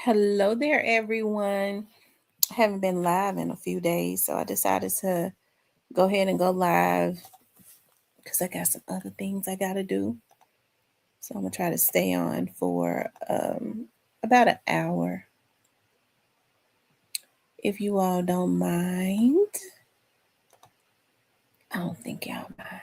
Hello there, everyone. I haven't been live in a few days, so I decided to go ahead and go live because I got some other things I got to do. So I'm going to try to stay on for about an hour if you all don't mind. I don't think y'all mind.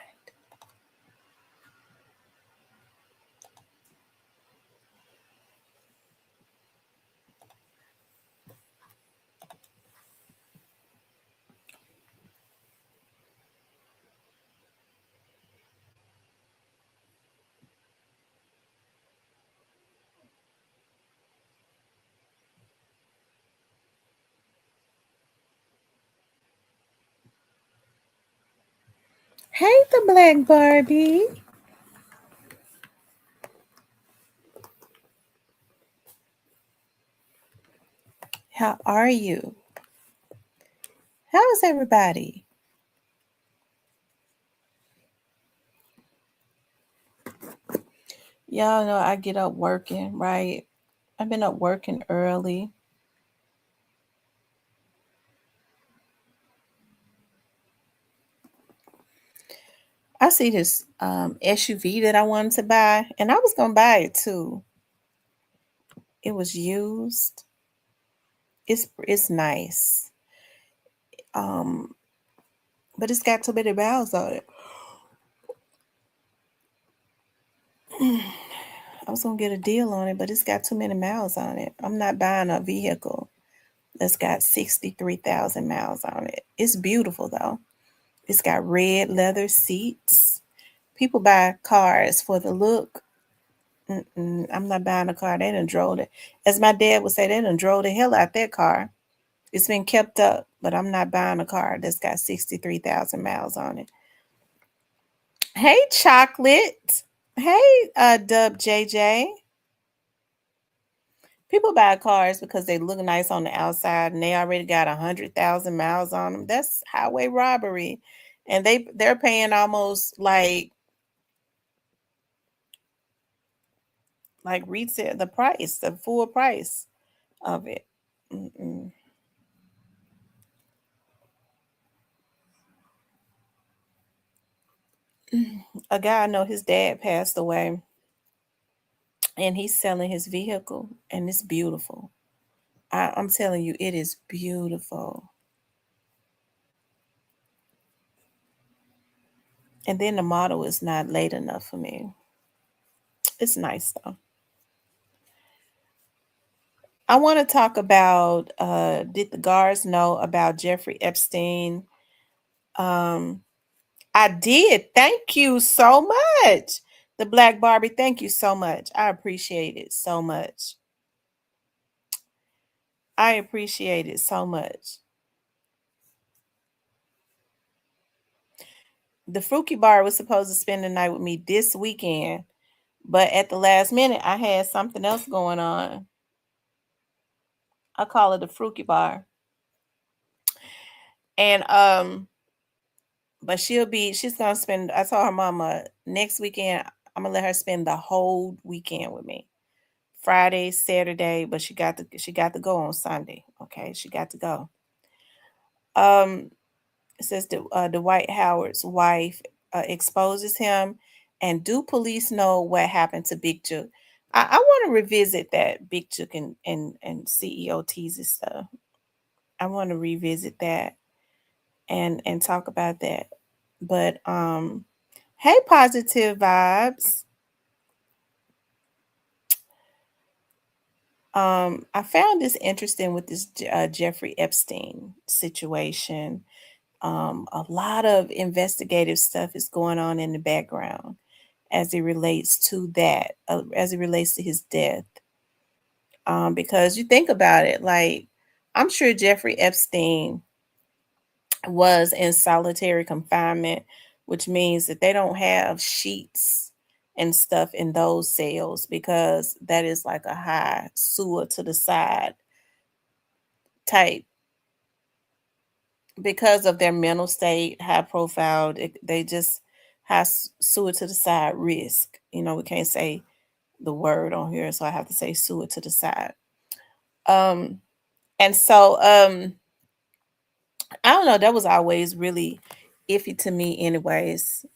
Hey, the Black Barbie. How are you? How is everybody? Y'all know I get up working, right? I've been up working early. I see this SUV that I wanted to buy, and I was gonna buy it too. It was used. It's nice, um, but it's got too many miles on it. I was gonna get a deal on it, but it's got too many miles on it. I'm not buying a vehicle that's got 63,000 miles on it. It's beautiful though. It's got red leather seats. People buy cars for the look. I'm not buying a car. They done drove it. As my dad would say, they done drove the hell out that car. It's been kept up, but I'm not buying a car that's got 63,000 miles on it. Hey, Chocolate. Hey, Dub JJ. People buy cars because they look nice on the outside and they already got 100,000 miles on them. That's highway robbery. And they're paying almost like retail the price, the full price of it. Mm-mm. A guy I know, his dad passed away and he's selling his vehicle and it's beautiful. I'm telling you, it is beautiful. And then the model is not late enough for me. It's nice though. I want to talk about did the guards know about Jeffrey Epstein? Um, I did. Thank you so much. The Black Barbie, thank you so much. I appreciate it so much. I appreciate it so much. The Fruki Bar was supposed to spend the night with me this weekend, but at the last minute, I had something else going on. I call it the Fruki Bar. And but she's gonna spend, I told her mama next weekend I'm gonna let her spend the whole weekend with me. Friday, Saturday, but she got to go on Sunday. Okay, she got to go. Um, it says that Dwight Howard's wife exposes him, and do police know what happened to Big Jook? I want to revisit that Big Jook and CEO teaser stuff. I want to revisit that and talk about that. But hey, positive vibes. I found this interesting with this Jeffrey Epstein situation. A lot of investigative stuff is going on in the background as it relates to that, as it relates to his death. Because you think about it, like I'm sure Jeffrey Epstein was in solitary confinement, which means that they don't have sheets and stuff in those cells because that is like a high sewer to the side type, because of their mental state, high profile. They just have sewer to the side risk. We can't say the word on here, so I have to say sewer to the side. Um, and so I don't know, that was always really iffy to me anyways.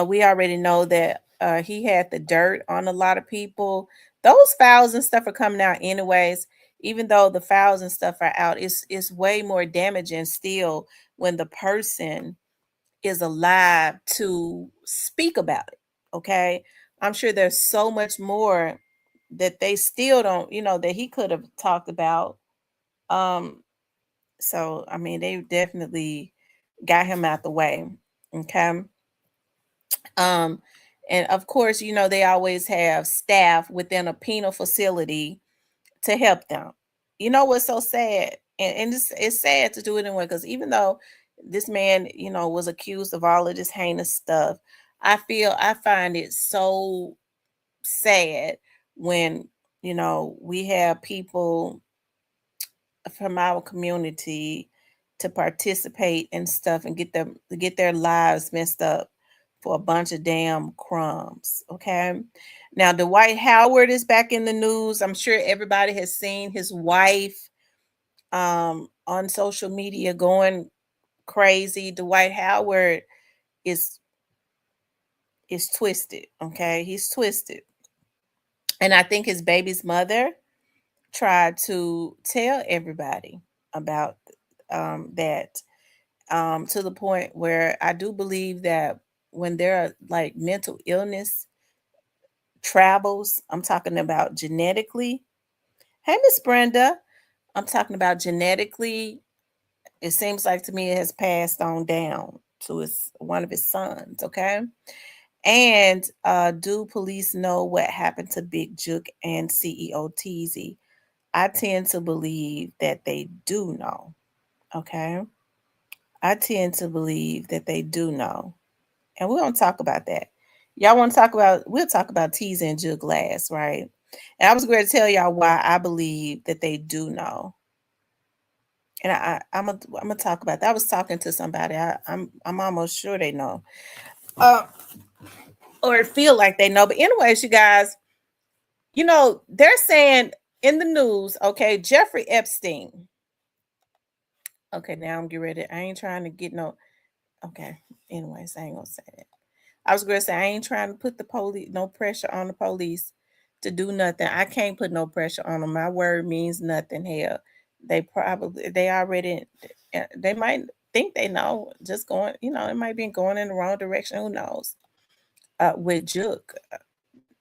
We already know that he had the dirt on a lot of people. Those files and stuff are coming out anyways. Even though the files and stuff are out, it's way more damaging still when the person is alive to speak about it. Okay. I'm sure there's so much more that they still don't, that he could have talked about. Um, so I mean, they definitely got him out the way. Okay. Um, and of course, they always have staff within a penal facility to help them. You know what's so sad? And it's sad to do it anyway, because even though this man, was accused of all of this heinous stuff, I find it so sad when, we have people from our community to participate in stuff and get their lives messed up for a bunch of damn crumbs. Okay. Now Dwight Howard is back in the news. I'm sure everybody has seen his wife on social media going crazy. Dwight Howard is is twisted. Okay. He's twisted. And I think his baby's mother tried to tell everybody about that, to the point where I do believe that when there are like mental illness travels, I'm talking about genetically. Hey, Miss Brenda, I'm talking about genetically. It seems like to me it has passed on down to his one of his sons. Okay, and do police know what happened to Big Juke and CEO Teasy? I tend to believe that they do know. Okay, I tend to believe that they do know. And we're gonna talk about that. Y'all want to talk about? We'll talk about teas and jug last, right? And I was going to tell y'all why I believe that they do know. And I'm gonna talk about that. I was talking to somebody. I'm almost sure they know, uh, or feel like they know. But anyways, you guys, they're saying in the news, okay, Jeffrey Epstein. Okay, now I'm getting ready. I ain't trying to get no. Okay, anyways, I ain't gonna say that. I was gonna say I ain't trying to put the police no pressure on the police to do nothing. I can't put no pressure on them. My word means nothing. Hell, they already they might think they know. Just going, it might be going in the wrong direction. Who knows? With Juke,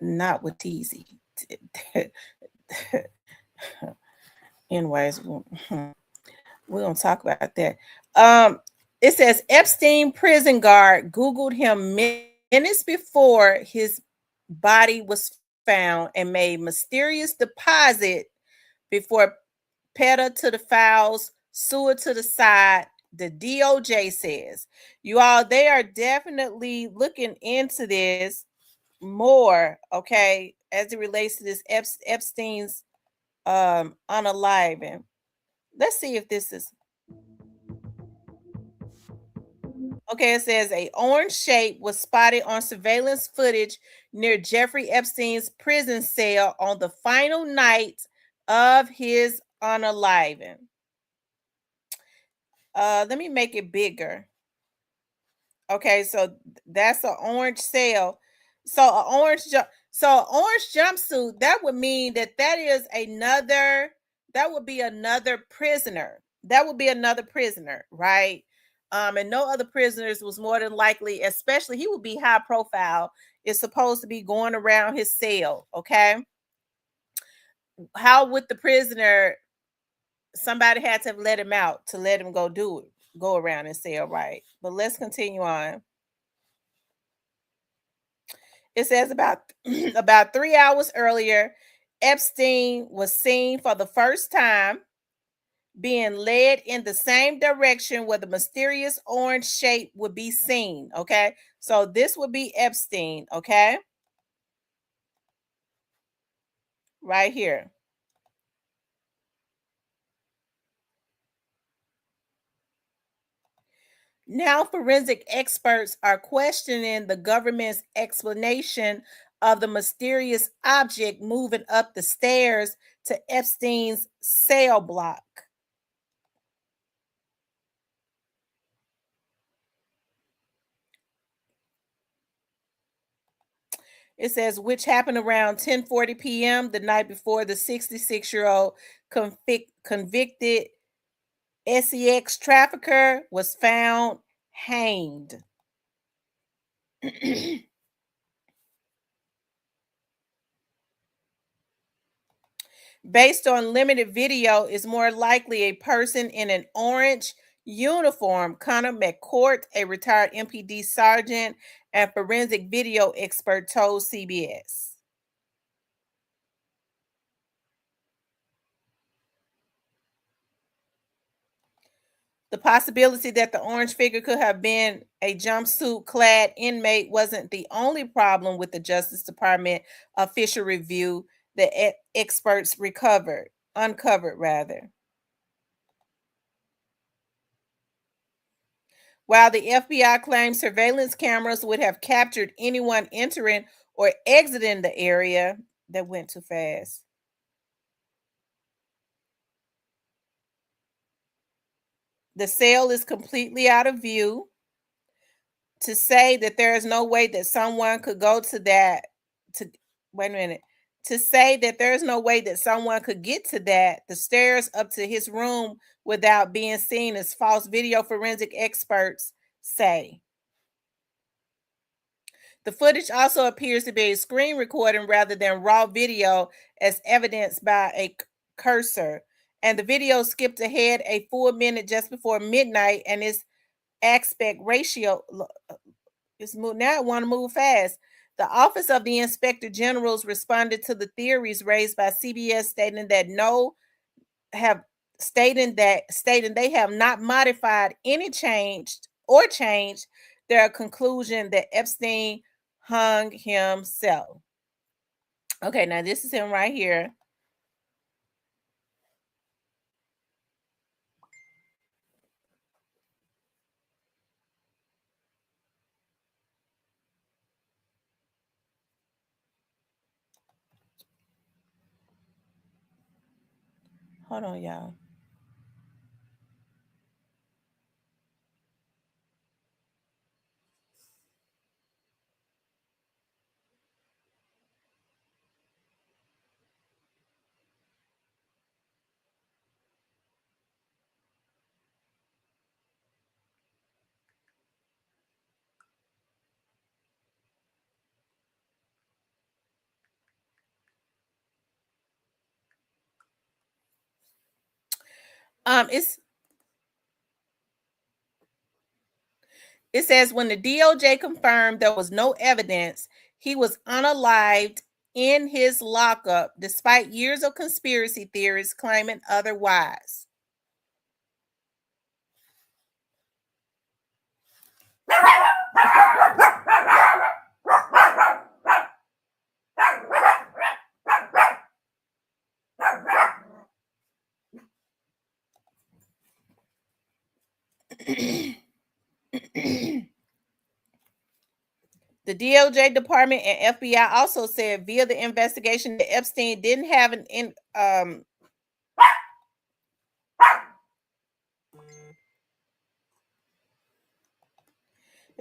not with Teasy. Anyways, we're gonna talk about that. It says Epstein prison guard Googled him minutes before his body was found and made mysterious deposit before PETA to the files, sewer to the side. The DOJ says, you all, they are definitely looking into this more, okay, as it relates to this Epstein's unaliving. Let's see if this is okay. It says a orange shape was spotted on surveillance footage near Jeffrey Epstein's prison cell on the final night of his unaliving. Let me make it bigger. Okay, so that's an orange cell. So an orange jumpsuit, that would mean that is another, that would be another prisoner. That would be another prisoner, right? And no other prisoners was more than likely, especially he would be high profile, is supposed to be going around his cell, okay? How would the prisoner, somebody had to have let him out to let him go do it, go around his cell, right? But let's continue on. It says about about 3 hours earlier, Epstein was seen for the first time being led in the same direction where the mysterious orange shape would be seen. Okay, so this would be Epstein. Okay, right here. Now, forensic experts are questioning the government's explanation of the mysterious object moving up the stairs to Epstein's cell block. It says, which happened around 10:40 p.m. the night before the 66-year-old convicted sex trafficker was found hanged. Based on limited video, is more likely a person in an orange uniform. Connor McCourt, a retired MPD sergeant and forensic video expert, told CBS. The possibility that the orange figure could have been a jumpsuit clad inmate wasn't the only problem with the Justice Department official review that experts uncovered rather. While the FBI claims surveillance cameras would have captured anyone entering or exiting the area, that went too fast. The cell is completely out of view. To say that there is no way that someone could go to that to wait a minute. To say that there's no way that someone could get to the stairs up to his room without being seen, as false video forensic experts say. The footage also appears to be a screen recording rather than raw video, as evidenced by a cursor. And the video skipped ahead a full minute just before midnight, and its aspect ratio is moved. Now I want to move fast. The Office of the Inspector Generals responded to the theories raised by CBS, stating they have not modified any changed their conclusion that Epstein hung himself. Okay, now this is him right here. Hold on, y'all. It's It says when the DOJ confirmed there was no evidence, he was unalived in his lockup despite years of conspiracy theories claiming otherwise. The DOJ department and FBI also said via the investigation that Epstein didn't have it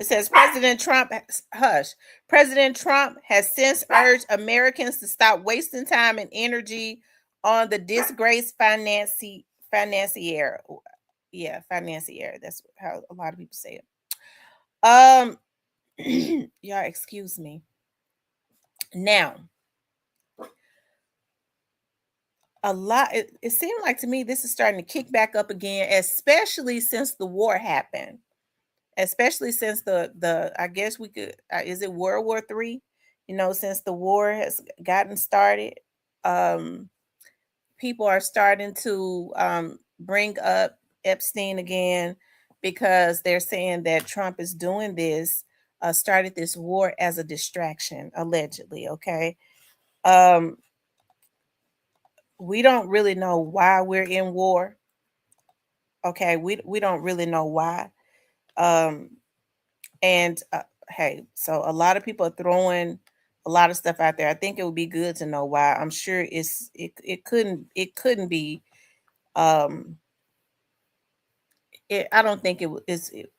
says President Trump has since urged Americans to stop wasting time and energy on the disgraced financier. Yeah, financier. That's how a lot of people say it. Y'all excuse me. Now, it seemed like to me this is starting to kick back up again, especially since the war happened. Especially since the I guess we could is it World War III? Since the war has gotten started, um, people are starting to bring up Epstein again because they're saying that Trump is doing this, started this war as a distraction, allegedly. Okay. Um, we don't really know why we're in war. Okay, we don't really know why. Um, and hey, so a lot of people are throwing a lot of stuff out there. I think it would be good to know why. I'm sure it couldn't be um I don't think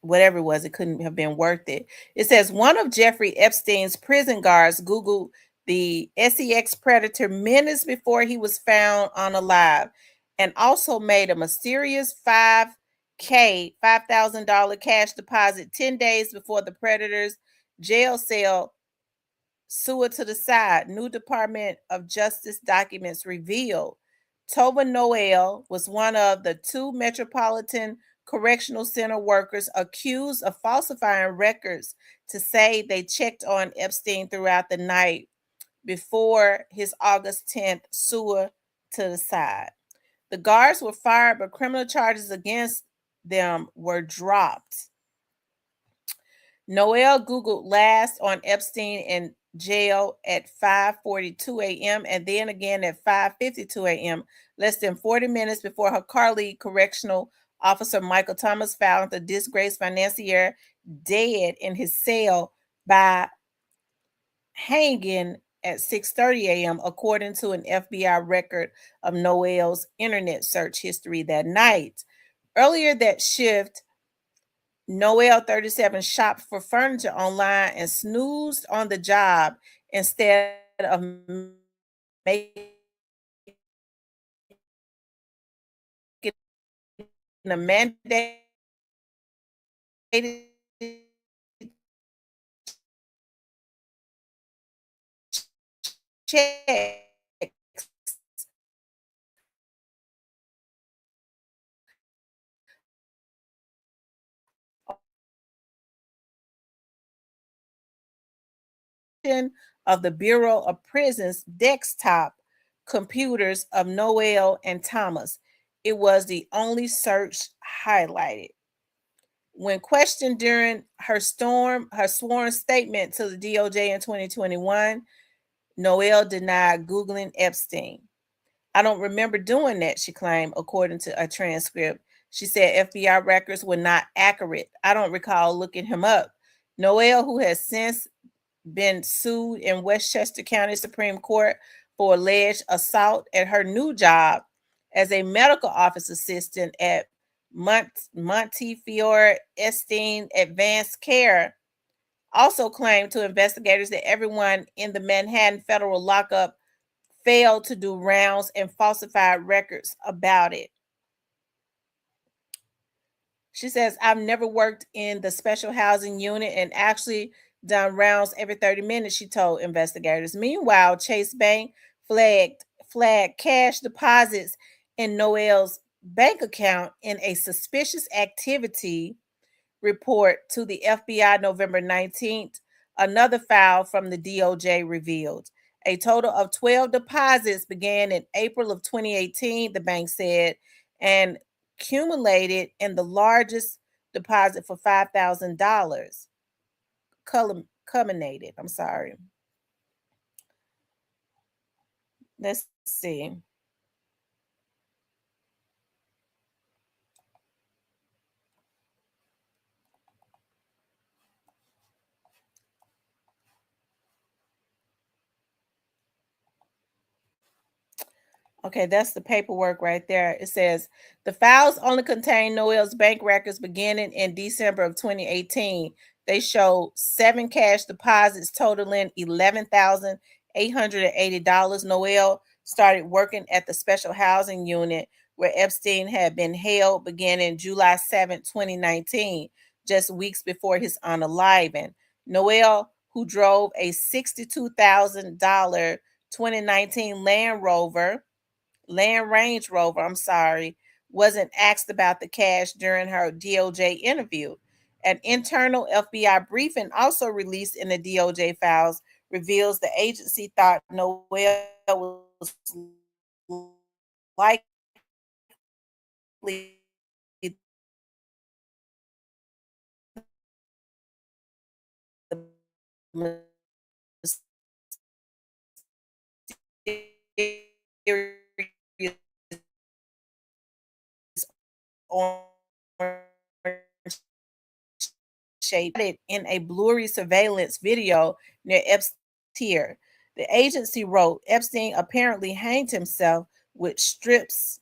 whatever it was, it couldn't have been worth it. It says one of Jeffrey Epstein's prison guards Googled the sex predator minutes before he was found unalive, and also made a mysterious 5,000 cash deposit 10 days before the predator's jail cell. Sewer to the side. New Department of Justice documents revealed Tova Noel was one of the two Metropolitan Correctional Center workers accused of falsifying records to say they checked on Epstein throughout the night before his August 10th sewer to the side. The guards were fired, but criminal charges against them were dropped. Noel Googled last on Epstein in jail at 5:42 a.m. and then again at 5:52 a.m., less than 40 minutes before her colleague, correctional officer Michael Thomas, found the disgraced financier dead in his cell by hanging at 6:30 a.m., according to an FBI record of Noel's internet search history that night. Earlier that shift, Noel 37 shopped for furniture online and snoozed on the job instead of making a mandated check of the Bureau of Prisons desktop computers of Noel and Thomas. It was the only search highlighted. When questioned during her sworn statement to the DOJ in 2021, Noel denied Googling Epstein. I don't remember doing that, she claimed, according to a transcript. She said FBI records were not accurate. I don't recall looking him up. Noel, who has since been sued in Westchester County Supreme Court for alleged assault at her new job as a medical office assistant at Montefiore Epstein Advanced Care, also claimed to investigators that everyone in the Manhattan federal lockup failed to do rounds and falsified records about it. She says, I've never worked in the special housing unit and actually done rounds every 30 minutes, she told investigators. Meanwhile, Chase Bank flagged cash deposits in Noel's bank account in a suspicious activity report to the FBI November 19th. Another file from the DOJ revealed a total of 12 deposits began in April of 2018, the bank said, and accumulated in the largest deposit for $5,000 culminated. I'm sorry. Let's see. Okay, that's the paperwork right there. It says the files only contain Noel's bank records beginning in December of 2018. They show 7 cash deposits totaling $11,880. Noel started working at the special housing unit where Epstein had been held beginning July 7, 2019, just weeks before his unaliving. Noel, who drove a $62,000 2019 Land Range Rover, wasn't asked about the cash during her DOJ interview. An internal FBI briefing also released in the DOJ files reveals the agency thought Noel was likely the mysterious orange shape in a blurry surveillance video near Epstein Here, the agency wrote Epstein apparently hanged himself with strips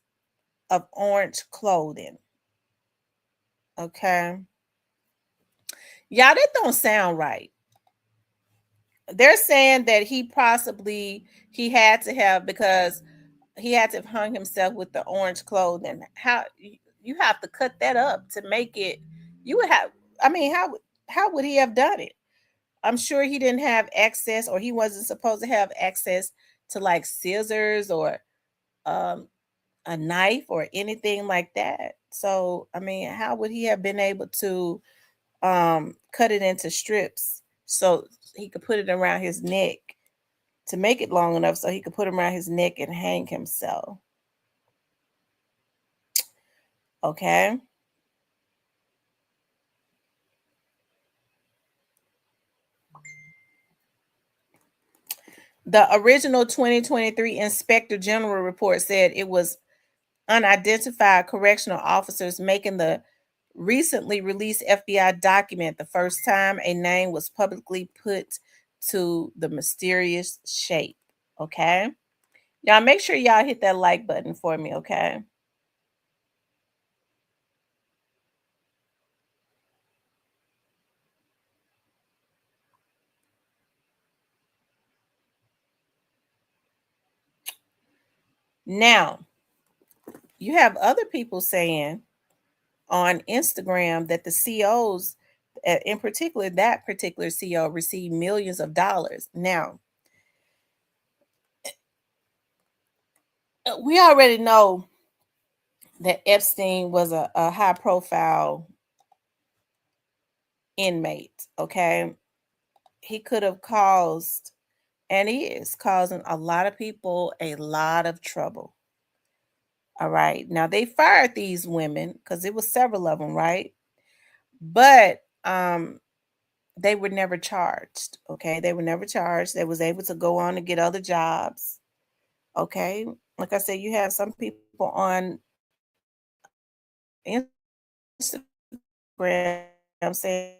of orange clothing. Okay. Y'all, that don't sound right. They're saying that he had to have because he had to have hung himself with the orange clothing. How you have to cut that up to make it you would have I mean, how would he have done it? I'm sure he didn't have access or he wasn't supposed to have access to like scissors or um a knife or anything like that. So, I mean, how would he have been able to cut it into strips so he could put it around his neck to make it long enough so he could put it around his neck and hang himself? Okay. The original 2023 Inspector General report said it was unidentified correctional officers making the recently released FBI document the first time a name was publicly put to the mysterious shape. Okay. Y'all make sure y'all hit that like button for me. Okay. Now, you have other people saying on Instagram that the COs, in particular, that particular CO received millions of dollars. Now, we already know that Epstein was a high profile inmate. Okay. He could have caused, and he is causing a lot of people a lot of trouble. All right. Now they fired these women because it was several of them, right? But they were never charged. Okay. They were never charged. They was able to go on and get other jobs. Okay. Like I said, you have some people on Instagram saying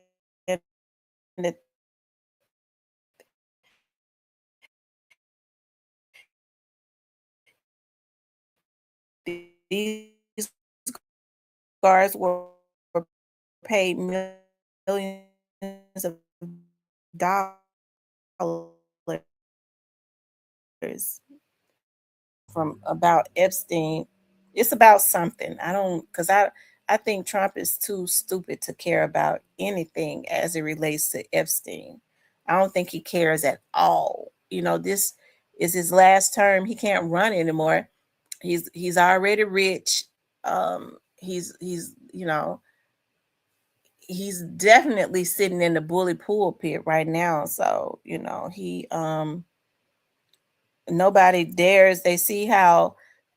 that these guards were paid millions of dollars from about Epstein. It's about something. I don't because I think Trump is too stupid to care about anything as it relates to Epstein. I don't think he cares at all. You know, this is his last term. He can't run anymore. He's already rich. He's he's definitely sitting in the bully pulpit right now. So, he nobody dares. They see how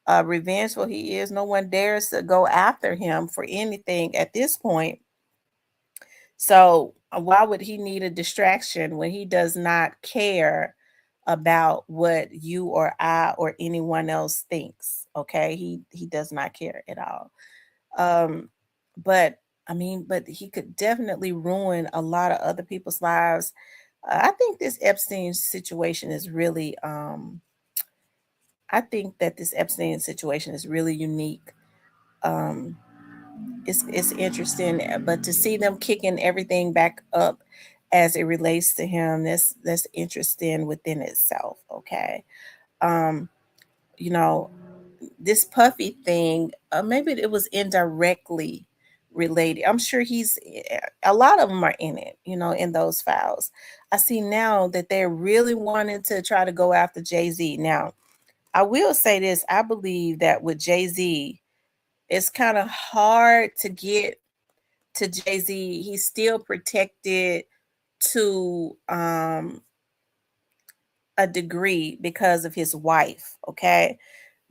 revengeful he is. No one dares to go after him for anything at this point. So, why would he need a distraction when he does not care about what you or I or anyone else thinks? Okay, he does not care at all. Um, but I mean, but he could definitely ruin a lot of other people's lives. I think this Epstein situation is really I think that this Epstein situation is really unique. Um, it's interesting, but to see them kicking everything back up as it relates to him, that's interesting within itself. Okay, um, you know, this puffy thing, maybe it was indirectly related. I'm sure a lot of them are in it, in those files. I see now that they're really wanting to try to go after Jay Z. Now, I will say this: I believe that with Jay Z, it's kind of hard to get to Jay Z. He's still protected to a degree because of his wife. Okay.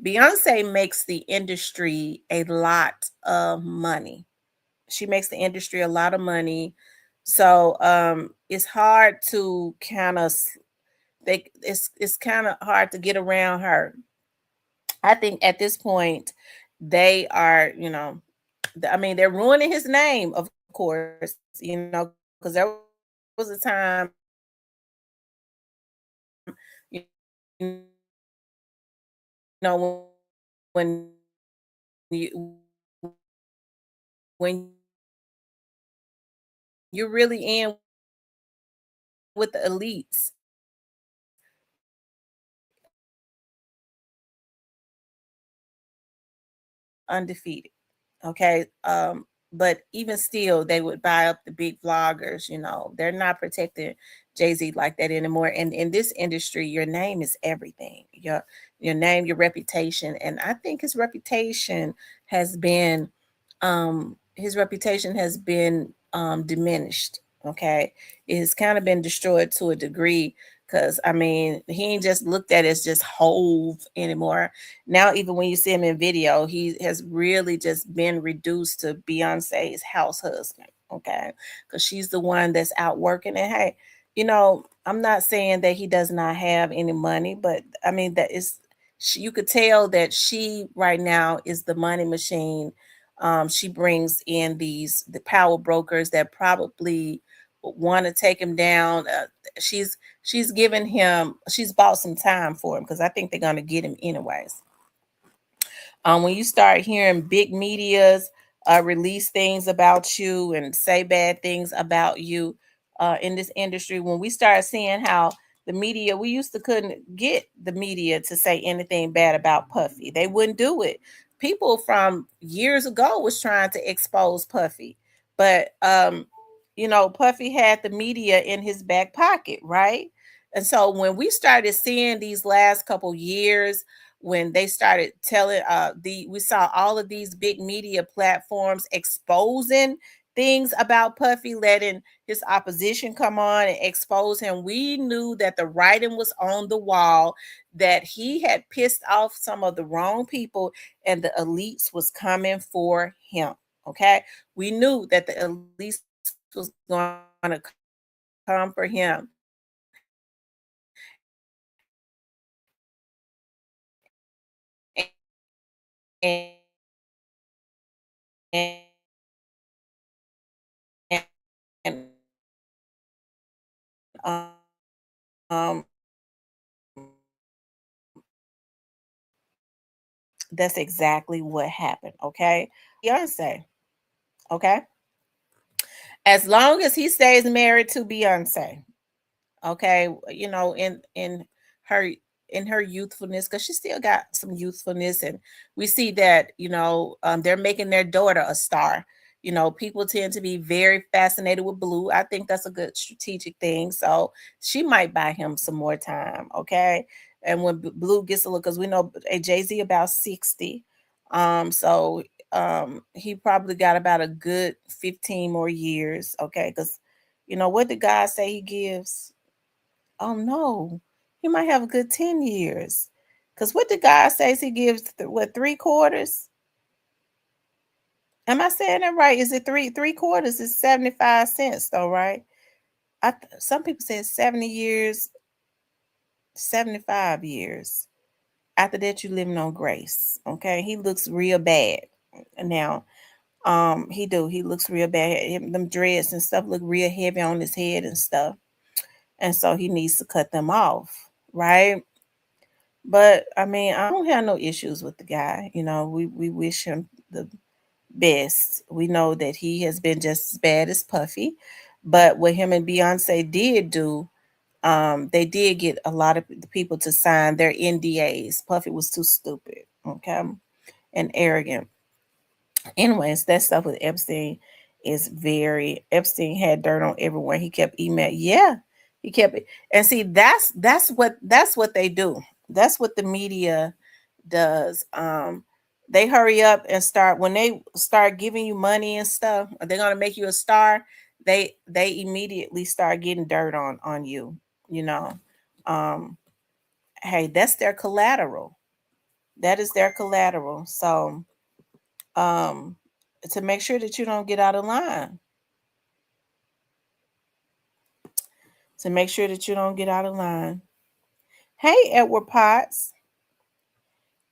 Beyonce makes the industry a lot of money. She makes the industry a lot of money. So it's hard to kind of it's kind of hard to get around her. I think at this point they are, I mean, they're ruining his name, of course, because there was a time know, when you when you're really in with the elites, undefeated. Okay. But even still, they would buy up the big vloggers. They're not protecting Jay-Z like that anymore. And in this industry, your name is everything. Your name, your reputation. And I think his reputation has been diminished. Okay. It has kind of been destroyed to a degree. Cause I mean, he ain't just looked at as just Hove anymore. Now, even when you see him in video, he has really just been reduced to Beyonce's house husband. Okay. Because she's the one that's out working. And hey, I'm not saying that he does not have any money, but I mean, you could tell that she right now is the money machine. She brings in the power brokers that probably want to take him down. She's bought some time for him because I think they're going to get him anyways. When you start hearing big medias release things about you and say bad things about you in this industry, when we start seeing how the media, we used to couldn't get the media to say anything bad about Puffy. They wouldn't do it. People from years ago was trying to expose Puffy, but Puffy had the media in his back pocket, right? And so when we started seeing these last couple years, when they started telling we saw all of these big media platforms exposing things about Puffy, letting his opposition come on and expose him, we knew that the writing was on the wall, that he had pissed off some of the wrong people and the elites was coming for him. Okay, we knew that the elites was going to come for him. And, and, and um, that's exactly what happened. Okay. Beyonce. Okay. As long as he stays married to Beyonce, okay, her in her youthfulness, because she still got some youthfulness, and we see that they're making their daughter a star. People tend to be very fascinated with Blue. I think that's a good strategic thing, so she might buy him some more time. Okay. And when Blue gets a look, because we know Jay-Z about 60, so he probably got about a good 15 more years. Okay. Because what did God say he gives? Oh no, he might have a good 10 years. Because what the guy says he gives, what, 3 quarters? Am I saying that right? Is it three quarters? Is 75 cents though, right? Some people say 70 years, 75 years. After that, you living on grace. Okay. He looks real bad. Now, he looks real bad. Them dreads and stuff look real heavy on his head and stuff. And so he needs to cut them off, right? But I mean, I don't have no issues with the guy. We wish him the best. We know that he has been just as bad as Puffy. But what him and Beyonce did do, they did get a lot of the people to sign their NDAs. Puffy was too stupid, okay, and arrogant. Anyways, that stuff with Epstein is very Epstein had dirt on everyone. He kept email. Yeah, he kept it. And see, that's what they do. That's what the media does. They hurry up and start when they start giving you money and stuff, or they're gonna make you a star, they immediately start getting dirt on you, you know. Um, hey, that's their collateral. That is their collateral. So um to make sure that you don't get out of line, to make sure that you don't get out of line. Hey, Edward Potts.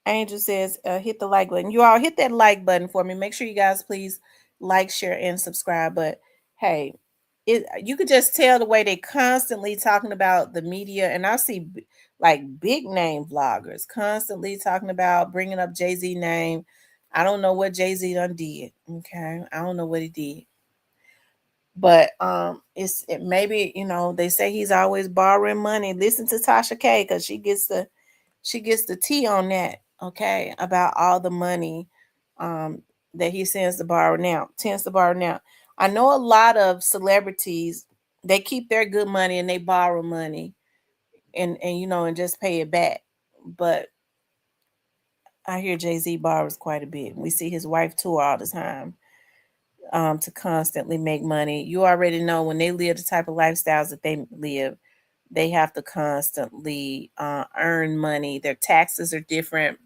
Angel says, hit the like button. You all hit that like button for me. Make sure you guys please like, share, and subscribe. But hey, you could just tell the way they constantly talking about the media, and I see like big name vloggers, constantly talking about bringing up Jay-Z name. I don't know what Jay-Z done did. Okay. I don't know what he did. But maybe, they say he's always borrowing money. Listen to Tasha K, because she gets the tea on that, okay, about all the money um that he tends to borrow now. I know a lot of celebrities, they keep their good money and they borrow money, and just pay it back. But I hear Jay-Z borrows quite a bit. We see his wife tour all the time, to constantly make money. You already know when they live the type of lifestyles that they live, they have to constantly earn money. Their taxes are different,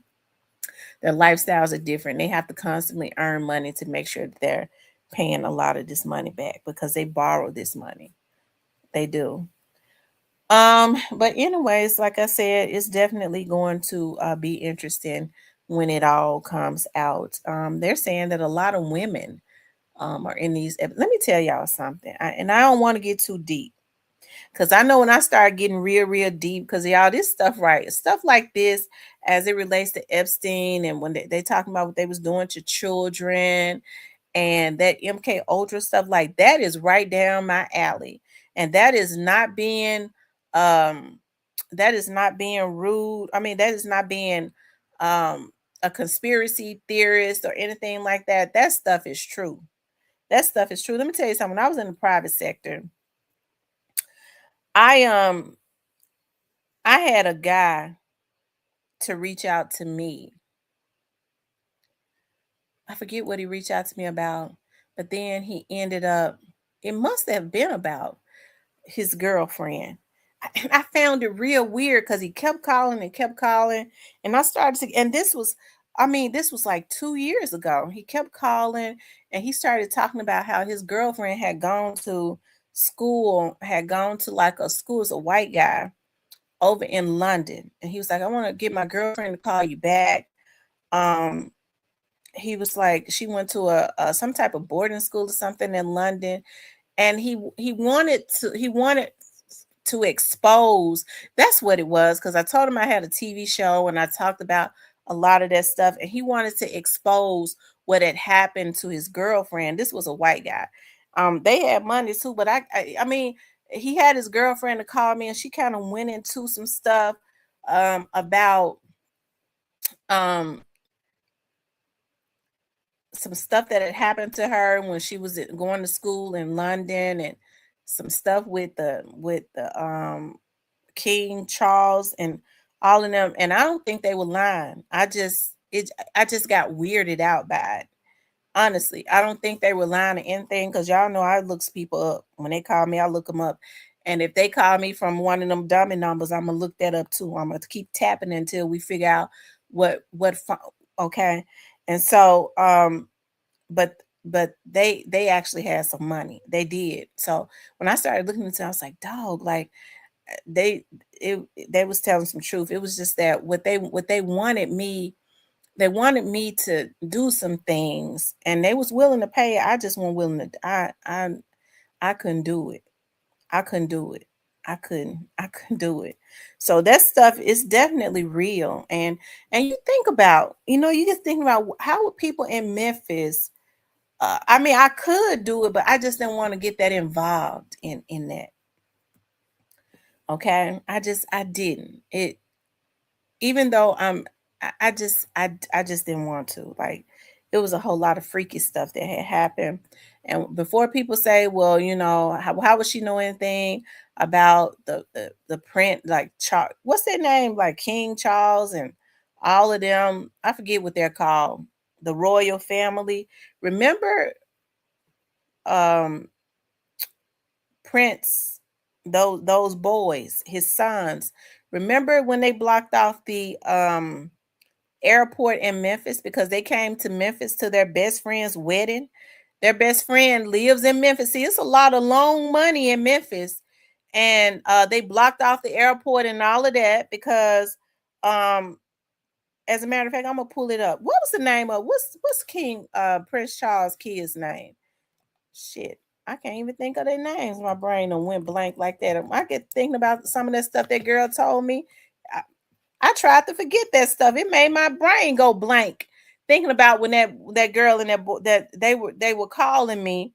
their lifestyles are different. They have to constantly earn money to make sure that they're paying a lot of this money back because they borrow this money. They do. But anyways, like I said, it's definitely going to be interesting when it all comes out. They're saying that a lot of women are in these. Let me tell y'all something, and I don't want to get too deep. Cause I know when I start getting real, real deep, cause y'all, this stuff, right? Stuff like this, as it relates to Epstein, and when they talking about what they was doing to children, and that MK Ultra stuff, like that is right down my alley. And um, that is not being rude. I mean, that is not being um a conspiracy theorist or anything like that. That stuff is true. That stuff is true. Let me tell you something. When I was in the private sector, I um I had a guy to reach out to me. I forget what he reached out to me about, but then he ended up, it must have been about his girlfriend. And I found it real weird because he kept calling and kept calling. And I started to, and this was like 2 years ago. He kept calling and he started talking about how his girlfriend had gone to school, had gone to like a school as a white guy over in London. And he was like, I want to get my girlfriend to call you back. Um, he was like, she went to a some type of boarding school or something in London, and he wanted to expose. That's what it was, because I told him I had a TV show and I talked about a lot of that stuff, and he wanted to expose what had happened to his girlfriend. This was a white guy. They had money too, but I mean, he had his girlfriend to call me, and she kind of went into some stuff about um some stuff that had happened to her when she was going to school in London, and some stuff with the King Charles and all of them. And I don't think they were lying. I just got weirded out by it. Honestly, I don't think they were lying or anything, because y'all know I looks people up. When they call me, I look them up. And if they call me from one of them dummy numbers, I'm gonna look that up too. I'm gonna keep tapping until we figure out okay. And so but they actually had some money. They did. So when I started looking into it, I was like, dog, like they it they was telling some truth. It was just that what they wanted me to do some things, and they was willing to pay. I just wasn't willing to. I couldn't do it. I couldn't do it. I couldn't do it. So that stuff is definitely real. And you think about, you just think about how would people in Memphis, I mean, I could do it, but I just didn't want to get that involved in that. Okay, I didn't. Even though I just didn't want to. Like, it was a whole lot of freaky stuff that had happened. And before people say, well, how would she know anything about the print, like what's their name, like King Charles and all of them? I forget what they're called. The royal family. Remember, um Prince, those boys, his sons. Remember when they blocked off the airport in Memphis because they came to Memphis to their best friend's wedding? Their best friend lives in Memphis. See, it's a lot of loan money in Memphis. And they blocked off the airport and all of that because um as a matter of fact, I'm gonna pull it up. What was the name of what's King Prince Charles' kid's name? Shit, I can't even think of their names. My brain done went blank like that. I get thinking about some of that stuff that girl told me. I tried to forget that stuff. It made my brain go blank thinking about when that girl and that boy that they were calling me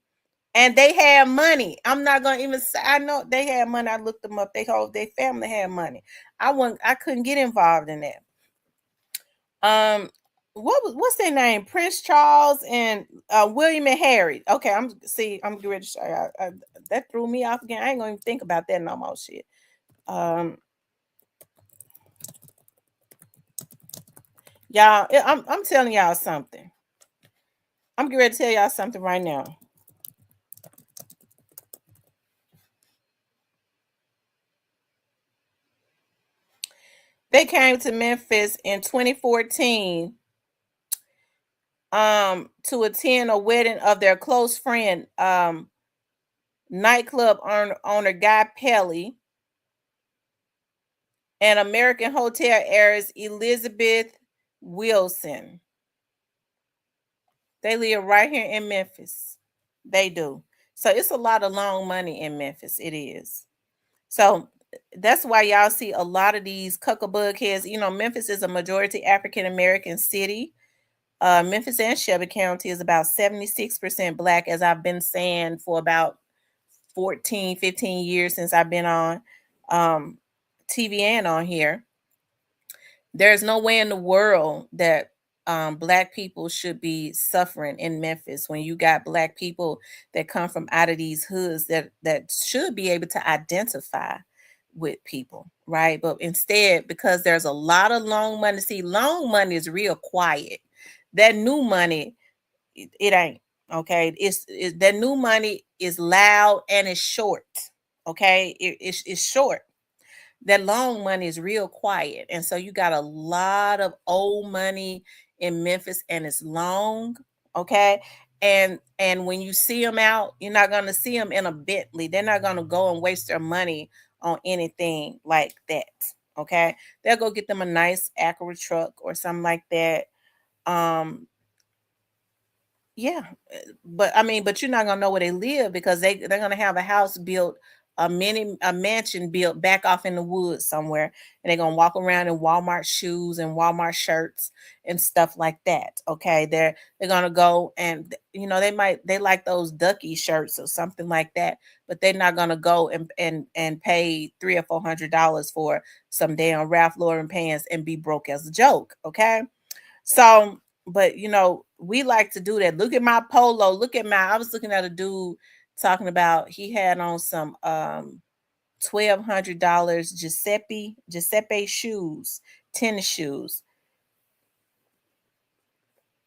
and they had money. I'm not gonna even say I know they had money. I looked them up. Their family had money. I couldn't get involved in that. What's their name? Prince Charles and William and Harry. Okay, I'm getting ready to show you. That threw me off again. I ain't gonna even think about that no more shit. Um, y'all, I'm telling y'all something. I'm getting ready to tell y'all something right now. They came to Memphis in 2014 to attend a wedding of their close friend nightclub owner Guy Pelly and American Hotel heiress Elizabeth Wilson. They live right here in Memphis. They do. So it's a lot of long money in Memphis. It is. So that's why y'all see a lot of these cuckabug heads. You know, Memphis is a majority African American city. Memphis and Shelby County is about 76% black, as I've been saying for about 14, 15 years since I've been on um, TV and on here. There's no way in the world that black people should be suffering in Memphis when you got black people that come from out of these hoods that should be able to identify with people, right? But instead, because there's a lot of long money, see, long money is real quiet. That new money, it ain't okay. That new money is loud and it's short. Okay, it's short. That long money is real quiet. And so you got a lot of old money in Memphis and it's long, okay? And when you see them out, you're not going to see them in a Bentley. They're not going to go and waste their money on anything like that, okay? They'll go get them a nice Acura truck or something like that. Um yeah, but I mean, but you're not gonna know where they live because they're gonna have a house built, a mansion built back off in the woods somewhere, and they're gonna walk around in Walmart shoes and Walmart shirts and stuff like that. Okay, they're gonna go and they like those ducky shirts or something like that, but they're not gonna go and pay $300 or $400 for some damn Ralph Lauren pants and be broke as a joke. Okay, so, but we like to do that. Look at my polo. I was looking at a dude talking about he had on some $1,200 Giuseppe shoes, tennis shoes.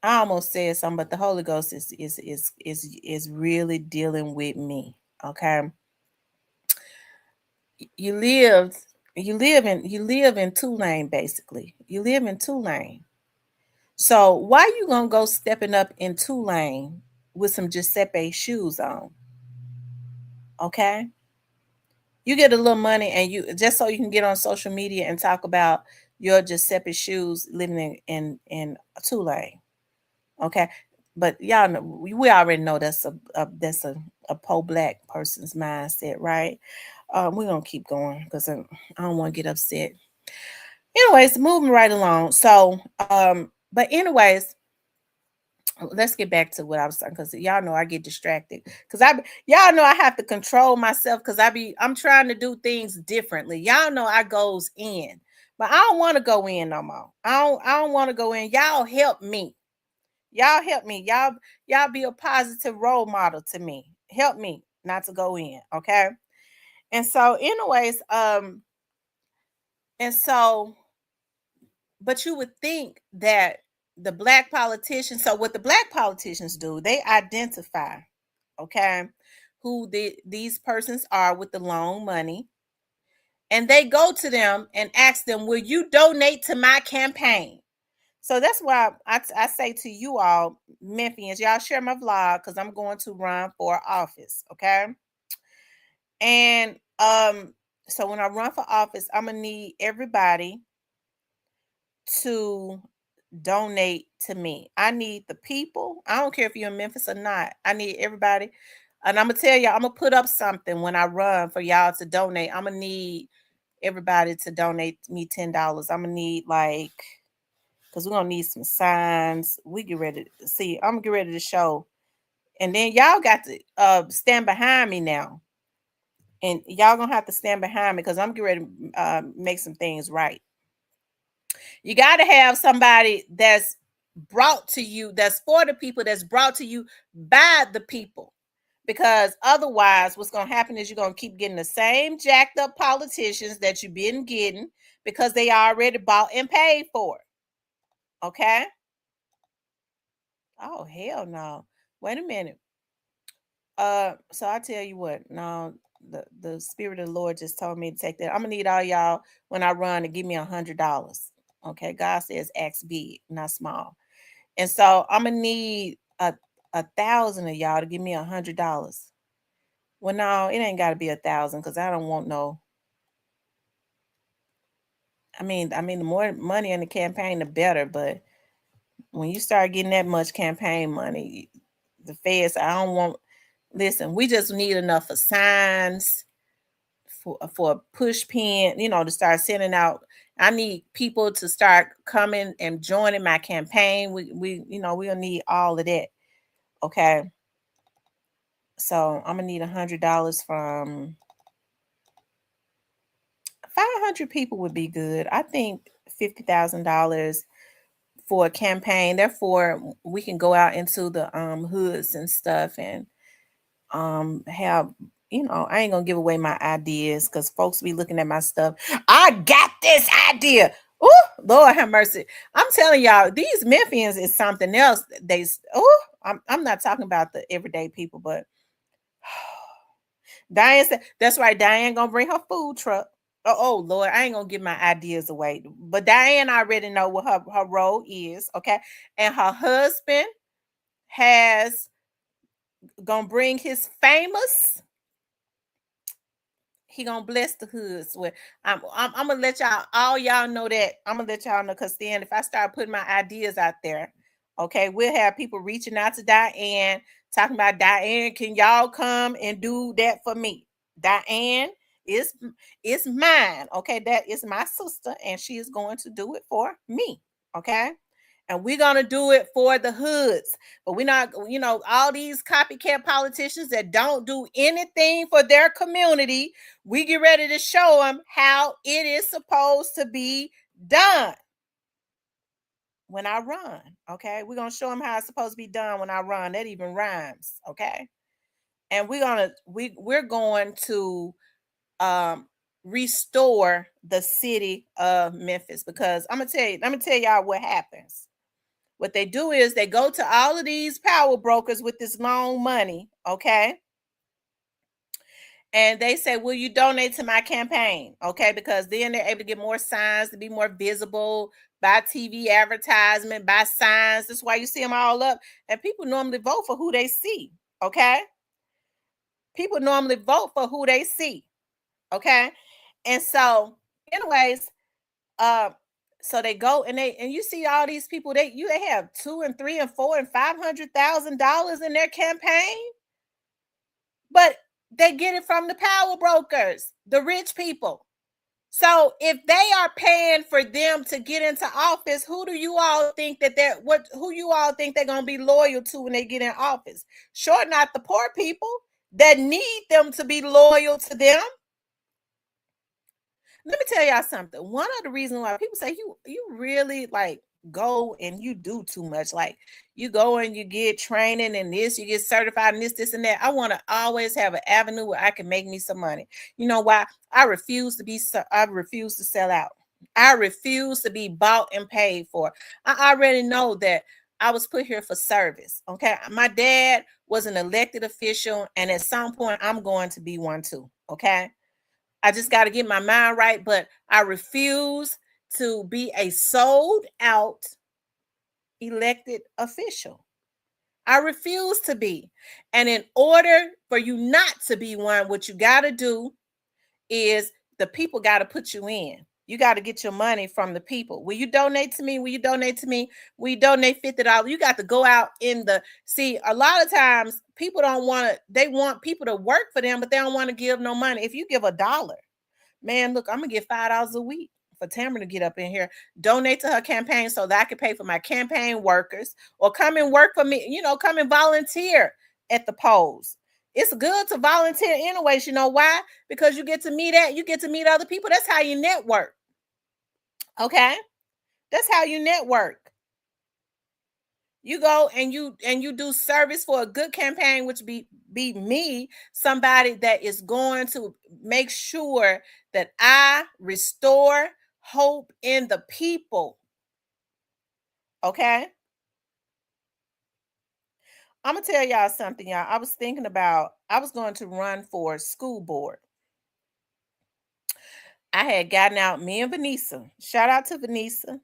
I almost said something, but the Holy Ghost is really dealing with me. Okay. You live you live in Tulane, basically. You live in Tulane. So why you gonna go stepping up in Tulane with some Giuseppe shoes on? Okay. You get a little money and you just so you can get on social media and talk about your Giuseppe shoes living in Tulane. Okay. But y'all know we already know that's a pro black person's mindset, right? We're gonna keep going because I don't want to get upset. Anyways, moving right along. So but anyways, let's get back to what I was saying because y'all know I get distracted because y'all know I have to control myself because I'm trying to do things differently. Y'all know I goes in, but I don't want to go in no more. I don't want to go in. Y'all help me. Y'all help me. Y'all be a positive role model to me. Help me not to go in, okay? And so, anyways, and so but you would think that the black politicians, so what the black politicians do, they identify, okay, who these persons are with the loan money, and they go to them and ask them, will you donate to my campaign? So that's why I say to you all, Memphians, y'all share my vlog because I'm going to run for office, okay? And so when I run for office, I'm gonna need everybody to donate to me. I need the people. I don't care if you're in Memphis or not. I need everybody. And I'm gonna tell y'all, I'm gonna put up something when I run for y'all to donate. I'm gonna need everybody to donate me $10. I'm gonna need like, because we're gonna need some signs. We get ready to see. I'm gonna get ready to show. And then y'all got to stand behind me now. And y'all gonna have to stand behind me because I'm getting ready to make some things right. You got to have somebody that's brought to you, that's for the people, that's brought to you by the people. Because otherwise, what's going to happen is you're going to keep getting the same jacked up politicians that you've been getting because they already bought and paid for it. Okay? Oh, hell no. Wait a minute. So I tell you what, no, the spirit of the Lord just told me to take that. I'm gonna need all y'all when I run to give me $100. Okay, God says act big, not small. And so I'm gonna need a thousand of y'all to give me $100. Well, no, it ain't gotta be 1,000 because I don't want no. I mean, the more money in the campaign, the better. But when you start getting that much campaign money, the feds, I don't want. Listen, we just need enough for signs, for a push pin, to start sending out. I need people to start coming and joining my campaign. We'll need all of that. Okay. So I'm gonna need $100 from 500 people would be good. I think $50,000 for a campaign. Therefore, we can go out into the hoods and stuff and have, I ain't gonna give away my ideas because folks be looking at my stuff. I got this idea. Oh, Lord have mercy. I'm telling y'all, these Memphians is something else. I'm not talking about the everyday people, but Diane said that's right. Diane gonna bring her food truck. Oh Lord, I ain't gonna give my ideas away. But Diane already know what her role is, okay? And her husband has gonna bring his famous. He gonna bless the hoods with. I'm gonna let y'all know that. I'm gonna let y'all know because then if I start putting my ideas out there, okay, we'll have people reaching out to Diane, talking about Diane. Can y'all come and do that for me? Diane is mine. Okay, that is my sister, and she is going to do it for me. Okay. And we're gonna do it for the hoods, but we're not, all these copycat politicians that don't do anything for their community. We get ready to show them how it is supposed to be done when I run. Okay, we're gonna show them how it's supposed to be done when I run. That even rhymes. Okay, and we're going to um restore the city of Memphis because let me tell y'all what happens. What they do is they go to all of these power brokers with this long money, okay? And they say, will you donate to my campaign? Okay, because then they're able to get more signs to be more visible, buy TV advertisement, buy signs. That's why you see them all up. And people normally vote for who they see. Okay. People normally vote for who they see. Okay. And so, anyways, uh, so they go and you see all these people, they have 2 and 3 and 4 and $500,000 in their campaign, but they get it from the power brokers, the rich people. So if they are paying for them to get into office, who do you all think who you all think they're gonna be loyal to when they get in office? Sure, not the poor people that need them to be loyal to them. Let me tell y'all something. One of the reasons why people say you really like go and you do too much. Like you go and you get training and this, you get certified in this, and that. I want to always have an avenue where I can make me some money. You know why? I refuse to sell out. I refuse to be bought and paid for. I already know that I was put here for service. Okay. My dad was an elected official, and at some point I'm going to be one too. Okay. I just got to get my mind right, but I refuse to be a sold out elected official. I refuse to be. And in order for you not to be one, what you got to do is the people got to put you in. You got to get your money from the people. Will you donate to me? Will you donate to me? Will you donate $50? You got to go out see, a lot of times people don't want to, they want people to work for them, but they don't want to give no money. If you give $1, Man, look, I'm gonna get $5 a week for Tamara to get up in here, donate to her campaign so that I can pay for my campaign workers, or come and work for me, come and volunteer at the polls. It's good to volunteer anyways. You know why? Because you get to meet other people. That's how you network. Okay? That's how you network. You go and you do service for a good campaign, which be me, somebody that is going to make sure that I restore hope in the people. Okay? I'm gonna tell y'all something, y'all. I was thinking about I was going to run for school board. I had gotten out, me and Vanessa. Shout out to Vanessa.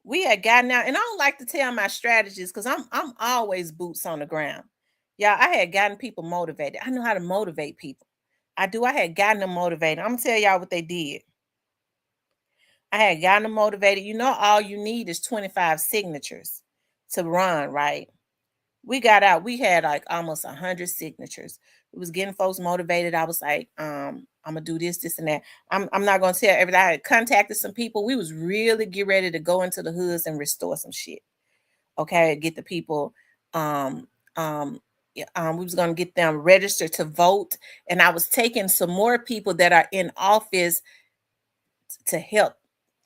We had gotten out, and I don't like to tell my strategies because I'm always boots on the ground. Yeah, I had gotten people motivated. I know how to motivate people. I do. I had gotten them motivated. I'm gonna tell y'all what they did. I had gotten them motivated. All you need is 25 signatures to run, right? We got out. We had like almost 100 signatures. It was getting folks motivated. I was like, I'm gonna do this, and that. I'm not gonna tell everything. I had contacted some people. We was really get ready to go into the hoods and restore some shit. Okay, get the people. Um, um, yeah, we was gonna get them registered to vote, and I was taking some more people that are in office to help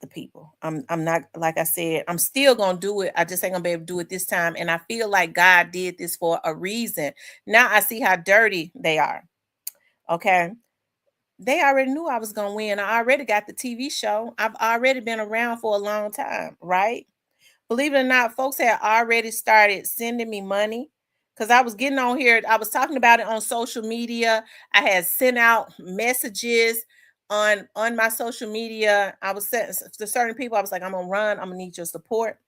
the people. I'm not, like I said, I'm still gonna do it. I just ain't gonna be able to do it this time. And I feel like God did this for a reason. Now I see how dirty they are. Okay. They already knew I was gonna win. I already got the TV show. I've already been around for a long time, right? Believe it or not, folks had already started sending me money because I was getting on here. I was talking about it on social media. I had sent out messages on my social media. I was sent to certain people. I was like, I'm gonna run. I'm gonna need your support.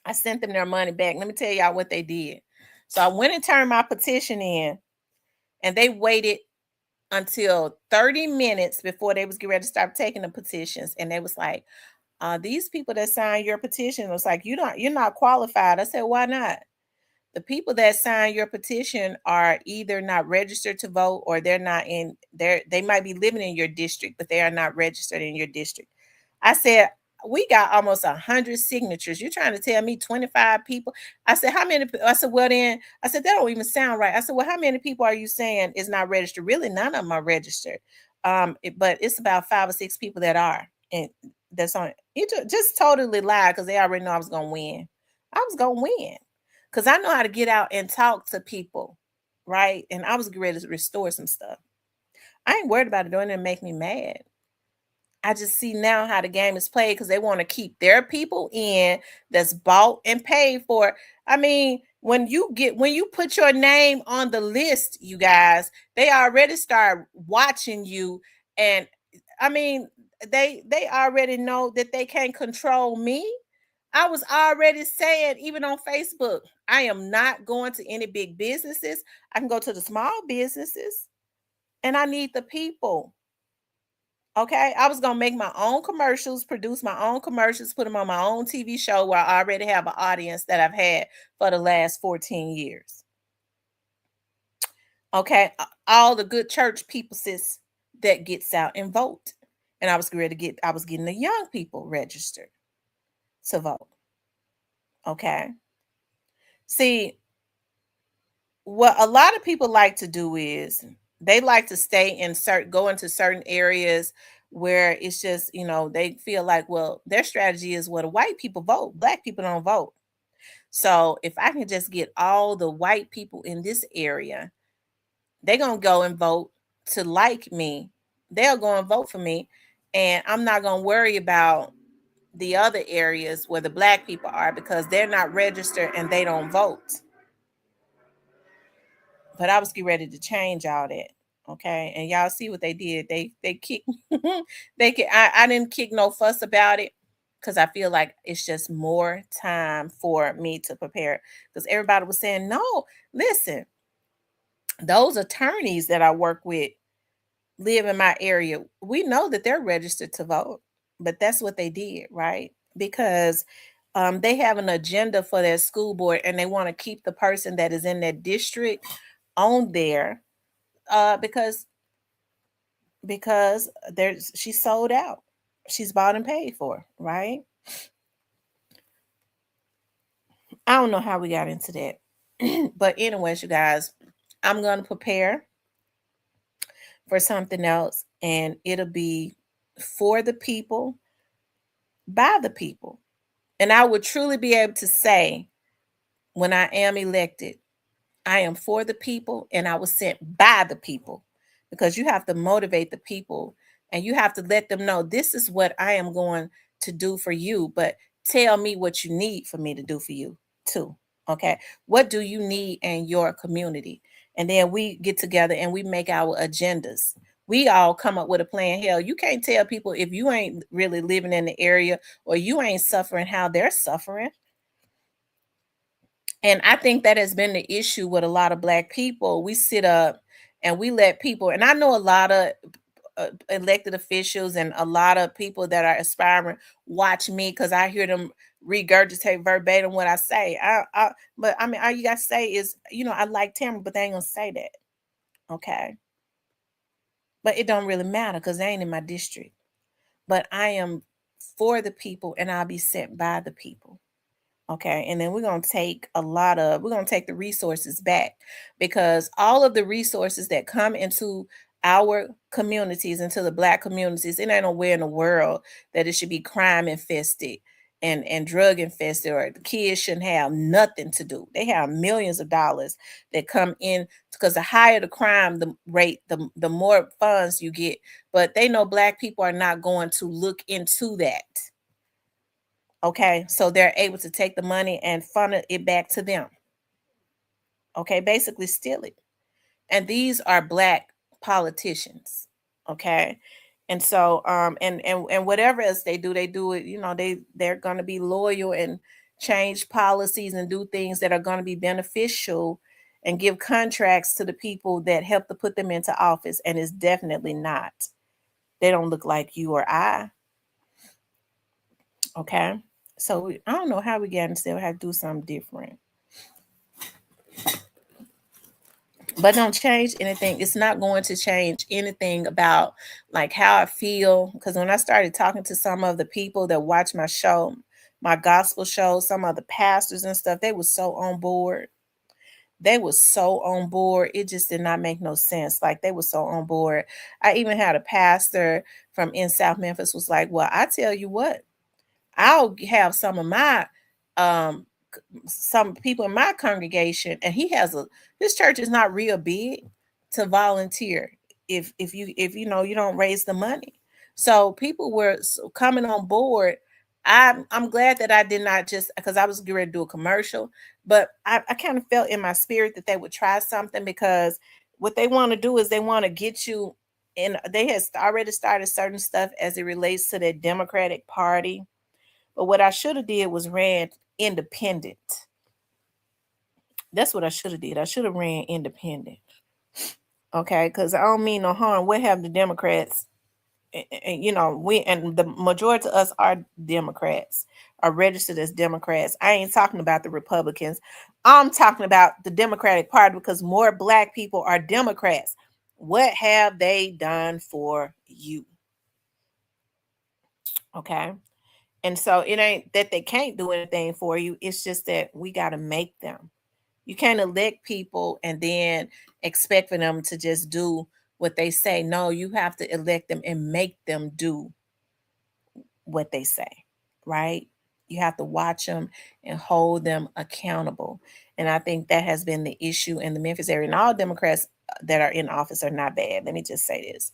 I sent them their money back. Let me tell y'all what they did. So I went and turned my petition in, and they waited until 30 minutes before they was getting ready to start taking the petitions. And they was like, these people that signed your petition, was like, you're not qualified. I said, why not? The people that sign your petition are either not registered to vote, or they're not in there. They might be living in your district, but they are not registered in your district. I said, we got almost 100 signatures. You're trying to tell me 25 people? I said, how many? I said, well, then, I said, that don't even sound right. I said, well, how many people are you saying is not registered? Really, none of them are registered. But it's about 5 or 6 people that are. And that's on it. Just totally lied because they already know I was going to win. I was going to win because I know how to get out and talk to people, right? And I was ready to restore some stuff. I ain't worried about it doing it make me mad. I just see now how the game is played because they want to keep their people in that's bought and paid for. I mean, when you put your name on the list, you guys, they already start watching you. And I mean, they already know that they can't control me. I was already saying, even on Facebook, I am not going to any big businesses. I can go to the small businesses, and I need the people. Okay, I was gonna make my own commercials, produce my own commercials, put them on my own TV show where I already have an audience that I've had for the last 14 years. Okay, all the good church people sis that gets out and vote. And I was getting the young people registered to vote. Okay. See, what a lot of people like to do is they like to stay in go into certain areas where it's just, they feel like, well, their strategy is, well, the white people vote, black people don't vote. So if I can just get all the white people in this area, they're gonna go and vote to like me. They'll go and vote for me. And I'm not gonna worry about the other areas where the black people are because they're not registered and they don't vote. But I was getting ready to change all that. Okay. And y'all see what they did. They kicked I didn't kick no fuss about it because I feel like it's just more time for me to prepare. Because everybody was saying, no, listen, those attorneys that I work with live in my area. We know that they're registered to vote, but that's what they did, right? Because they have an agenda for their school board and they want to keep the person that is in that district on there because because she's sold out. She's bought and paid for, right? I don't know how we got into that. But anyways, you guys, I'm going to prepare for something else, and it'll be for the people, by the people. And I would truly be able to say, when I am elected, I am for the people and I was sent by the people, because you have to motivate the people and you have to let them know this is what I am going to do for you. But tell me what you need for me to do for you too. Okay. What do you need in your community? And then we get together and we make our agendas. We all come up with a plan. Hell, you can't tell people if you ain't really living in the area or you ain't suffering how they're suffering. And I think that has been the issue with a lot of Black people. We sit up and we let people, and I know a lot of elected officials and a lot of people that are aspiring watch me because I hear them regurgitate verbatim what I say. But I mean, all you got to say is, I like Tamara, but they ain't going to say that. Okay. But it don't really matter because they ain't in my district. But I am for the people and I'll be sent by the people. Okay. And then we're going to take the resources back, because all of the resources that come into our communities, into the Black communities, it ain't nowhere in the world that it should be crime infested and drug infested, or the kids shouldn't have nothing to do. They have millions of dollars that come in, because the higher the crime the rate, the more funds you get. But they know Black people are not going to look into that. Okay, so they're able to take the money and funnel it back to them. Okay, basically steal it. And these are Black politicians. Okay. And so and whatever else they do it, they're gonna be loyal and change policies and do things that are gonna be beneficial and give contracts to the people that help to put them into office. And it's definitely not. They don't look like you or I. Okay. So I don't know how we got and still have to do something different. But don't change anything. It's not going to change anything about like how I feel. Because when I started talking to some of the people that watch my show, my gospel show, some of the pastors and stuff, they were so on board. They were so on board. It just did not make no sense. Like they were so on board. I even had a pastor from in South Memphis was like, well, I tell you what, I'll have um some people in my congregation, and his church is not real big, to volunteer if you don't raise the money. So people were coming on board. I'm glad that I did not, just because I was getting ready to do a commercial, but I kind of felt in my spirit that they would try something, because what they want to do is they want to get you in. They had already started certain stuff as it relates to the Democratic Party, but what I should have did was ran independent. That's what I should have did. I should have ran independent. Okay, because I don't mean no harm. What have the Democrats? And, we and the majority of us are Democrats, are registered as Democrats. I ain't talking about the Republicans. I'm talking about the Democratic Party, because more Black people are Democrats. What have they done for you? Okay. And so it ain't that they can't do anything for you. It's just that we got to make them. You can't elect people and then expect for them to just do what they say. No, you have to elect them and make them do what they say, right? You have to watch them and hold them accountable. And I think that has been the issue in the Memphis area. And all Democrats that are in office are not bad. Let me just say this.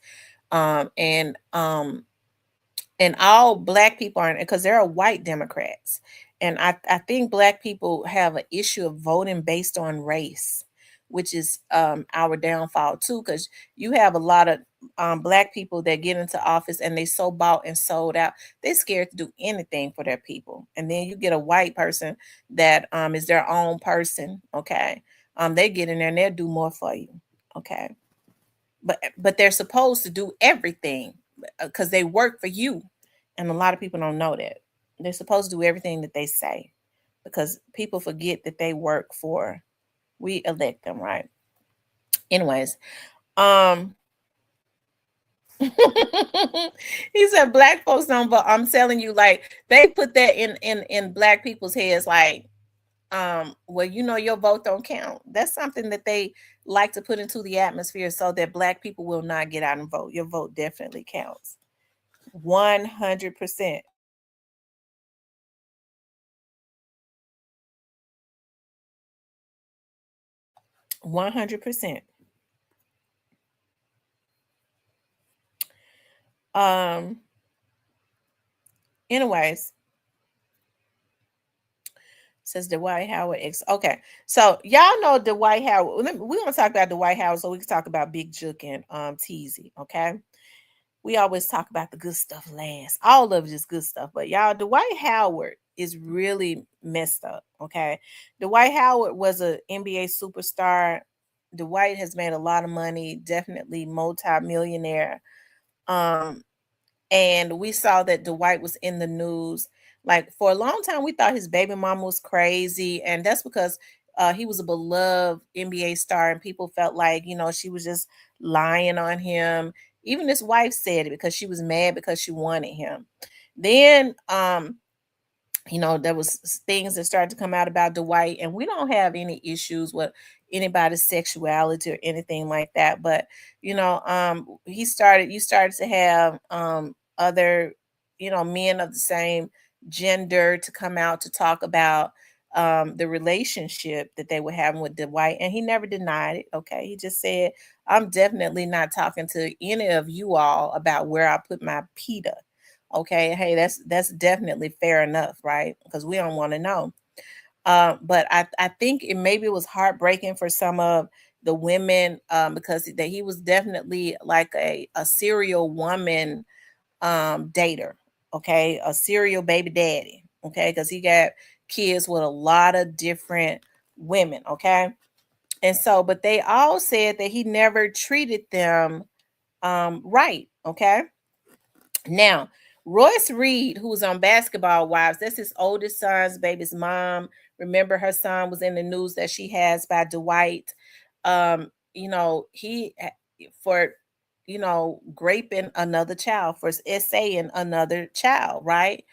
And all Black people aren't, because there are white Democrats. And I think Black people have an issue of voting based on race, which is our downfall too, because you have a lot of Black people that get into office and they so bought and sold out. They're scared to do anything for their people. And then you get a white person that is their own person. Okay. They get in there and they'll do more for you. Okay. But they're supposed to do everything because they work for you, and a lot of people don't know that. They're supposed to do everything that they say, because people forget that they work for, we elect them, right? Anyways, um He said black folks don't vote. I'm telling you, like they put that in black people's heads, like, well, you know, your vote don't count. That's something that they like to put into the atmosphere so that black people will not get out and vote. Your vote definitely counts. 100%. 100%. Um, anyways, says Dwight Howard X. Okay, so y'all know Dwight Howard. We're gonna talk about Dwight Howard so we can talk about Big Jook and Teasy. Okay, we always talk about the good stuff last. All of it is good stuff, but y'all, Dwight Howard is really messed up. Okay, Dwight Howard was a NBA superstar. Dwight has made a lot of money, definitely multi-millionaire. Um, and we saw that Dwight was in the news. Like for a long time, we thought his baby mama was crazy, and that's because he was a beloved NBA star, and people felt like she was just lying on him. Even his wife said it because she was mad because she wanted him. Then there was things that started to come out about Dwight, and we don't have any issues with anybody's sexuality or anything like that. But you started to have other men of the same gender to come out to talk about the relationship that they were having with Dwight, and he never denied it. Okay, he just said, "I'm definitely not talking to any of you all about where I put my pita." Okay, hey, that's definitely fair enough, right? Because we don't want to know. But I think maybe it was heartbreaking for some of the women, because that he was definitely like a serial woman dater, okay, a serial baby daddy, okay, because he got kids with a lot of different women, okay, and so but they all said that he never treated them right, okay. Now, Royce Reed, who's on Basketball Wives, that's his oldest son's baby's mom. Remember, her son was in the news that she has by Dwight. He for raping another child, for essaying another child, right?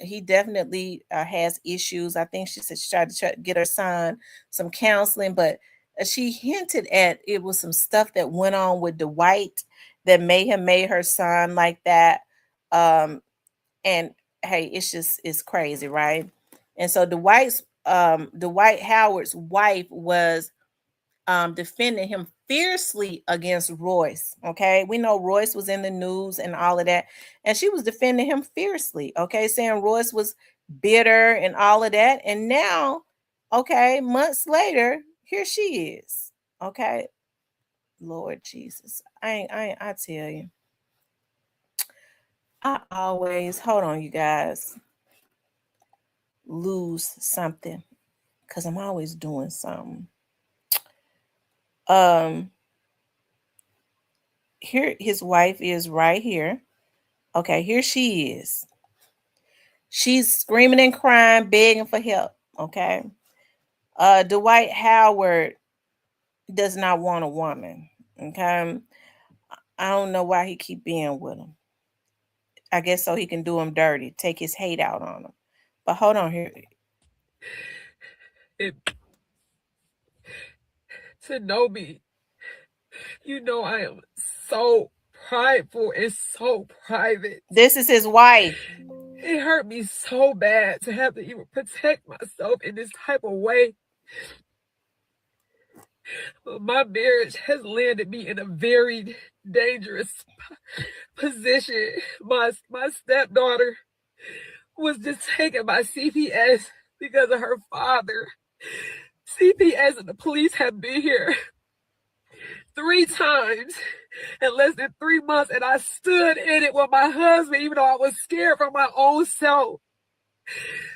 He definitely has issues. I think she said she tried to get her son some counseling, but she hinted at it was some stuff that went on with Dwight that may have made her son like that. Um, and hey, it's crazy, right? And so Dwight Howard's wife was defending him fiercely against Royce. Okay, we know Royce was in the news and all of that, and she was defending him fiercely. Okay, saying Royce was bitter and all of that, and now, okay, months later, here she is. Okay, Lord Jesus, I tell you, I always hold on, you guys, lose something because I'm always doing something. Um, here his wife is right here. Okay, here she is. She's screaming and crying, begging for help. Okay. Dwight Howard does not want a woman. Okay. I don't know why he keep being with him. I guess so he can do him dirty, take his hate out on him. But hold on here. It, to know me, you know I am so prideful and so private. This is his wife. It hurt me so bad to have to even protect myself in this type of way. My marriage has landed me in a very dangerous position. My stepdaughter was just taken by CPS because of her father. CPS and the police have been here 3 times in less than 3 months, and I stood in it with my husband, even though I was scared for my own self.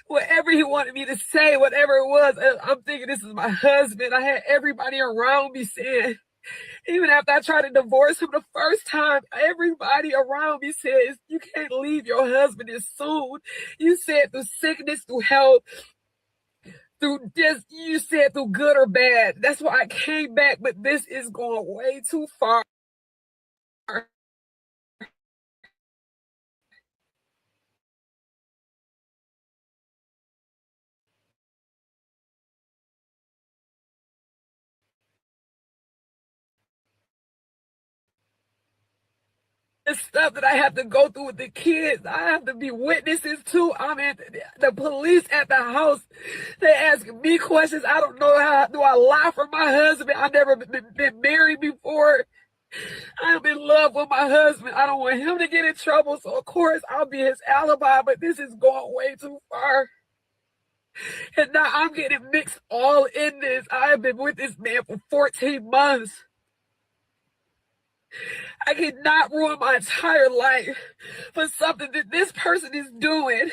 Whatever he wanted me to say, whatever it was, I'm thinking this is my husband. I had everybody around me saying, even after I tried to divorce him the first time, everybody around me says, you can't leave your husband this soon. You said through sickness, through health, through just, you said through good or bad. That's why I came back, but this is going way too far. the stuff that I have to go through with the kids. I have to be witnesses to. I'm in the police at the house. They ask me questions. I don't know how do I lie for my husband. I've never been married before. I'm in love with my husband. I don't want him to get in trouble. So of course I'll be his alibi, but this is going way too far. And now I'm getting mixed all in this. I have been with this man for 14 months. I cannot ruin my entire life for something that this person is doing.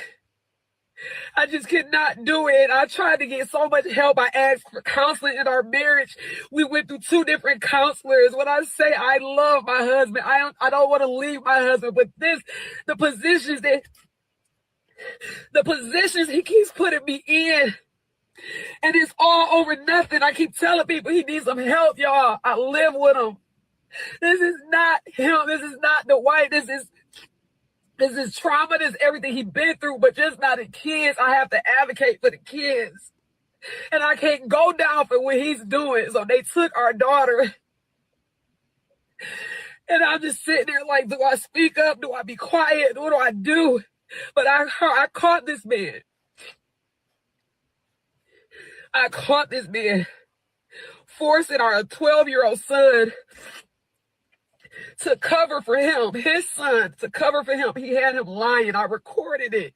I just cannot do it. I tried to get so much help. I asked for counseling in our marriage. We went through 2 different counselors. When I say I love my husband, I don't want to leave my husband. But the positions he keeps putting me in, and it's all over nothing. I keep telling people he needs some help, y'all. I live with him. This is not him. This is not Dwight. This is trauma. This is everything he's been through, but just not the kids. I have to advocate for the kids. And I can't go down for what he's doing. So they took our daughter. And I'm just sitting there like, do I speak up? Do I be quiet? What do I do? But I caught this man. I caught this man forcing our 12-year-old son to cover for him, his son, to cover for him. He had him lying. I recorded it.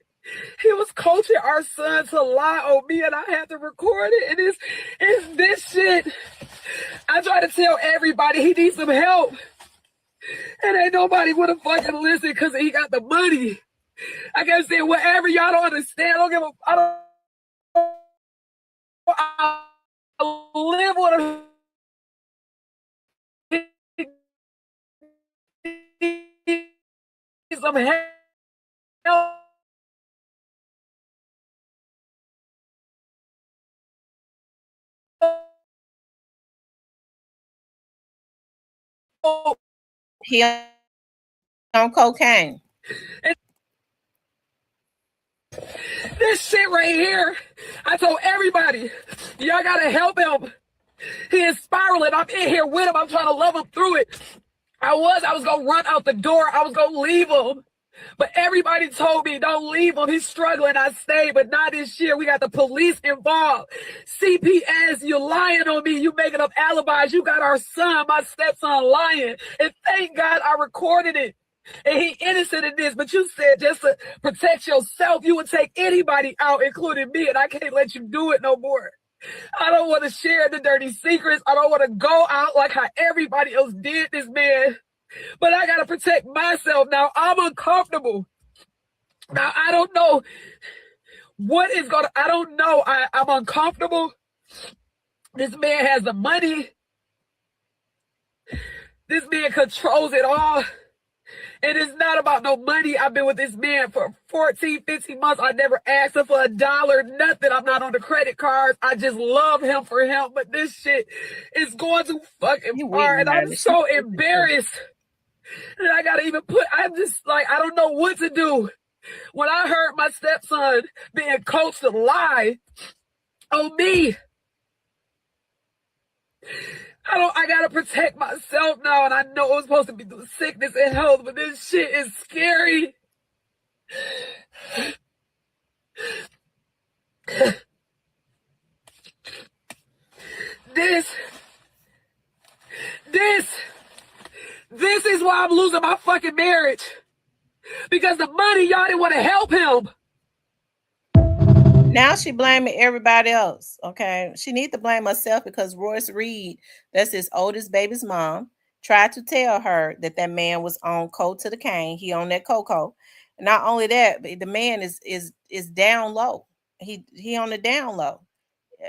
He was coaching our son to lie on me, and I had to record it. And it's this shit. I try to tell everybody he needs some help. And ain't nobody want to fucking listen because he got the money. I kept saying, whatever, y'all don't understand. I live with him. Some help. He on cocaine. This shit right here, I told everybody, y'all gotta help him. He is spiraling. I'm in here with him. I'm trying to love him through it. I was gonna run out the door. I was gonna leave him. But everybody told me, don't leave him. He's struggling. I stayed, but not this year. We got the police involved. CPS, you're lying on me. You making up alibis. You got our son, my stepson, lying. And thank God I recorded it. And he innocent in this, but you said just to protect yourself, you would take anybody out, including me, and I can't let you do it no more. I don't want to share the dirty secrets. I don't want to go out like how everybody else did this man. But I got to protect myself now. I'm uncomfortable. Now, I don't know what is going to, I don't know. I'm uncomfortable. This man has the money. This man controls it all. And it's not about no money. I've been with this man for 14, 15 months. I never asked him for $1, nothing. I'm not on the credit cards. I just love him for him. But this shit is going too fucking far. And I'm so embarrassed. And I gotta even I'm just like, I don't know what to do. When I heard my stepson being coached to lie on me, I gotta protect myself now, and I know it's supposed to be through sickness and health, but this shit is scary. This is why I'm losing my fucking marriage. Because the money, y'all didn't want to help him. Now she blaming everybody else. Okay. She need to blame herself because Royce Reed, that's his oldest baby's mom, tried to tell her that that man was on coke to the cane. He on that cocoa. Not only that, but the man is down low. He on the down low.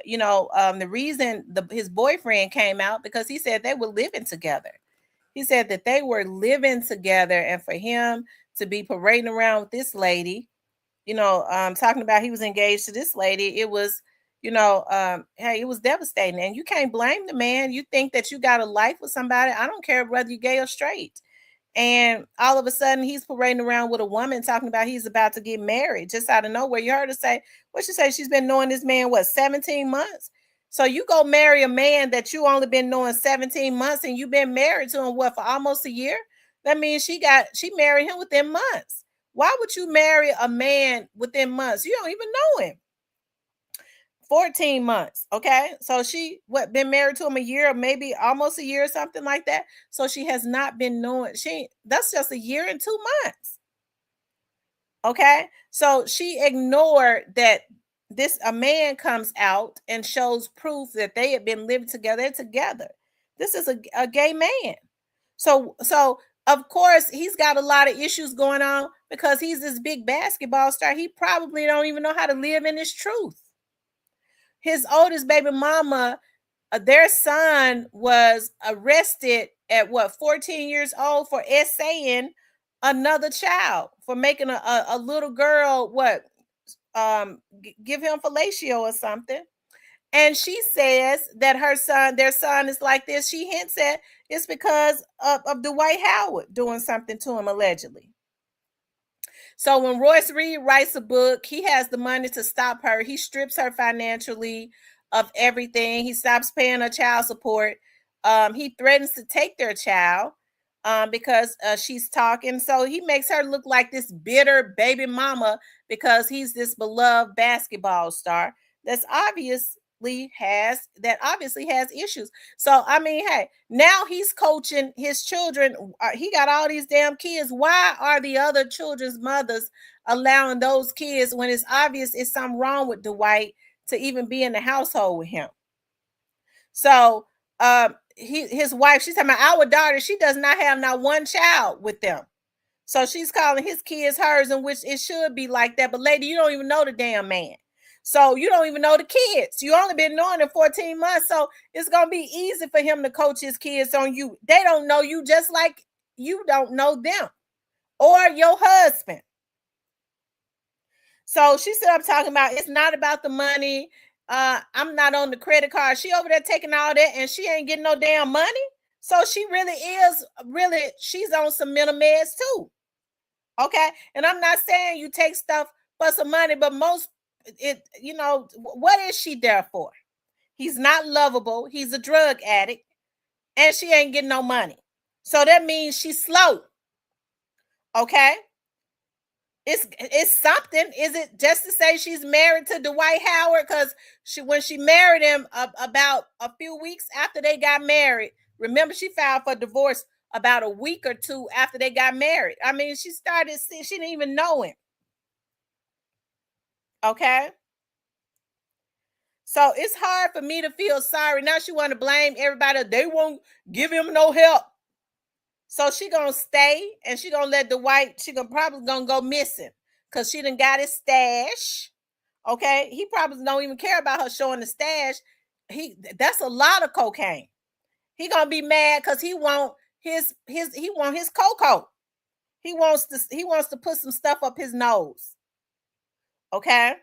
The reason his boyfriend came out because he said they were living together. He said that they were living together, and for him to be parading around with this lady, talking about he was engaged to this lady, it was, hey, it was devastating. And you can't blame the man. You think that you got a life with somebody. I don't care whether you're gay or straight. And all of a sudden he's parading around with a woman talking about he's about to get married just out of nowhere. You heard her say, what she say? She's been knowing this man, 17 months? So you go marry a man that you only been knowing 17 months and you've been married to him, for almost a year? That means she married him within months. Why would you marry a man within months? You don't even know him. 14 months. Okay. So she been married to him a year or maybe almost a year or something like that. So she has not been knowing that's just a year and 2 months. Okay. So she ignored that a man comes out and shows proof that they had been living together. This is a gay man. So of course he's got a lot of issues going on because he's this big basketball star. He probably don't even know how to live in his truth. His oldest baby mama, their son was arrested at 14 years old for essaying another child, for making a little girl give him fellatio or something. And she says that their son is like this. She hints at it's because of Dwight Howard doing something to him allegedly. So when Royce Reed writes a book, he has the money to stop her. He strips her financially of everything. He stops paying her child support. He threatens to take their child because she's talking. So he makes her look like this bitter baby mama because he's this beloved basketball star that's obviously has issues. So I mean, hey, now he's coaching his children. He got all these damn kids. Why are the other children's mothers allowing those kids when it's obvious it's something wrong with Dwight to even be in the household with him? So his wife, she's talking about our daughter, she does not have not one child with them. So she's calling his kids hers, in which it should be like that. But lady, you don't even know the damn man. So you don't even know the kids. You only been knowing him 14 months. So it's going to be easy for him to coach his kids on you. They don't know you just like you don't know them or your husband. So she said, I'm talking about it's not about the money. I'm not on the credit card. She over there taking all that and she ain't getting no damn money. So she she's on some mental meds too. Okay. And I'm not saying you take stuff for some money, but what is she there for? He's not lovable. He's a drug addict and she ain't getting no money. So that means she's slow. Okay. It's something. Is it just to say she's married to Dwight Howard? Because when she married him about a few weeks after they got married, remember she filed for divorce about a week or two after they got married. I mean, she didn't even know him. Okay. So it's hard for me to feel sorry. Now she want to blame everybody. They won't give him no help. So she gonna stay and she gonna let Dwight, probably gonna go missing because she done got his stash. Okay. He probably don't even care about her showing the stash. That's a lot of cocaine. He gonna be mad because he want his cocoa. He wants to put some stuff up his nose. Okay.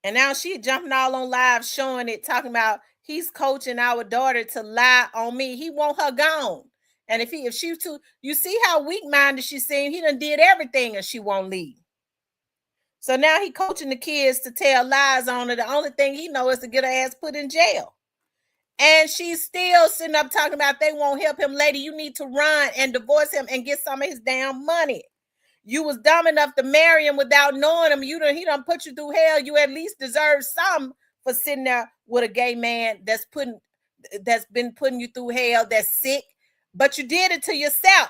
And now she jumping all on live showing it, talking about he's coaching our daughter to lie on me. He want her gone. And if she's too, you see how weak-minded she seemed. He done did everything and she won't leave. So now he coaching the kids to tell lies on her. The only thing he knows is to get her ass put in jail. And she's still sitting up talking about they won't help him. Lady, you need to run and divorce him and get some of his damn money. You was dumb enough to marry him without knowing him. He done put you through hell. You at least deserve some for sitting there with a gay man that's been putting you through hell, that's sick. But you did it to yourself.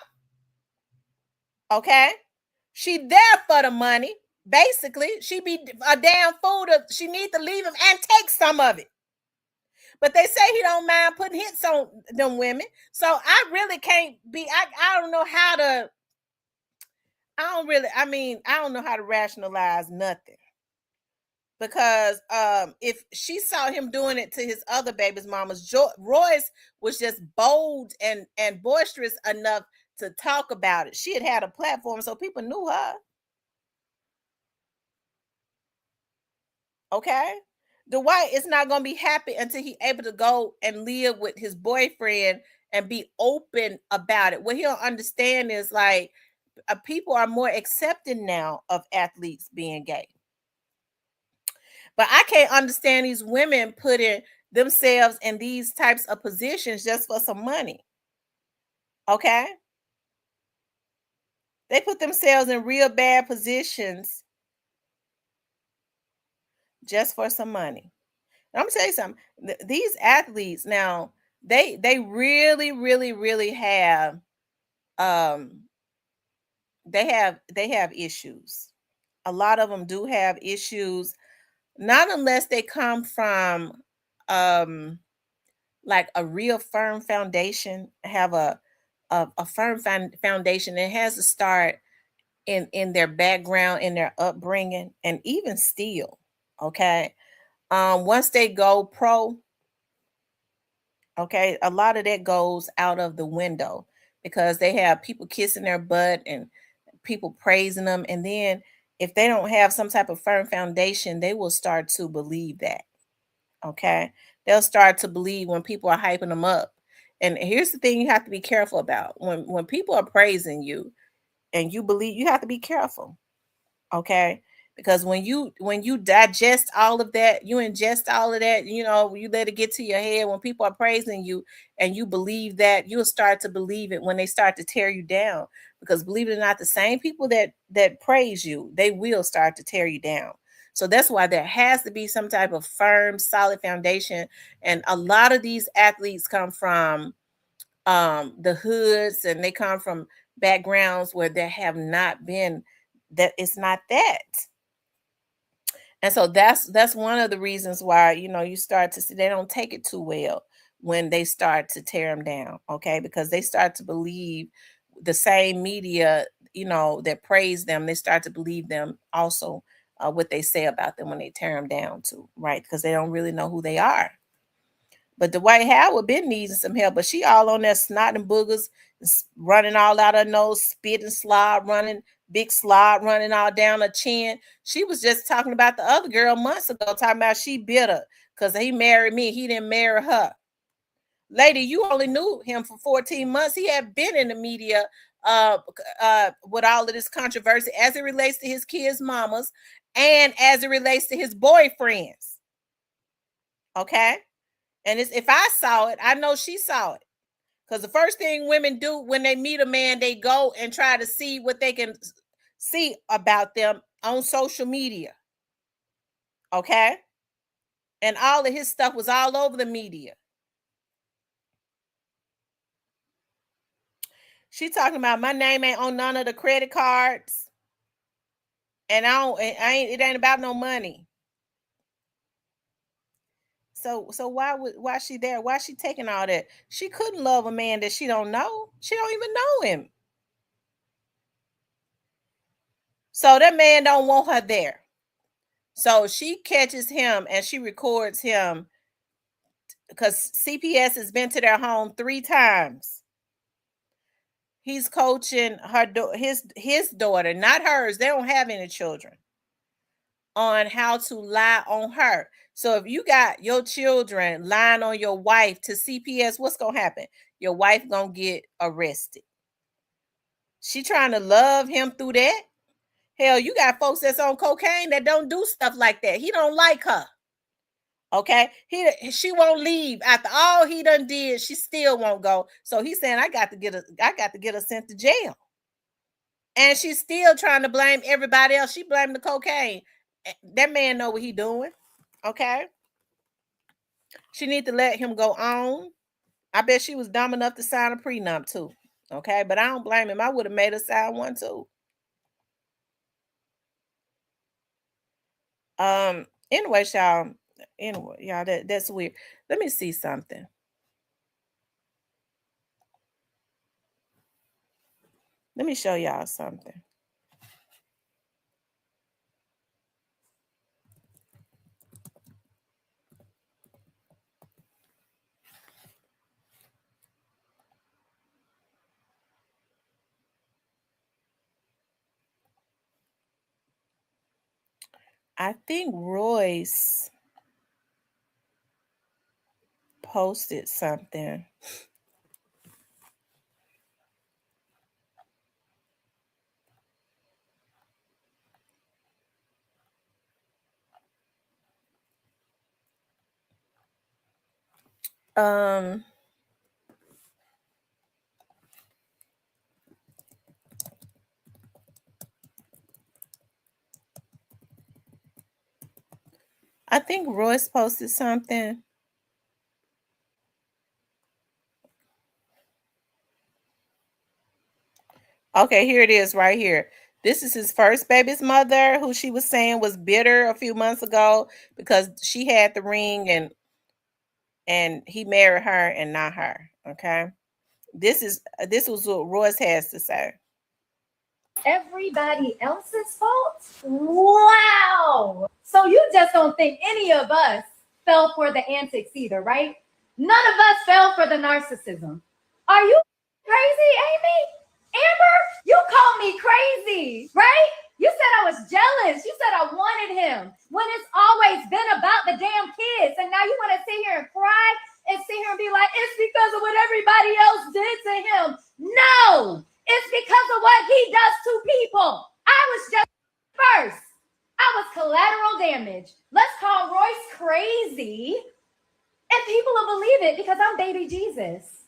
Okay? She there for the money. Basically, she be a damn fool. She need to leave him and take some of it. But they say he don't mind putting hits on them women. So I really can't be. I don't know how to. I don't know how to rationalize nothing. Because if she saw him doing it to his other baby's mamas, Royce was just bold and boisterous enough to talk about it. She had a platform, so people knew her. Okay. Dwight is not going to be happy until he's able to go and live with his boyfriend and be open about it. What he'll understand is like people are more accepting now of athletes being gay. But I can't understand these women putting themselves in these types of positions just for some money. Okay? They put themselves in real bad positions just for some money. And I'm gonna tell you something. These athletes now, they really, really, really have um they have issues. A lot of them do have issues, not unless they come from um like a real firm foundation, have a firm foundation. It has to start in their background, in their upbringing, and even still, okay. Once they go pro, okay, a lot of that goes out of the window because they have people kissing their butt and people praising them. And then if they don't have some type of firm foundation, they will start to believe that. Okay. They'll start to believe when people are hyping them up. And here's the thing you have to be careful about. When people are praising you and you believe, you have to be careful. Okay, because when you digest all of that, you ingest all of that, you let it get to your head. When people are praising you and you believe that, you'll start to believe it when they start to tear you down. Because believe it or not, the same people that praise you, they will start to tear you down. So that's why there has to be some type of firm solid foundation. And a lot of these athletes come from the hoods, and they come from backgrounds where there have not been, that it's not that. And so that's one of the reasons why, you start to see they don't take it too well when they start to tear them down. Okay, because they start to believe the same media, that praise them, they start to believe them also, what they say about them when they tear them down too, right? Because they don't really know who they are. But Dwight Howard been needing some help, but she all on there snotting boogers, running all out her nose, spitting slide, running big slide, running all down her chin. She was just talking about the other girl months ago, talking about she bitter because he married me, he didn't marry her. Lady, you only knew him for 14 months. He had been in the media with all of this controversy as it relates to his kids' mamas and as it relates to his boyfriends. Okay. And if I saw it, I know she saw it. Because the first thing women do when they meet a man, they go and try to see what they can see about them on social media. Okay. And all of his stuff was all over the media. She talking about my name ain't on none of the credit cards. And it ain't about no money. So why she there? Why she taking all that? She couldn't love a man that she don't know. She don't even know him. So that man don't want her there. So she catches him and she records him because CPS has been to their home 3 times. He's coaching his daughter, not hers. They don't have any children, on how to lie on her. So if you got your children lying on your wife to CPS, what's gonna happen? Your wife gonna get arrested. She trying to love him through that. Hell, you got folks that's on cocaine that don't do stuff like that. He don't like her. Okay, she won't leave after all he done did. She still won't go. So he's saying, I got to get her sent to jail. And she's still trying to blame everybody else. She blamed the cocaine. That man know what he doing. Okay, she need to let him go on. I bet she was dumb enough to sign a prenup too. Okay, but I don't blame him. I would have made her sign one too. Anyway, y'all. Anyway, y'all, that's weird. Let me see something. Let me show y'all something. I think Royce posted something. Um I think Royce posted something. Okay, here it is right here. This is his first baby's mother, who she was saying was bitter a few months ago because she had the ring and he married her and not her. Okay. This was what Royce has to say. Everybody else's fault? Wow. So you just don't think any of us fell for the antics either, right? None of us fell for the narcissism. Are you crazy, Amy? Amber, you called me crazy, right? You said I was jealous. You said I wanted him when it's always been about the damn kids. And now you want to sit here and cry and sit here and be like, it's because of what everybody else did to him. No, it's because of what he does to people. I was just first. I was collateral damage. Let's call Royce crazy, and people will believe it because I'm baby Jesus.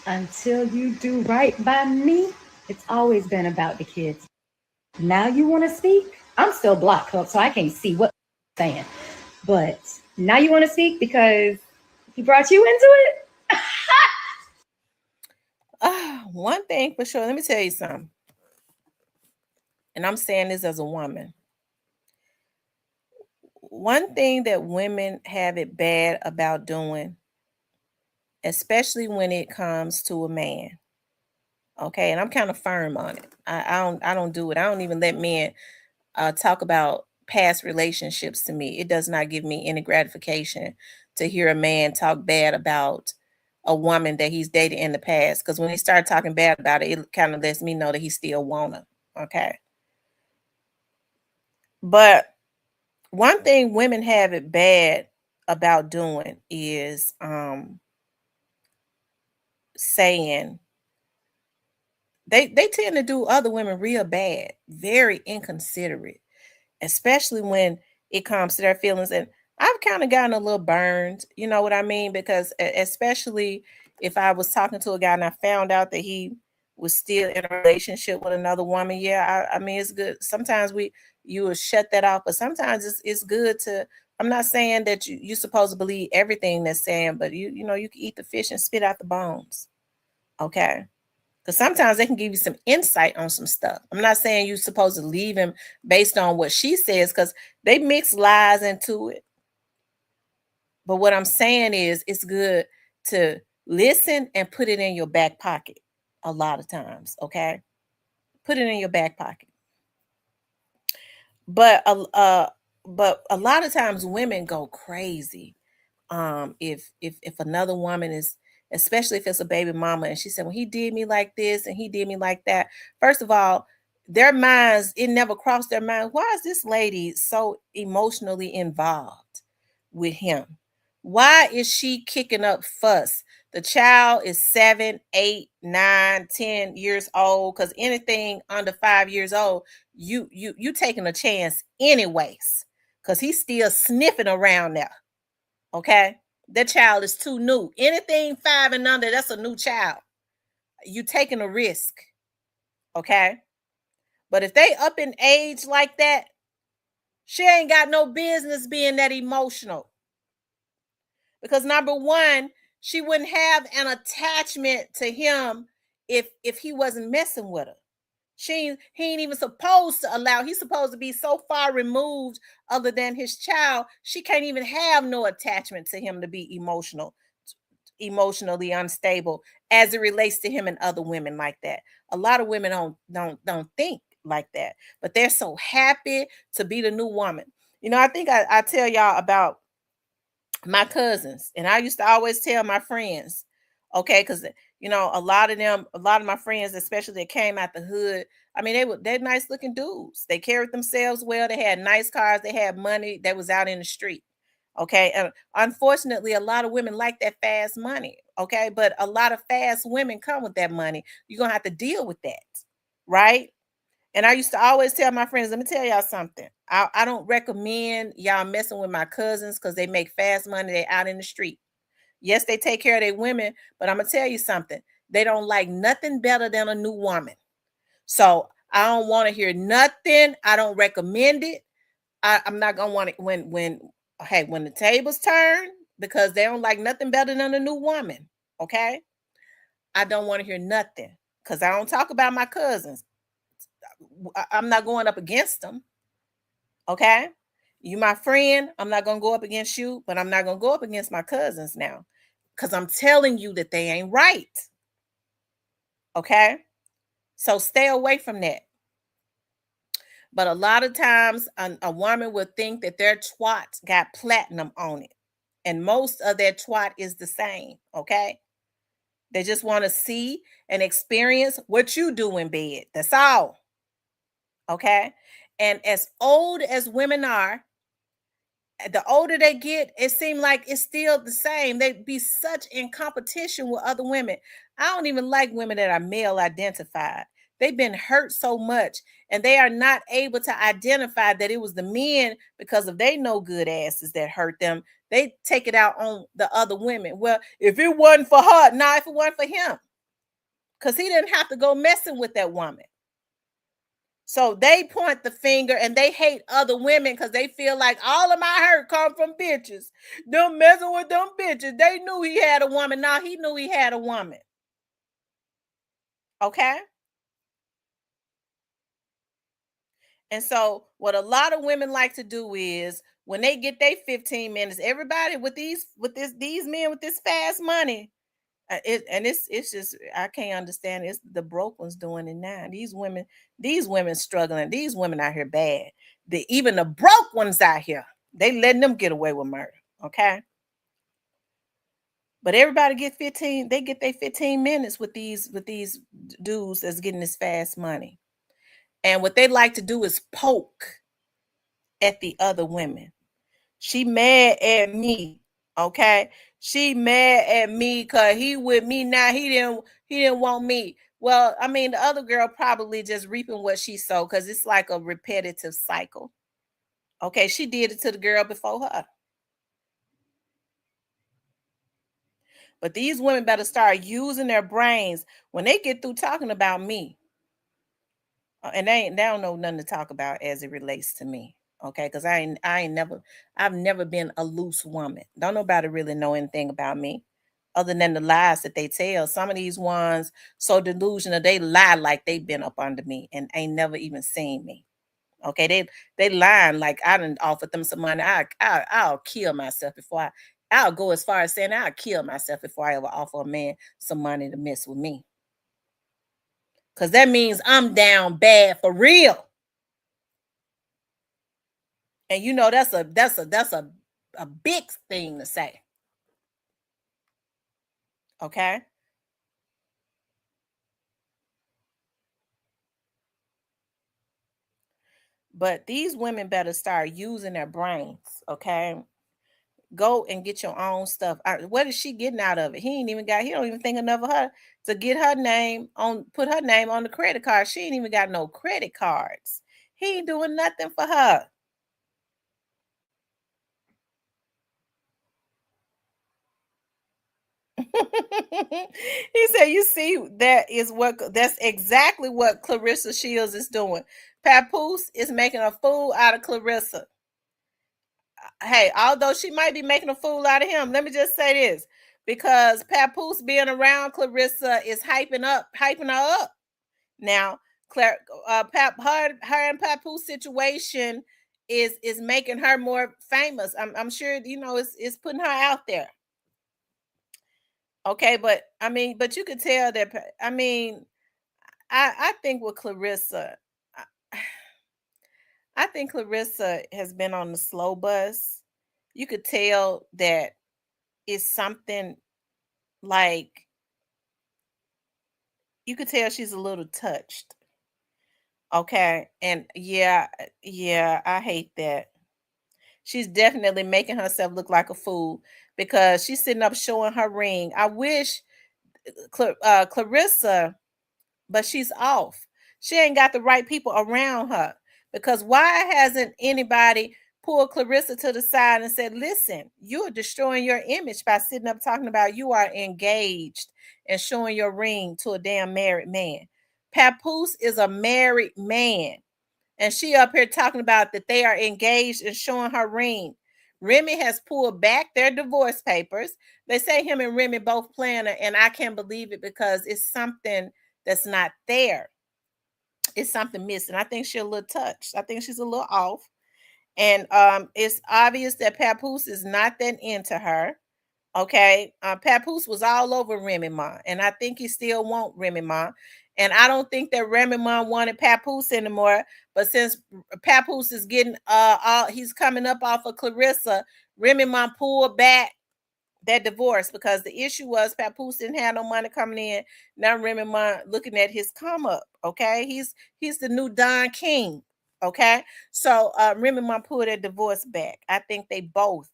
Until you do right by me, it's always been about the kids. Now you want to speak? I'm still blocked up, so I can't see what you're saying. But now you want to speak because he brought you into it? One thing for sure, let me tell you something. And I'm saying this as a woman. One thing that women have it bad about doing, especially when it comes to a man. Okay, and I'm kind of firm on it. I don't do it. I don't even let men talk about past relationships to me. It does not give me any gratification to hear a man talk bad about a woman that he's dated in the past. Because when he started talking bad about it, it kind of lets me know that he still wanna. Okay. But one thing women have it bad about doing is saying they tend to do other women real bad, very inconsiderate, especially when it comes to their feelings. And I've kind of gotten a little burned, you know what I mean? Because especially if I was talking to a guy and I found out that he was still in a relationship with another woman, yeah, I mean it's good. Sometimes you will shut that off, but sometimes it's good to. I'm not saying that you're supposed to believe everything that's saying, but you know you can eat the fish and spit out the bones. Okay. Because sometimes they can give you some insight on some stuff. I'm not saying you're supposed to leave him based on what she says, because they mix lies into it. But what I'm saying is it's good to listen and put it in your back pocket a lot of times. Okay. Put it in your back pocket. But but a lot of times women go crazy if another woman is, especially if it's a baby mama, and she said, well, he did me like this and he did me like that. First of all, their minds, it never crossed their mind, why is this lady so emotionally involved with him? Why is she kicking up fuss? The child is 7, 8, 9, 10 years old, because anything under 5 years old, you taking a chance anyways, because he's still sniffing around there. Okay. That child is too new. Anything 5 and under, that's a new child. You taking a risk. Okay. But if they up in age like that, she ain't got no business being that emotional. Because number one, she wouldn't have an attachment to him if he wasn't messing with her. He ain't even supposed to allow. He's supposed to be so far removed other than his child. She can't even have no attachment to him to be emotionally unstable as it relates to him and other women like that. A lot of women don't think like that, but they're so happy to be the new woman. You know, I think I tell y'all about my cousins, and I used to always tell my friends, okay, because a lot of them, a lot of my friends, especially that came out the hood. I mean, they're nice looking dudes. They carried themselves well. They had nice cars. They had money. That was out in the street. Okay, and unfortunately, a lot of women like that fast money. Okay, but a lot of fast women come with that money. You're gonna have to deal with that, right? And I used to always tell my friends, let me tell y'all something. I don't recommend y'all messing with my cousins because they make fast money. They out in the street. Yes, they take care of their women, but I'm gonna tell you something. They don't like nothing better than a new woman. So I don't want to hear nothing. I don't recommend it. I'm not gonna want it when Hey, when the tables turn, because they don't like nothing better than a new woman, okay? I don't want to hear nothing because I don't talk about my cousins. I'm not going up against them, okay? You my friend, I'm not gonna go up against you, but I'm not gonna go up against my cousins now because I'm telling you that they ain't right, okay? So stay away from that. But a lot of times, a woman would think that their twat got platinum on it, and most of their twat is the same, okay? They just want to see and experience what you do in bed. That's all. Okay. And as old as women are, the older they get, it seems like it's still the same. They be such in competition with other women. I don't even like women that are male identified. They've been hurt so much and they are not able to identify that it was the men because of they no good asses that hurt them. They take it out on the other women. Well, if it wasn't for her, nah, if it wasn't for him, because he didn't have to go messing with that woman. So they point the finger and they hate other women because they feel like all of my hurt come from bitches. Them messing with them bitches. They knew he had a woman. Now he knew he had a woman. Okay. And so what a lot of women like to do is when they get their 15 minutes, everybody these men with this fast money. It's just I can't understand. It's the broke ones doing it now. These women struggling. These women out here bad. Even the broke ones out here, they letting them get away with murder. Okay, but everybody get 15. They get their 15 minutes with these dudes that's getting this fast money. And what they like to do is poke at the other women. She mad at me. Okay. She mad at me because he with me now. He didn't want me. Well, I mean, the other girl probably just reaping what she sowed because it's like a repetitive cycle. Okay, she did it to the girl before her. But these women better start using their brains when they get through talking about me. And they don't know nothing to talk about as it relates to me. Okay, because I've never been a loose woman. Don't nobody really know anything about me other than the lies that they tell. Some of these ones so delusional, they lie like they've been up under me and ain't never even seen me. Okay, they lying like I didn't offer them some money. I'll kill myself before I'll go as far as saying I'll kill myself before I ever offer a man some money to mess with me. Cause that means I'm down bad for real. And you know that's a big thing to say. Okay. But these women better start using their brains. Okay. Go and get your own stuff. What is she getting out of it? He don't even think enough of her to get her name on, put her name on the credit card. She ain't even got no credit cards. He ain't doing nothing for her. He said, "You see, that's exactly what Clarissa Shields is doing. Papoose is making a fool out of Clarissa. Hey, although she might be making a fool out of him, let me just say this because Papoose being around Clarissa is hyping her up. Now, Claire, her and Papoose situation is making her more famous. I'm sure it's putting her out there. Okay, but I mean, but you could tell that. I mean, I think with Clarissa, I, I think Clarissa has been on the slow bus. You could tell that it's something like you could tell she's a little touched. Okay, and yeah, I hate that. She's definitely making herself look like a fool because she's sitting up showing her ring. I wish Clarissa, but she's off. She ain't got the right people around her because why hasn't anybody pulled Clarissa to the side and said, "Listen, you're destroying your image by sitting up talking about you are engaged and showing your ring to a damn married man." Papoose is a married man, and she up here talking about that they are engaged and showing her ring. Remy has pulled back their divorce papers. They say him and Remy both playing it, and I can't believe it because it's something that's not there. It's something missing. I think she's a little touched. I think she's a little off. And it's obvious that Papoose is not that into her. Okay. Papoose was all over Remy Ma, and I think he still want Remy Ma. And I don't think that Remy Ma wanted Papoose anymore. But since Papoose is getting he's coming up off of Clarissa, Remy Ma pulled back that divorce because the issue was Papoose didn't have no money coming in. Now Remy Ma looking at his come up. Okay, he's the new Don King. Okay, so Remy Ma pulled that divorce back. I think they both.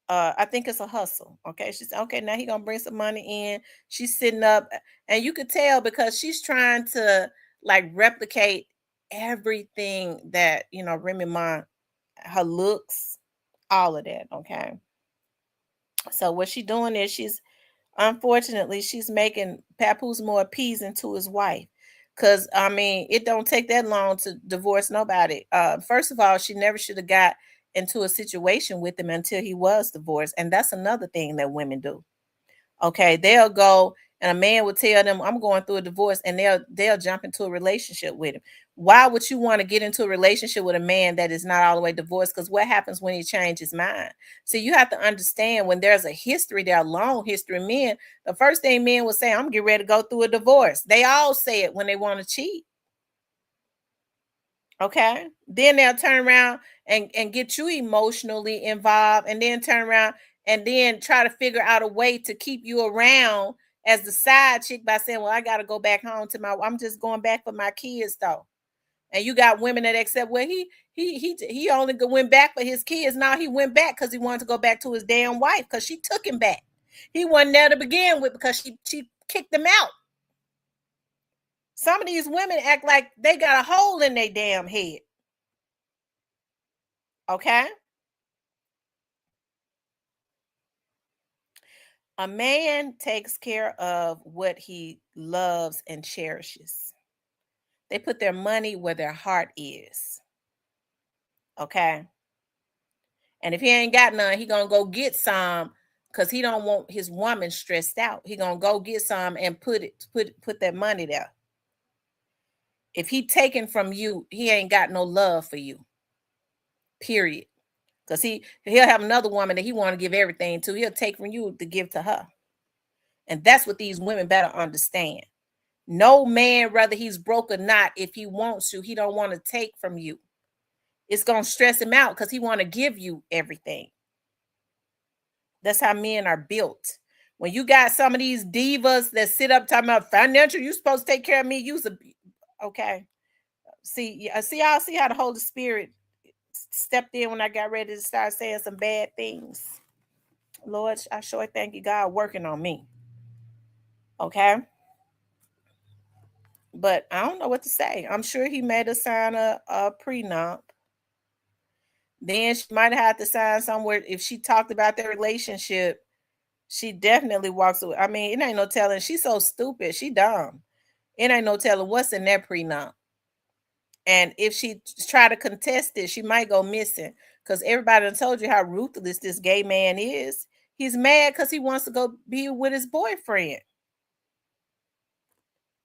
I think it's a hustle. Okay, she said, okay, now he gonna bring some money in. She's sitting up, and you could tell because she's trying to like replicate everything that Remy Ma, her looks, all of that. Okay. So what she's doing is unfortunately she's making Papoose more appeasing to his wife. Cause I mean, it don't take that long to divorce nobody. First of all, she never should have got into a situation with him until he was divorced. And that's another thing that women do. Okay, they'll go and a man will tell them, I'm going through a divorce, and they'll jump into a relationship with him. Why would you want to get into a relationship with a man that is not all the way divorced? Because what happens when he changes his mind? So you have to understand when there's a history, there are long history of men. The first thing men will say, I'm getting ready to go through a divorce. They all say it when they want to cheat. Okay. Then they'll turn around and get you emotionally involved, and then turn around and then try to figure out a way to keep you around as the side chick by saying, well, I got to go back home I'm just going back for my kids though. And you got women that accept, well, he only went back for his kids. Now he went back because he wanted to go back to his damn wife because she took him back. He wasn't there to begin with because she kicked him out. Some of these women act like they got a hole in their damn head. Okay? A man takes care of what he loves and cherishes. They put their money where their heart is. Okay? And if he ain't got none, he gonna go get some because he don't want his woman stressed out. He gonna go get some and put that money there. If he taken from you, he ain't got no love for you. Period. Because he'll have another woman that he want to give everything to. He'll take from you to give to her. And that's what these women better understand. No man, whether he's broke or not, if he wants to, he don't want to take from you. It's going to stress him out because he want to give you everything. That's how men are built. When you got some of these divas that sit up talking about financial, you supposed to take care of me. Okay. See how the Holy Spirit stepped in when I got ready to start saying some bad things. Lord, I sure thank you, God, working on me. Okay. But I don't know what to say. I'm sure he made her sign a prenup. Then she might have to sign somewhere. If she talked about their relationship, she definitely walks away. I mean, it ain't no telling. She's so stupid. She dumb. It ain't no telling what's in that prenup. And if she try to contest it, she might go missing. Because everybody done told you how ruthless this gay man is. He's mad because he wants to go be with his boyfriend.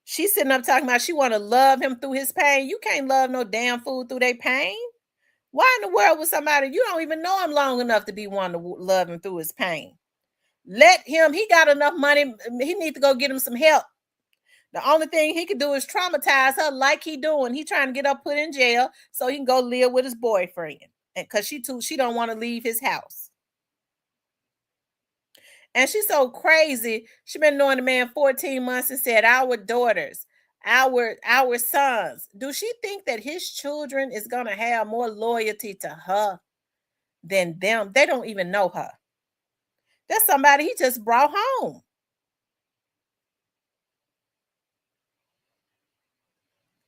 She's sitting up talking about she want to love him through his pain. You can't love no damn fool through their pain. Why in the world would somebody, you don't even know him long enough to be wanting to love him through his pain? Let him, he got enough money. He need to go get him some help. The only thing he can do is traumatize her like he doing. He trying to get her put in jail so he can go live with his boyfriend. And because she don't want to leave his house. And she's so crazy. She been knowing the man 14 months and said, our daughters, our sons. Do she think that his children is going to have more loyalty to her than them? They don't even know her. That's somebody he just brought home.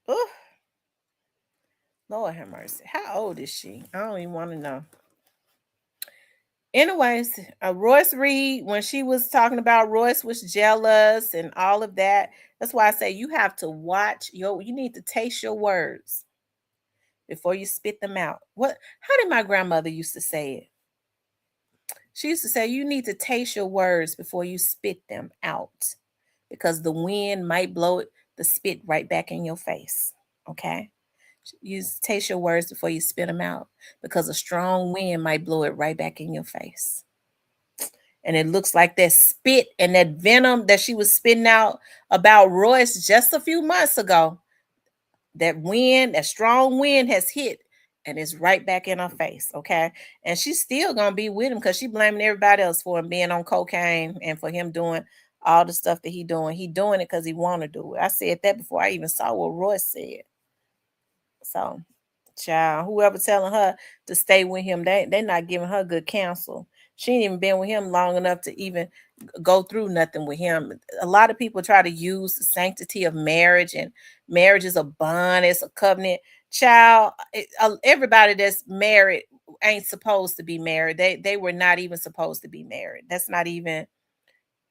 Ooh. Lord have mercy. How old is she? I don't even want to know. Anyways, Royce Reed, when she was talking about Royce was jealous and all of that, that's why I say you have to watch you need to taste your words. before you spit them out. How did my grandmother used to say it? She used to say, you need to taste your words before you spit them out, because the wind might blow the spit right back in your face. Okay? You taste your words before you spit them out, because a strong wind might blow it right back in your face. And it looks like that spit and that venom that she was spitting out about Royce just a few months ago, that strong wind has hit and it's right back in her face. Okay. And she's still gonna be with him because she blaming everybody else for him being on cocaine and for him doing all the stuff that he doing. He doing it because he want to do it. I said that before I even saw what Royce said. So, child, whoever telling her to stay with him, they're not giving her good counsel. She ain't even been with him long enough to even go through nothing with him. A lot of people try to use the sanctity of marriage, and marriage is a bond, it's a covenant. Child, everybody that's married ain't supposed to be married. They were not even supposed to be married. That's not even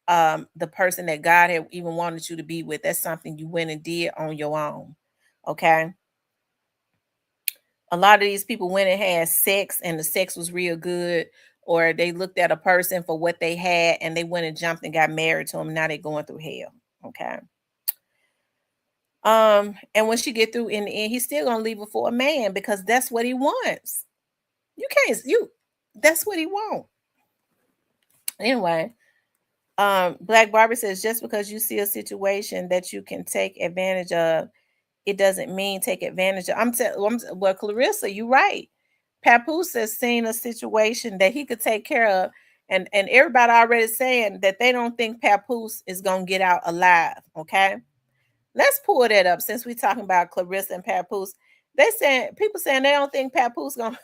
the person that God had even wanted you to be with. That's something you went and did on your own. Okay. A lot of these people went and had sex and the sex was real good, or they looked at a person for what they had and they went and jumped and got married to them. Now they're going through hell. Okay. And when she get through in the end, he's still gonna leave her for a man because that's what he wants. That's what he wants. Anyway, Black Barbie says, just because you see a situation that you can take advantage of, it doesn't mean take advantage of. Well, Clarissa, you're right. Papoose has seen a situation that he could take care of, and everybody already saying that they don't think Papoose is gonna get out alive. Okay, let's pull that up since we're talking about Clarissa and Papoose. People saying they don't think Papoose gonna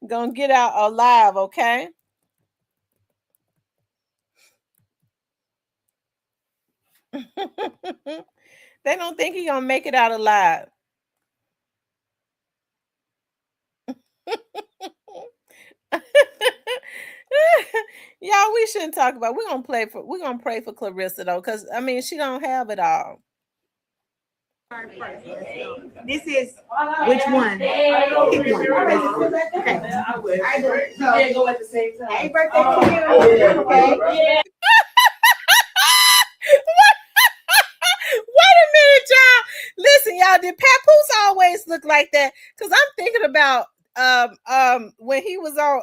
gonna get out alive. Okay. They don't think he gonna make it out alive. Y'all, we shouldn't talk about. We're gonna pray for Clarissa though, because I mean she don't have it all. This is which one? Pick one. Okay. Yeah, go at the same time. Happy birthday to you. Okay. Wait a minute, y'all. Listen, y'all, did Papoose always look like that? Because I'm thinking about when he was on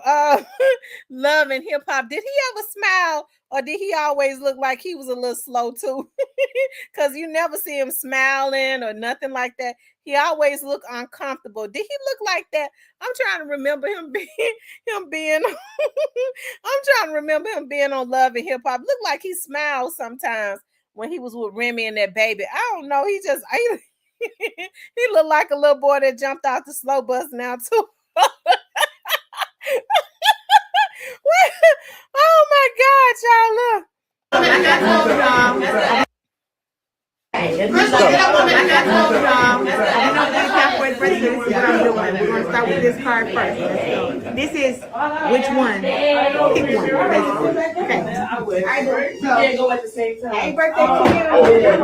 Love and Hip Hop. Did he ever smile, or did he always look like he was a little slow too? Because you never see him smiling or nothing like that. He always looked uncomfortable. Did he look like that? I'm trying to remember him being I'm trying to remember him being on Love and Hip Hop. Looked like he smiled sometimes when he was with Remy and that baby. I don't know. He looked like a little boy that jumped out the slow bus now too. Oh my God, y'all, look. Like I told y'all. This is what I'm doing. We're going to start with this card first. This is which one? Pick one, basically. Okay. Yeah, go at the same time. Happy birthday to you.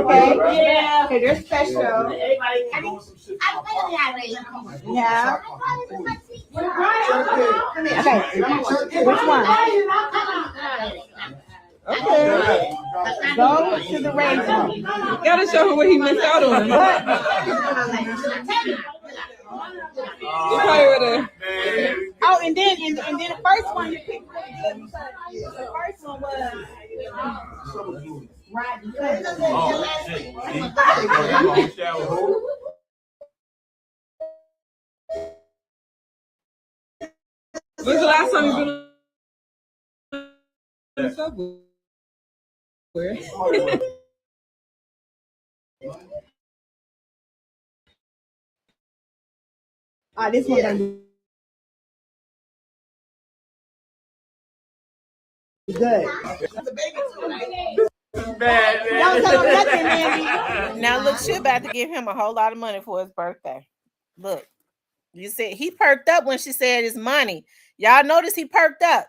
Okay. Yeah. Okay, they're special. Everybody. Yeah. Okay. Which one? Okay. Go to the raised one. Gotta show her what he missed out on. Oh, and then the first one you picked. The first one was right. When's the last time you've been on the subway? This one gonna be good. Don't tell him nothing, Mandy. Now look, she about to give him a whole lot of money for his birthday. Look, you said he perked up when she said his money. Y'all notice he perked up.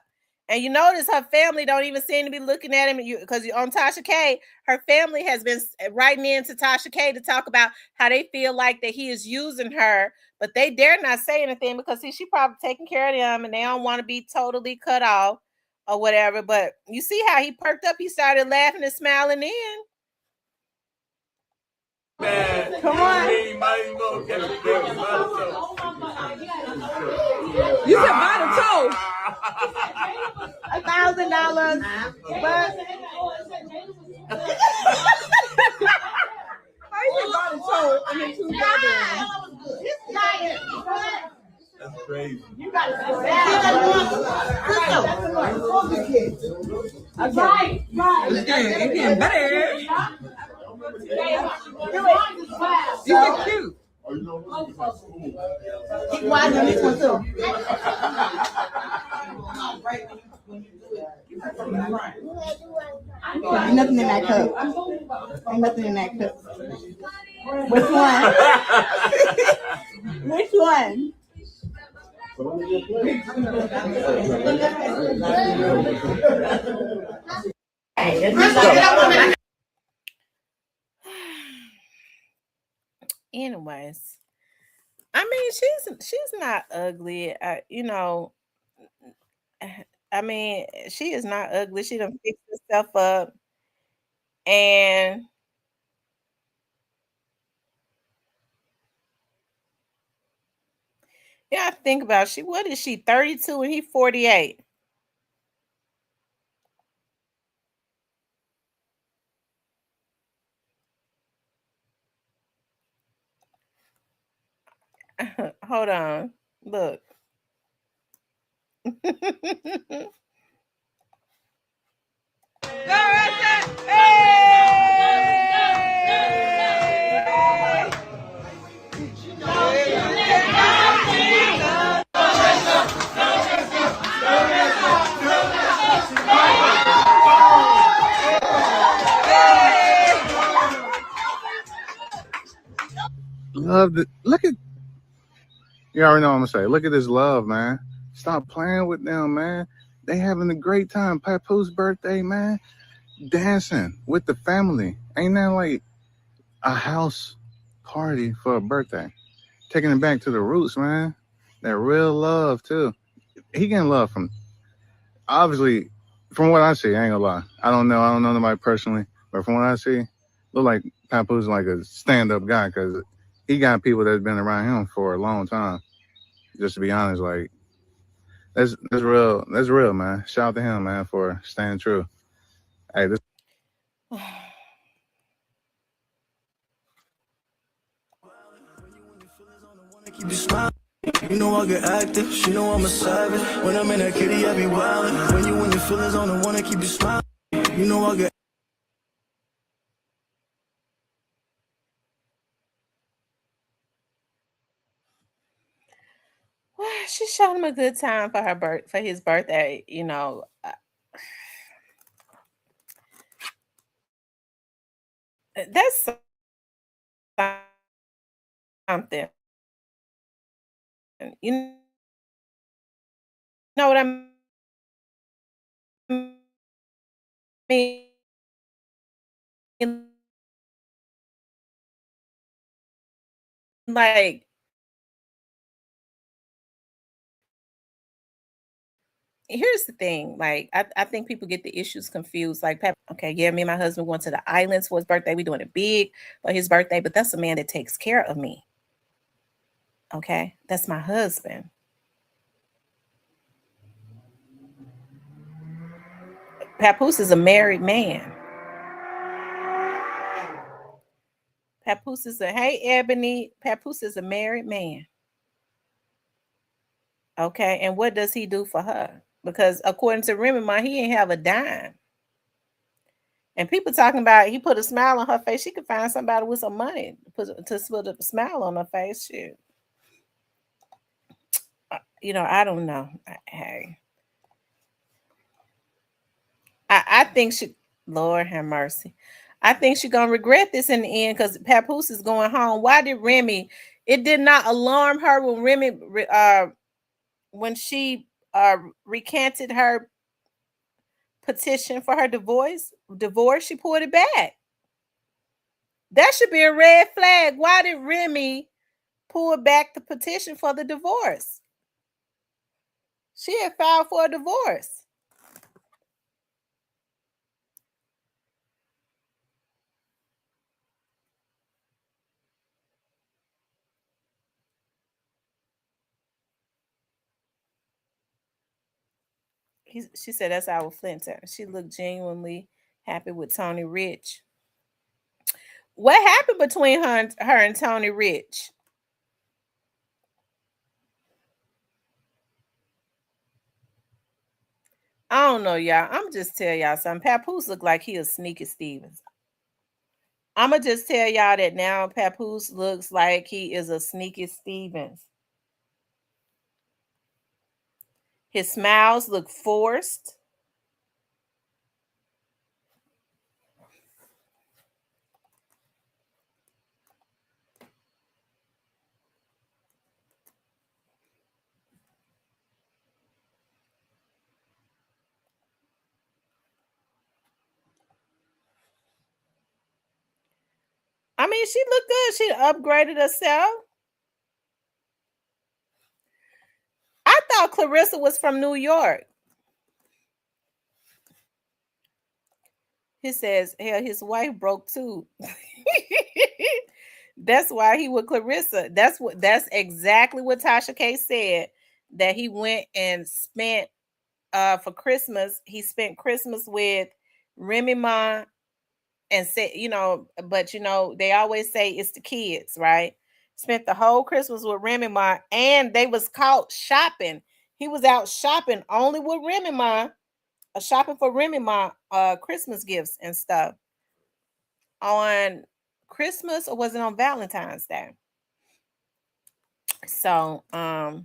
And you notice her family don't even seem to be looking at him because on Tasha K, her family has been writing into Tasha K to talk about how they feel like that he is using her, but they dare not say anything because she probably taking care of them and they don't want to be totally cut off or whatever. But you see how he perked up, he started laughing and smiling in. Man, come on. You said buy the toe. $1,000, but how you say buy the toe and then $2,000? That's crazy. You got to go right. It's getting better. You get cute. Keep watching this one too. Ain't nothing in that cup. Ain't nothing in that cup. Which one? Which one? Anyways, I mean, she's not ugly. You know, I mean, she is not ugly. She done fixed herself up, and yeah, I think about what is she 32 and he 48. Hold on, look. Love it. Look at, you already know what I'm gonna say. Look at this love, man. Stop playing with them, man. They having a great time. Papoose birthday, man. Dancing with the family. Ain't that like a house party for a birthday? Taking it back to the roots, man. That real love too. He getting love from, obviously, from what I see. I ain't gonna lie. I don't know nobody personally, but from what I see, look like Papoose like a stand-up guy because he got people that's been around him for a long time. Just to be honest, like that's real. That's real, man. Shout out to him, man, for staying true. Hey, this. Keep you smiling. You know I get active. She know I'm a savage. When I'm in that kitty, I be wildin'. When you and your feelings on the one that keep you smiling. You know I get. Well, she showed him a good time for his birthday. You know, that's something. You know what I mean? Like, here's the thing. Like, I think people get the issues confused. Like, okay, yeah, me and my husband went to the islands for his birthday. We doing it big for his birthday, but that's a man that takes care of me. Okay, that's my husband. Papoose is a married man. Papoose is hey Ebony. Papoose is a married man. Okay, and what does he do for her? Because according to Remy Ma, he ain't have a dime. And people talking about he put a smile on her face. She could find somebody with some money to put a smile on her face. Shit. You know, I don't know. Hey, I think Lord have mercy. I think she's gonna regret this in the end because Papoose is going home. Why did Remy? It did not alarm her when Remy when she recanted her petition for her divorce, she pulled it back. That should be a red flag. Why did Remy pull back the petition for the divorce? She had filed for a divorce. She said that's our Flinter. She looked genuinely happy with Tony Rich. What happened between her and Tony Rich? I don't know, y'all. I'm just tell y'all something. Papoose look like he a Sneaky Stevens. I'ma just tell y'all that now. Papoose looks like he is a Sneaky Stevens. His smiles look forced. I mean, she looked good. She upgraded herself. I thought Clarissa was from New York. He says, hell, his wife broke too. That's why he with Clarissa. That's exactly what Tasha K said. That he went and spent for Christmas. He spent Christmas with Remy Ma and said, but they always say it's the kids, right? Spent the whole Christmas with Remy Ma, and they was caught shopping. He was out shopping only with Remy Ma, shopping for Remy Ma Christmas gifts and stuff on Christmas, or was it on Valentine's Day? So I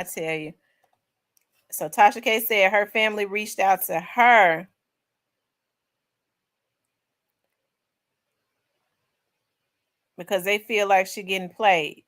tell you. So Tasha K said her family reached out to her because they feel like she's getting played.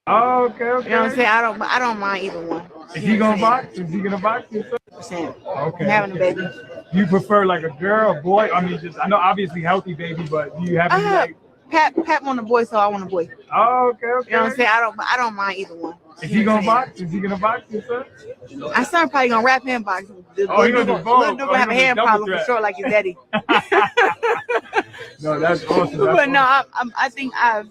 Oh, okay. You know what I'm saying? I don't mind either one. Is he gonna box? Is he gonna box you? Okay. I'm having a baby. Do you prefer like a girl, a boy? I mean, I know obviously healthy baby, but do you have any like? Pat want a boy, so I want a boy. Oh, okay. You know what I'm saying? I don't mind either one. Is he gonna box? Is he gonna box you, son? My son probably gonna rap him box. He gonna do both. Little dude gonna have a hand problem for sure, like his daddy. No, that's awesome. But no, I think I've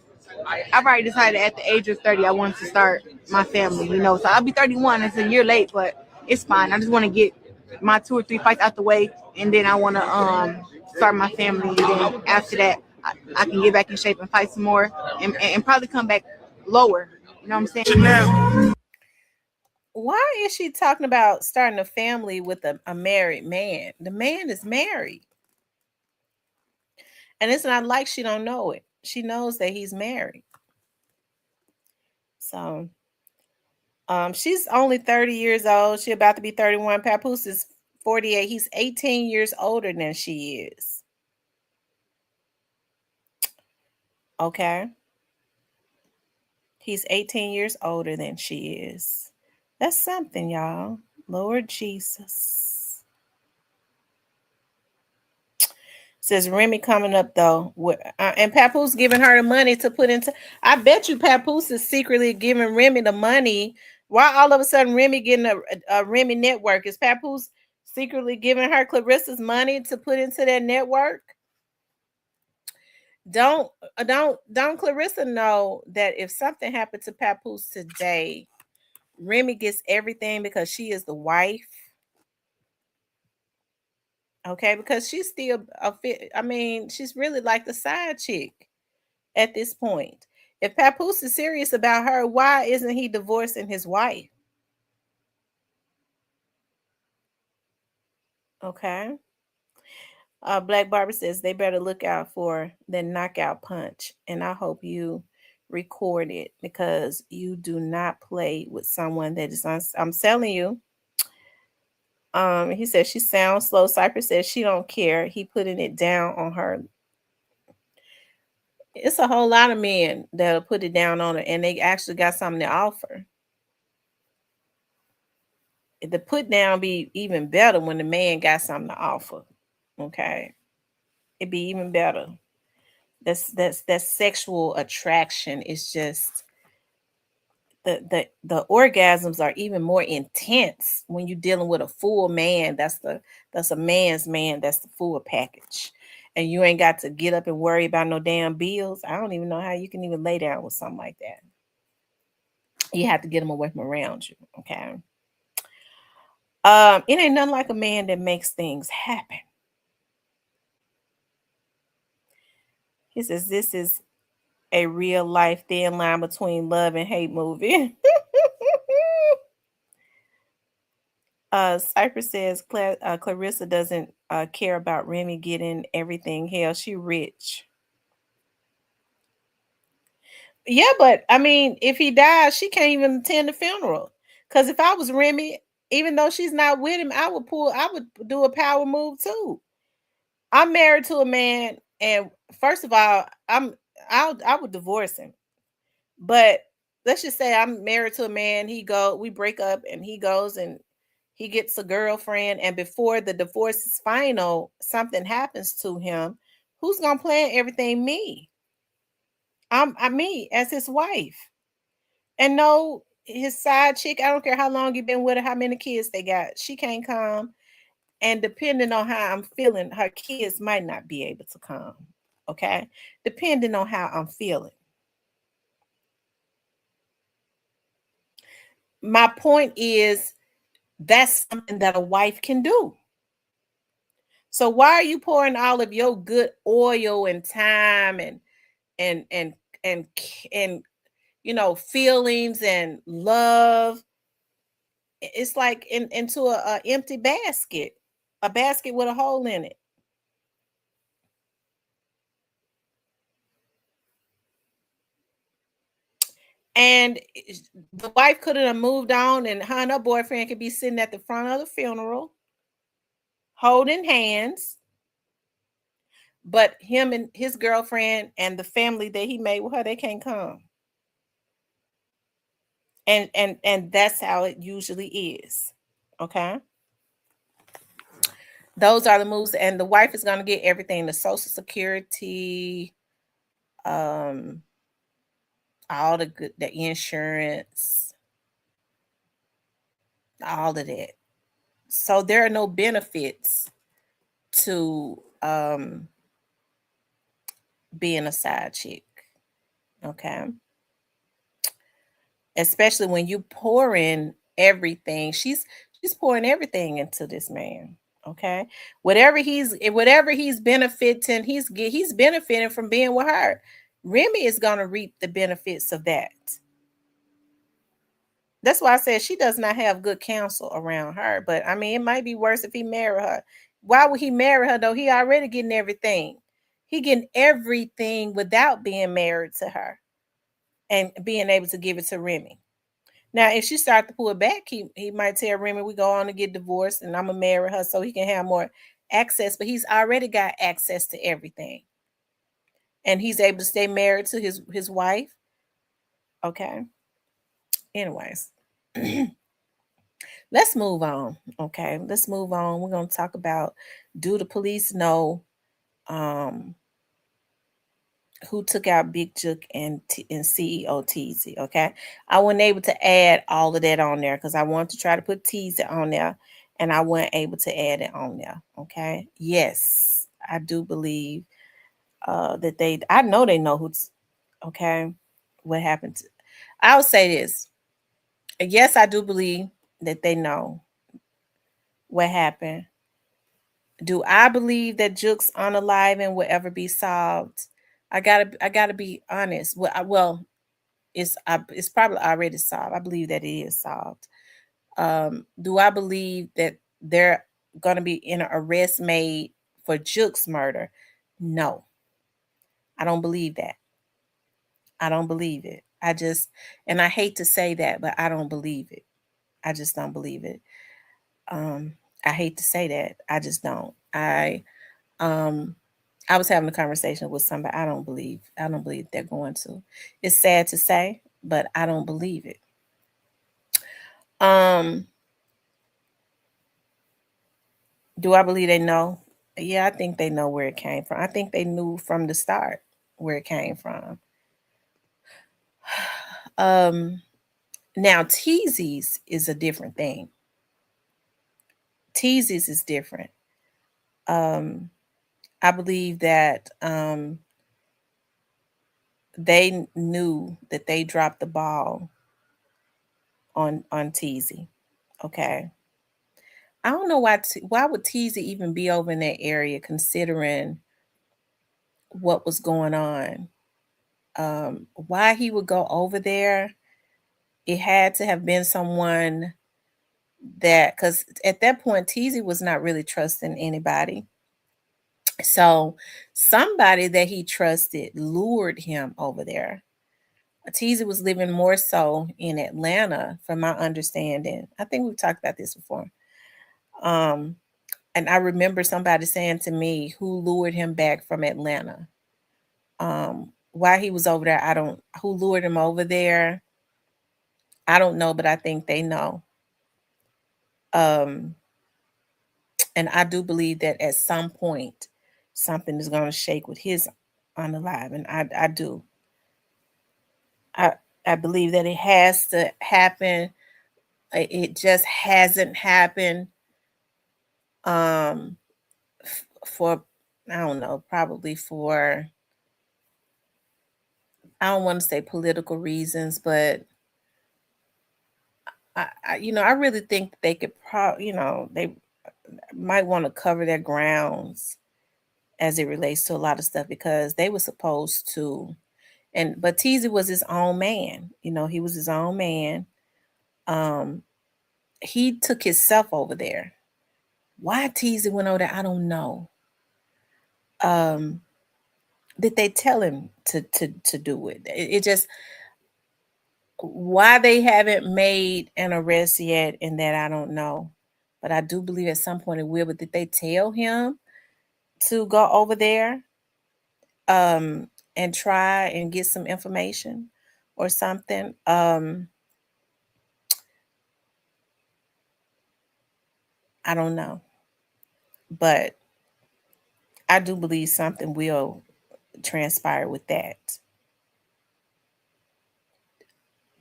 already decided at the age of 30 I wanted to start my family. So I'll be 31. It's a year late, but it's fine. I just want to get my 2 or 3 fights out the way, and then I want to start my family. And then after that, I can get back in shape and fight some more, and probably come back lower. You know what I'm saying? Why is she talking about starting a family with a married man? The man is married. And it's not like she don't know it. She knows that he's married. So she's only 30 years old. She's about to be 31. Papoose is 48. He's 18 years older than she is. Okay. He's 18 years older than she is. That's something, y'all. Lord Jesus. Says Remy coming up though, and Papoose giving her the money to put into. I bet you Papoose is secretly giving Remy the money. Why all of a sudden Remy getting a Remy network? Is Papoose secretly giving her Clarissa's money to put into that network? Don't Clarissa know that if something happened to Papoose today, Remy gets everything because she is the wife? Okay, because she's still I mean, she's really like the side chick at this point. If Papoose is serious about her, why isn't he divorcing his wife? Okay. Black Barber says they better look out for the knockout punch. And I hope you record it because you do not play with someone that is I'm telling you. He says she sounds slow. Cypress says she don't care. He putting it down on her. It's a whole lot of men that'll put it down on her and they actually got something to offer. The put down be even better when the man got something to offer. Okay. It'd be even better. That sexual attraction is just the orgasms are even more intense when you're dealing with a full man. That's a man's man. That's the full package. And you ain't got to get up and worry about no damn bills. I don't even know how you can even lay down with something like that. You have to get them away from around you. Okay. It ain't nothing like a man that makes things happen. He says this is a real life thin line between love and hate movie. Cypress says Clarissa doesn't care about Remy getting everything. Hell, she rich. Yeah, but I mean, if he dies, she can't even attend the funeral. Because if I was Remy, even though she's not with him, I would do a power move too. I'm married to a man, and first of all, I would divorce him. But let's just say I'm married to a man. We break up, and he goes and he gets a girlfriend, and before the divorce is final, something happens to him. Who's gonna plan everything? Me. I me as his wife. And no, his side chick, I don't care how long you've been with her, how many kids they got, she can't come. And depending on how I'm feeling, her kids might not be able to come. Okay. Depending on how I'm feeling. My point is that's something that a wife can do. So why are you pouring all of your good oil and time and and and and feelings and love? It's like into a empty basket, a basket with a hole in it. And the wife could have moved on, and her and her boyfriend could be sitting at the front of the funeral, holding hands. But him and his girlfriend and the family that he made with her, they can't come. And that's how it usually is. Okay. Those are the moves, and the wife is going to get everything: the Social Security, um, all the insurance, all of that. So there are no benefits to being a side chick. Okay. Especially when you pour in everything. She's pouring everything into this man. Okay. Whatever he's benefiting, he's benefiting from being with her. Remy is going to reap the benefits of that. That's why I said she does not have good counsel around her. But I mean, it might be worse if he married her. Why would he marry her though? He already getting everything. He getting everything without being married to her and being able to give it to Remy. Now, if she start to pull back, he might tell Remy, we go on to get divorced and I'm gonna marry her so he can have more access. But he's already got access to everything. And he's able to stay married to his wife. Okay. Anyways. Let's move on. Okay. Let's move on. We're gonna talk about, do the police know who took out Big Jook and CEO Teasy? Okay. I wasn't able to add all of that on there because I wanted to try to put Teasy on there and I wasn't able to add it on there. Okay. Yes, I do believe that I know they know who's, okay, what happened. I'll say this. Yes, I do believe that they know what happened Do I believe that Juke's unaliving will ever be solved? I gotta be honest. Well, it's probably already solved. I believe that it is solved. Do I believe that they're gonna be in an arrest made for Juke's murder? No, I don't believe that. I don't believe it. And I hate to say that, but I don't believe it. I just don't believe it. Um, I hate to say that. I just don't. Um I was having a conversation with somebody. I don't believe they're going to. It's sad to say, but I don't believe it. Um, do I believe they know? Yeah, I think they know where it came from. I think they knew from the start where it came from. Um, now teasies is a different thing. Teasies is different. Um, I believe that they knew that they dropped the ball on Teasy. Okay. I don't know why would Teasy even be over in that area considering what was going on. Why he would go over there, it had to have been someone that, because at that point Teasy was not really trusting anybody. So somebody that he trusted lured him over there. Teasy was living more so in Atlanta, from my understanding. I think we've talked about this before. Um, and I remember somebody saying to me who lured him back from Atlanta. Why he was over there, I don't. Who lured him over there? I don't know, but I think they know. Um, and I do believe that at some point something is going to shake with his unalive, and I do. I I believe that it has to happen. It just hasn't happened. Um, for I don't know, probably for, I don't want to say political reasons, but I really think they could they might want to cover their grounds as it relates to a lot of stuff, because they were supposed to, but Teasy was his own man. He was his own man. Um, he took himself over there. Why Teasy went over there, I don't know. Um, did they tell him to do it? It just, why they haven't made an arrest yet, and that I don't know. But I do believe at some point it will. But did they tell him to go over there and try and get some information or something? I don't know. But I do believe something will transpire with that.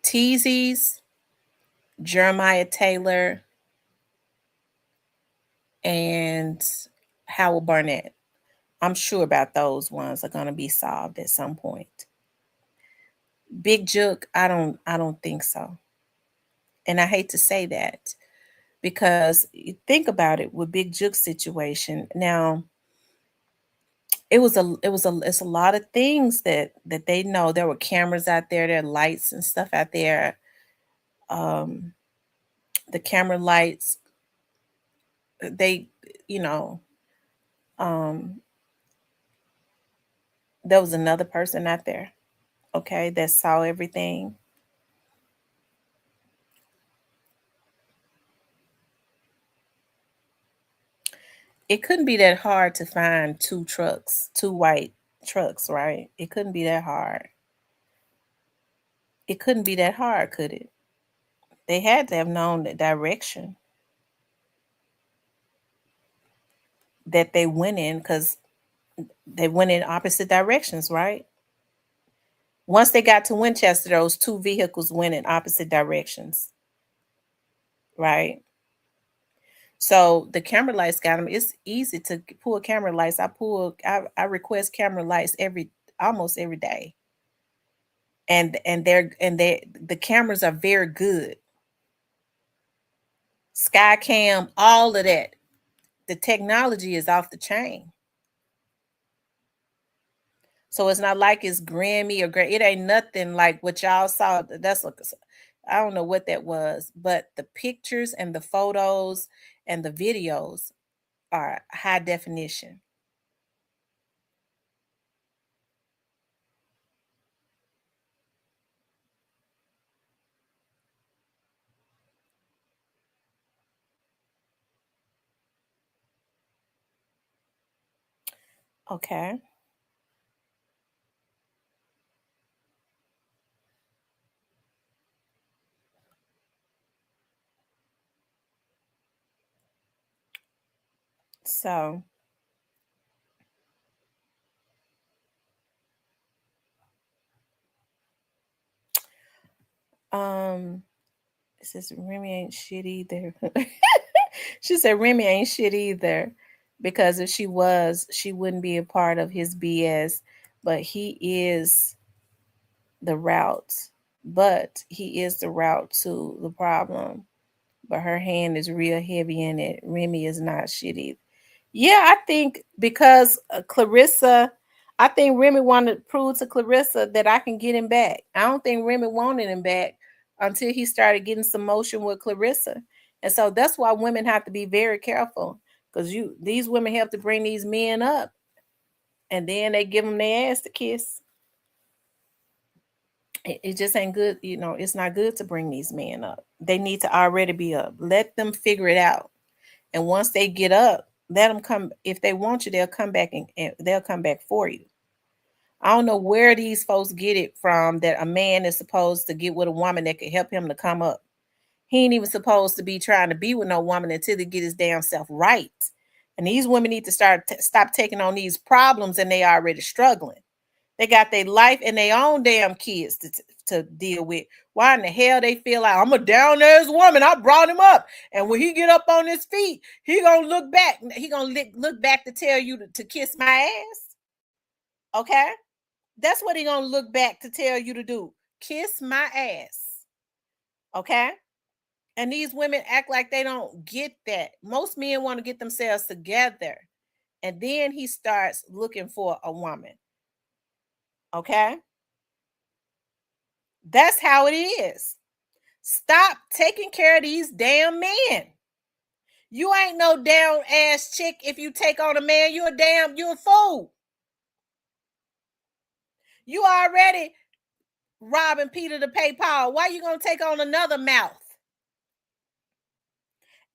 Teasies, Jeremiah Taylor, and Howard Barnett. I'm sure about those ones are going to be solved at some point. Big Jook, I don't think so. And I hate to say that, because you think about it with Big Jook's situation. Now, it's a lot of things that they know. There were cameras out there, there are lights and stuff out there. Um, the camera lights, they, you know, um, there was another person out there, okay, that saw everything. It couldn't be that hard to find two white trucks, right? It couldn't be that hard. It couldn't be that hard, could it? They had to have known the direction that they went in, because they went in opposite directions, right? Once they got to Winchester, those two vehicles went in opposite directions, right? So the camera lights got them. It's easy to pull camera lights. I request camera lights almost every day. And the cameras are very good. Skycam, all of that. the technology is off the chain. So it's not like it's Grammy or great. It ain't nothing like what y'all saw. That's like I don't know what that was, but the pictures and the photos and the videos are high definition. Okay. So um it says Remy ain't shit either. She said Remy ain't shit either. Because if she was, she wouldn't be a part of his BS. But he is the route. But he is the route to the problem. But her hand is real heavy in it. Remy is not shit either. Yeah, I think because Clarissa, I think Remy wanted to prove to Clarissa that I can get him back. I don't think Remy wanted him back until he started getting some motion with Clarissa. And so that's why women have to be very careful because these women help to bring these men up and then they give them their ass to kiss. It just ain't good. It's not good to bring these men up. They need to already be up. Let them figure it out. And once they get up, let them come. If they want you, they'll come back and they'll come back for you. I don't know where these folks get it from that a man is supposed to get with a woman that can help him to come up. He ain't even supposed to be trying to be with no woman until he get his damn self right. And these women need to stop taking on these problems and they already struggling. They got their life and their own damn kids to deal with. Why in the hell they feel like I'm a down ass woman? I brought him up, and when he get up on his feet, he gonna look back. He gonna look back to tell you to kiss my ass. Okay, that's what he gonna look back to tell you to do. Kiss my ass. Okay, and these women act like they don't get that. Most men want to get themselves together, and then he starts looking for a woman. Okay. That's how it is. Stop taking care of these damn men. You ain't no down ass chick if you take on a man. You a fool. You already robbing Peter to pay Paul. Why you gonna take on another mouth?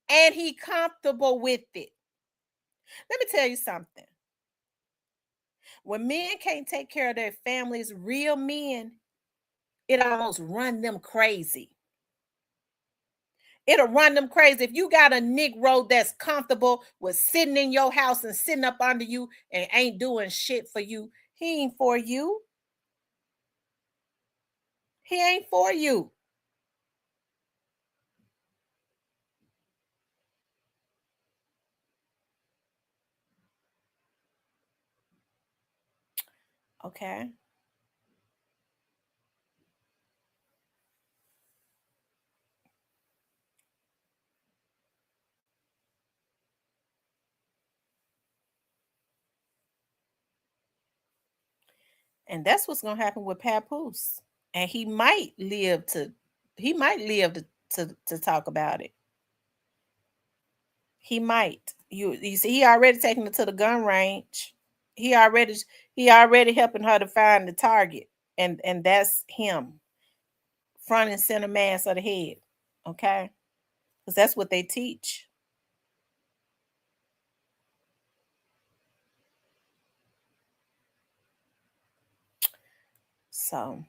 And he comfortable with it. Let me tell you something. When men can't take care of their families, real men, it almost run them crazy. It'll run them crazy. If you got a Negro that's comfortable with sitting in your house and sitting up under you and ain't doing shit for you, he ain't for you. He ain't for you. Okay. And that's what's gonna happen with Papoose. And he might live to talk about it. He might. You see, he already taken her to the gun range. He already helping her to find the target. And that's him. Front and center mass of the head. Okay. Because that's what they teach. So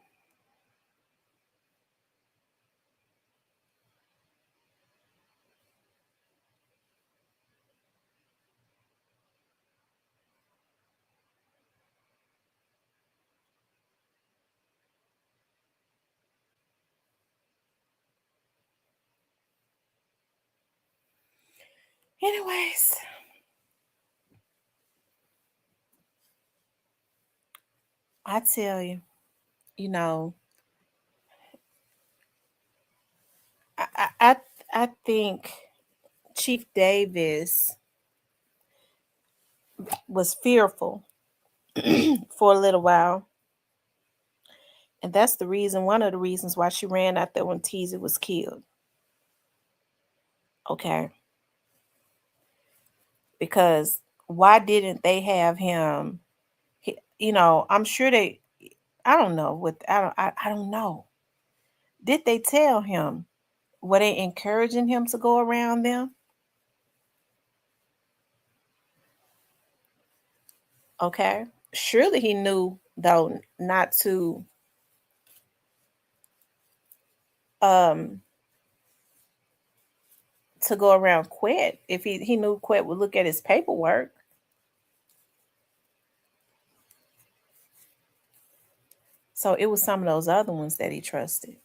anyways, I tell you, you know, I I, I think Chief Davis was fearful for a little while. And that's the reason, one of the reasons why she ran out there when Teasy was killed. Okay. Because why didn't they have him? I'm sure they, I don't know what, I don't know. Did they tell him? Were they encouraging him to go around them? Okay. Surely he knew though not um to go around Quet if he knew Quet would look at his paperwork. So it was some of those other ones that he trusted.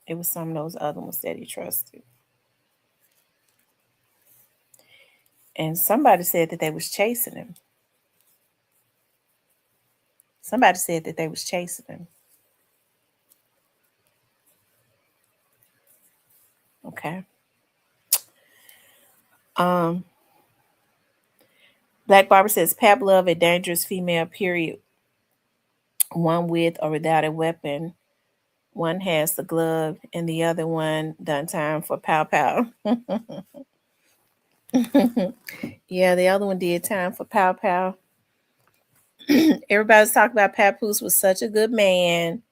It was some of those other ones that he trusted. And somebody said that they was chasing him. Somebody said that they was chasing him. Okay. Um, Black Barber says Pap love a dangerous female, period. One with or without a weapon. One has the glove and the other one done time for pow pow. Yeah, the other one did time for pow pow. Everybody's talking about Papoose was such a good man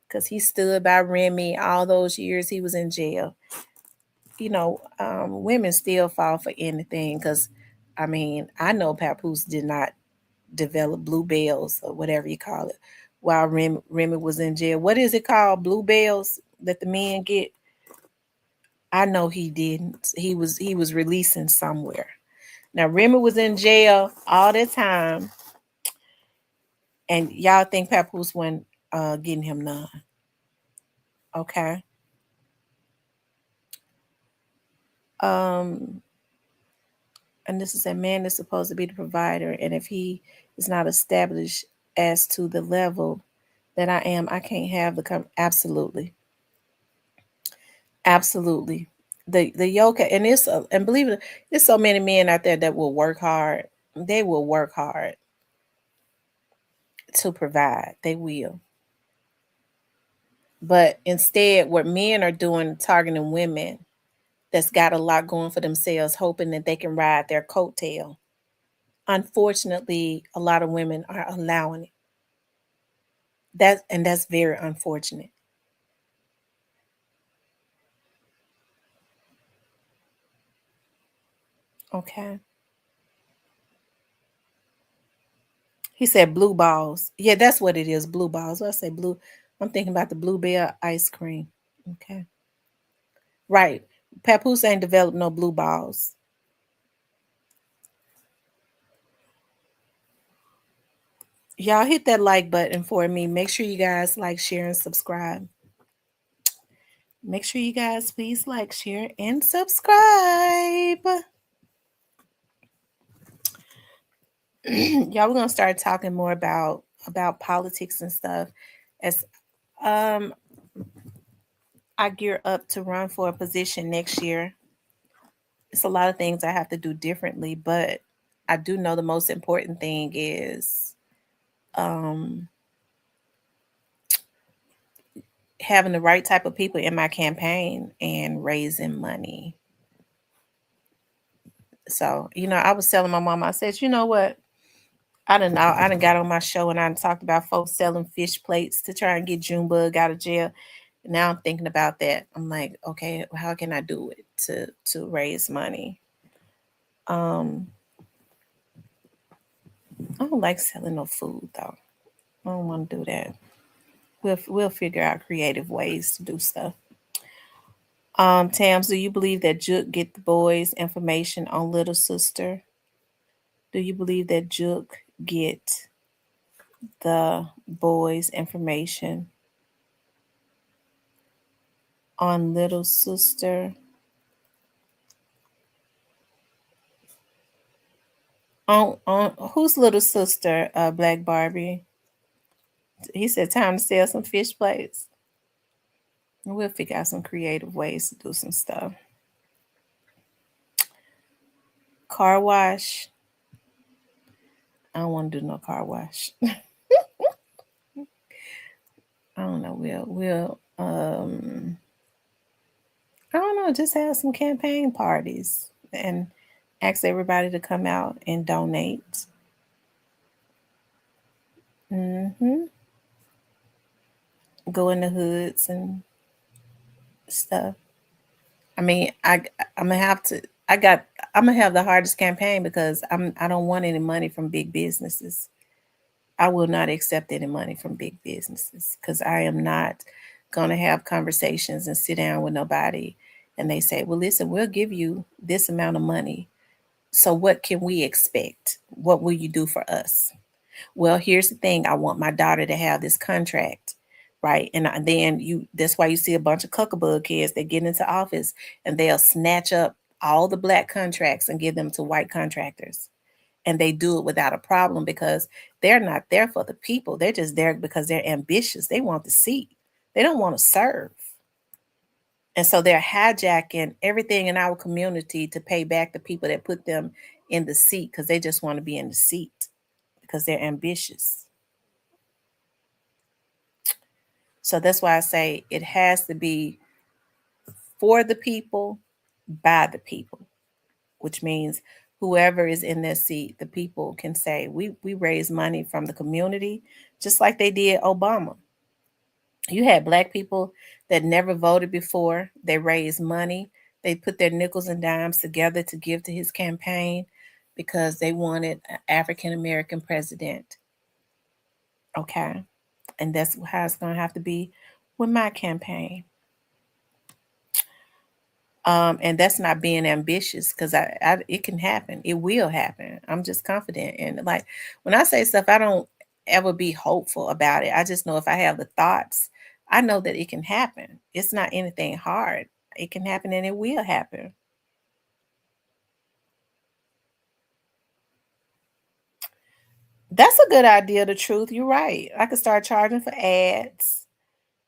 because he stood by Remy all those years he was in jail. Women still fall for anything because, I know Papoose did not develop bluebells or whatever you call it while Remy was in jail. What is it called? Bluebells that the men get? I know he didn't. He was releasing somewhere. Now Remy was in jail all the time, and y'all think Papoose wasn't getting him none. Okay. Um, and this is a man that's supposed to be the provider, and if he is not established as to the level that I am, I can't have absolutely, absolutely. The yoke, and and believe it, there's so many men out there that will work hard. They will work hard to provide. They will. But instead, what men are doing, targeting women that's got a lot going for themselves, hoping that they can ride their coattail. Unfortunately, a lot of women are allowing it. That's very unfortunate. Okay. He said blue balls. Yeah, that's what it is. Blue balls. I say blue. I'm thinking about the bluebell ice cream. Okay. Right. Papoose ain't developed no blue balls. Y'all hit that like button for me. Make sure you guys like, share, and subscribe. Make sure you guys please like, share, and subscribe. Y'all, we're gonna start talking more about politics and stuff as um I gear up to run for a position next year. It's a lot of things I have to do differently, but I do know the most important thing is um having the right type of people in my campaign and raising money. So, I was telling my mom, I said, you know what? I done got on my show and I done talked about folks selling fish plates to try and get Junebug out of jail. Now I'm thinking about that. I'm like, okay, how can I do it to raise money? Um, I don't like selling no food though. I don't want to do that. We'll figure out creative ways to do stuff. Tams, do you believe that Juke get the boys' information on little sister? Do you believe that Juke get the boys' information on little sister? On whose little sister? Black Barbie. He said time to sell some fish plates. We'll figure out some creative ways to do some stuff. Car wash. I don't want to do no car wash. I don't know. We'll I don't know, just have some campaign parties and ask everybody to come out and donate. Go in the hoods and stuff. I mean, I'm gonna have to. I'm gonna have the hardest campaign because I don't want any money from big businesses. I will not accept any money from big businesses because I am not gonna have conversations and sit down with nobody and they say, well, listen, we'll give you this amount of money. So what can we expect? What will you do for us? Well, here's the thing. I want my daughter to have this contract, right? And then that's why you see a bunch of cuckabug kids that get into office and they'll snatch up all the black contracts and give them to white contractors. And they do it without a problem because they're not there for the people. They're just there because they're ambitious. They want the seat. They don't want to serve. And so they're hijacking everything in our community to pay back the people that put them in the seat because they just want to be in the seat because they're ambitious. So that's why I say it has to be for the people, by the people, which means whoever is in their seat, the people can say, we raise money from the community, just like they did Obama. You had black people that never voted before. They raised money. They put their nickels and dimes together to give to his campaign because they wanted an African American president. Okay. And that's how it's going to have to be with my campaign. And that's not being ambitious because it can happen. It will happen. I'm just confident. And like when I say stuff, I don't ever be hopeful about it. I just know if I have the thoughts, I know that it can happen. It's not anything hard. It can happen and it will happen. That's a good idea, the truth. You're right. I could start charging for ads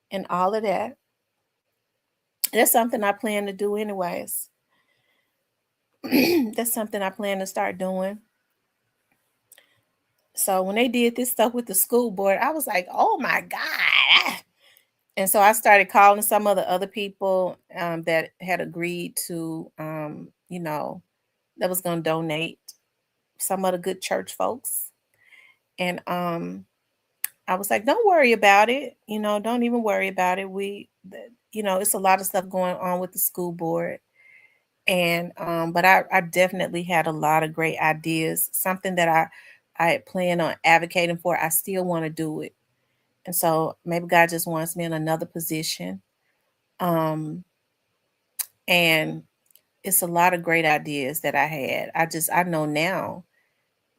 and all of that. That's something I plan to do anyways. That's something I plan to start doing. So when they did this stuff with the school board, I was like, oh my God. And so I started calling some of the other people that had agreed to, that was going to donate, some of the good church folks. And I was like, don't worry about it. Don't even worry about it. It's a lot of stuff going on with the school board. And but I definitely had a lot of great ideas, something that I had planned on advocating for. I still want to do it. And so maybe God just wants me in another position. And it's a lot of great ideas that I had. I know now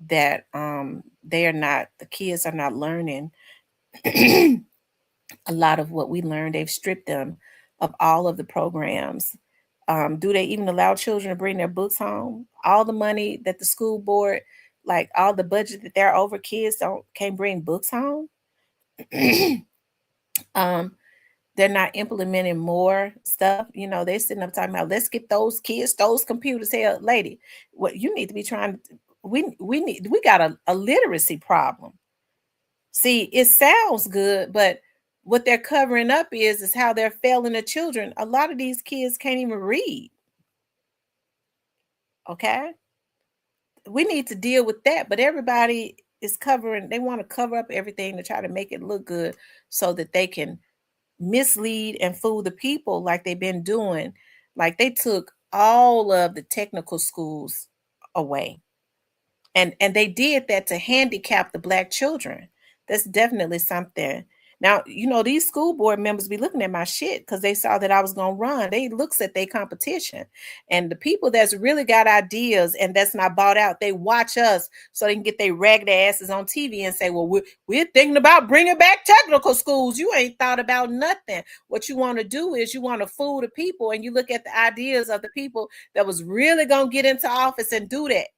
that the kids are not learning a lot of what we learned. They've stripped them of all of the programs. Do they even allow children to bring their books home? All the money that the school board, like all the budget that they're over, kids can't bring books home. They're not implementing more stuff. They're sitting up talking about let's get those kids those computers. Hell, lady, what you need to be trying to we got a literacy problem. See, it sounds good, but what they're covering up is how they're failing the children. A lot of these kids can't even read. Okay. We need to deal with that, but everybody is covering, they want to cover up everything to try to make it look good so that they can mislead and fool the people like they've been doing. Like they took all of the technical schools away. And they did that to handicap the black children. That's definitely something. Now, these school board members be looking at my shit because they saw that I was going to run. They looks at their competition. And the people that's really got ideas and that's not bought out, they watch us so they can get their ragged asses on TV and say, well, we're thinking about bringing back technical schools. You ain't thought about nothing. What you want to do is you want to fool the people, and you look at the ideas of the people that was really going to get into office and do that.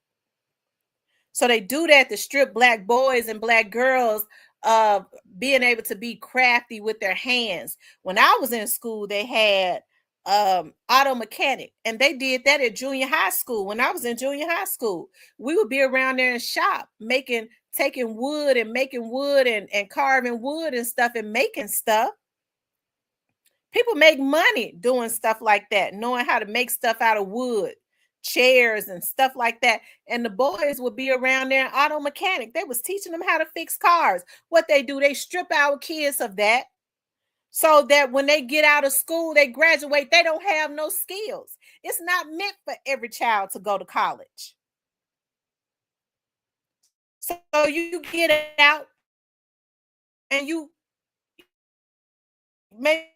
So they do that to strip black boys and black girls of being able to be crafty with their hands. When I was in school, they had auto mechanic, and they did that at junior high school. When I was in junior high school, we would be around there and shop, taking wood and making wood and carving wood and stuff and making stuff. People make money doing stuff like that, knowing how to make stuff out of wood, chairs and stuff like that. And the boys would be around there, auto mechanic. They was teaching them how to fix cars. What they do, they strip our kids of that, so that when they get out of school, they graduate, they don't have no skills. It's not meant for every child to go to college. So you get out and you maybe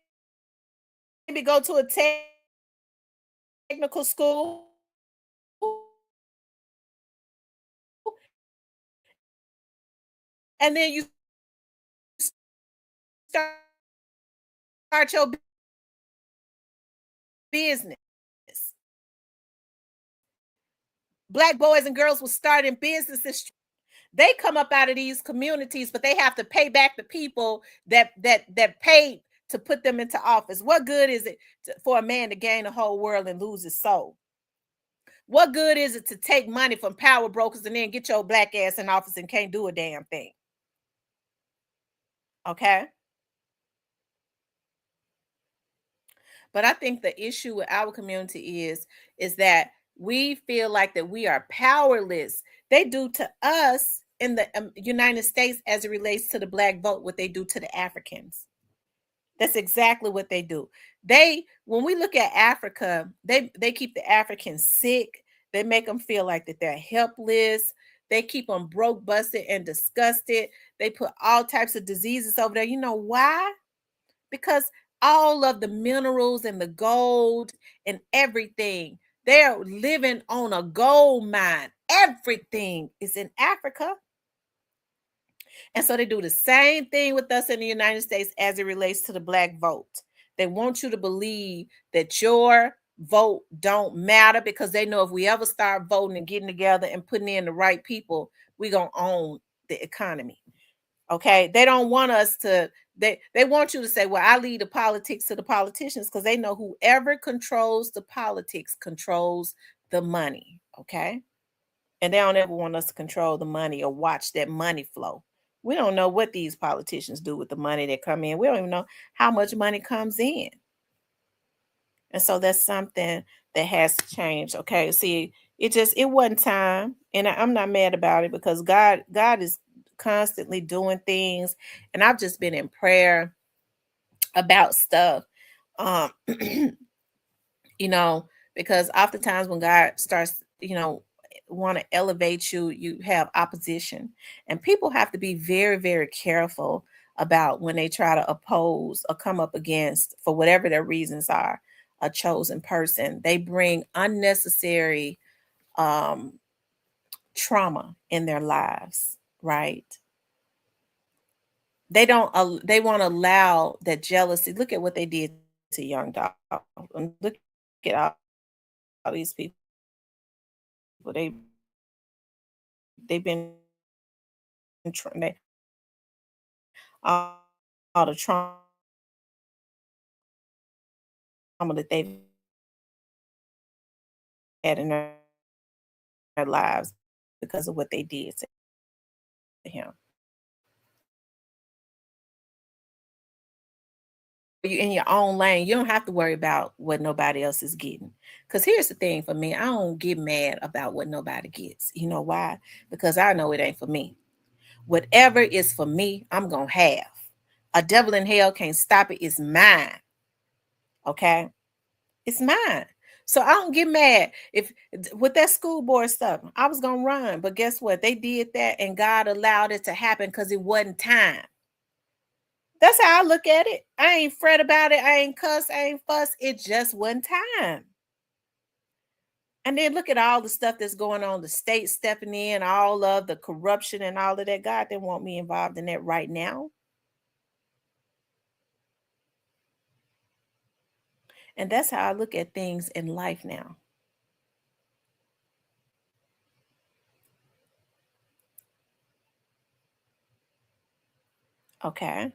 go to a technical school, and then you start your business. Black boys and girls will start in businesses. They come up out of these communities, but they have to pay back the people that paid to put them into office. What good is it for a man to gain the whole world and lose his soul? What good is it to take money from power brokers and then get your black ass in office and can't do a damn thing? Okay. But I think the issue with our community is that we feel like that we are powerless. They do to us in the United States, as it relates to the black vote, what they do to the Africans. That's exactly what they do. When we look at Africa, they keep the Africans sick. They make them feel like that they're helpless. They keep them broke, busted, and disgusted. They put all types of diseases over there. You know why? Because all of the minerals and the gold and everything, they're living on a gold mine. Everything is in Africa. And so they do the same thing with us in the United States as it relates to the black vote. They want you to believe that your vote don't matter, because they know if we ever start voting and getting together and putting in the right people, we're going to own the economy. Okay. They don't want us to, they want you to say, well, I leave the politics to the politicians, because they know whoever controls the politics controls the money. Okay. And they don't ever want us to control the money or watch that money flow. We don't know what these politicians do with the money that come in. We don't even know how much money comes in. And so that's something that has to change. Okay. See, it wasn't time. And I'm not mad about it, because God is constantly doing things. And I've just been in prayer about stuff. Um, because oftentimes when God starts, want to elevate you, you have opposition. And people have to be very, very careful about when they try to oppose or come up against, for whatever their reasons are, a chosen person. They bring unnecessary trauma in their lives, right? They won't allow that jealousy. Look at what they did to young dog. Look at all these people. They've been all the trauma that they've had in their lives because of what they did to him. You in your own lane, you don't have to worry about what nobody else is getting. Because here's the thing for me, I don't get mad about what nobody gets. You know why? Because I know it ain't for me. Whatever is for me, I'm going to have. A devil in hell can't stop it. It's mine. Okay? It's mine. So I don't get mad if with that school board stuff, I was going to run. But guess what? They did that and God allowed it to happen because it wasn't time. That's how I look at it. I ain't fret about it. I ain't cuss. I ain't fuss. It just wasn't time. And then look at all the stuff that's going on, the state stepping in, all of the corruption and all of that. God didn't want me involved in that right now. And that's how I look at things in life now. Okay.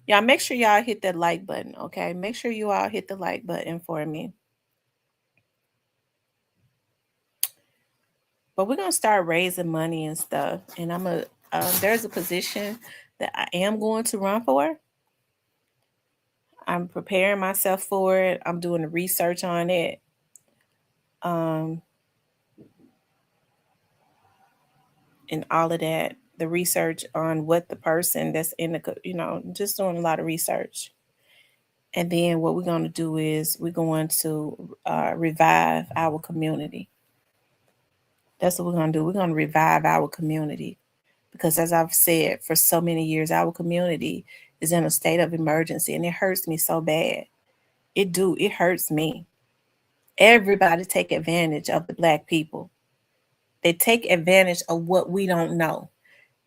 Y'all make sure y'all hit that like button, okay? Make sure you all hit the like button for me. But we're gonna start raising money and stuff. And there's a position that I am going to run for. I'm preparing myself for it. I'm doing the research on it. Um, and all of that. The research on what the person that's in just doing a lot of research. And then what we're going to do is we're going to revive our community. That's what we're going to do. We're going to revive our community because, as I've said for so many years, our community is in a state of emergency, and it hurts me so bad. It hurts me. Everybody take advantage of the Black people. They take advantage of what we don't know.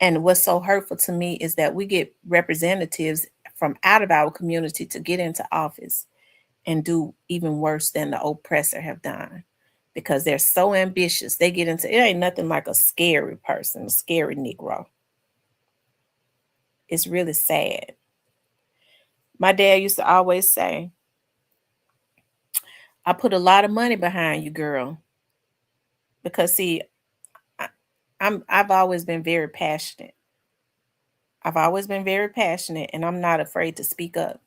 And what's so hurtful to me is that we get representatives from out of our community to get into office and do even worse than the oppressor have done because they're so ambitious. They get into it. Ain't nothing like a scary person, a scary Negro. It's really sad. My dad used to always say, I put a lot of money behind you, girl. Because see, I've always been very passionate. I've always been very passionate and I'm not afraid to speak up.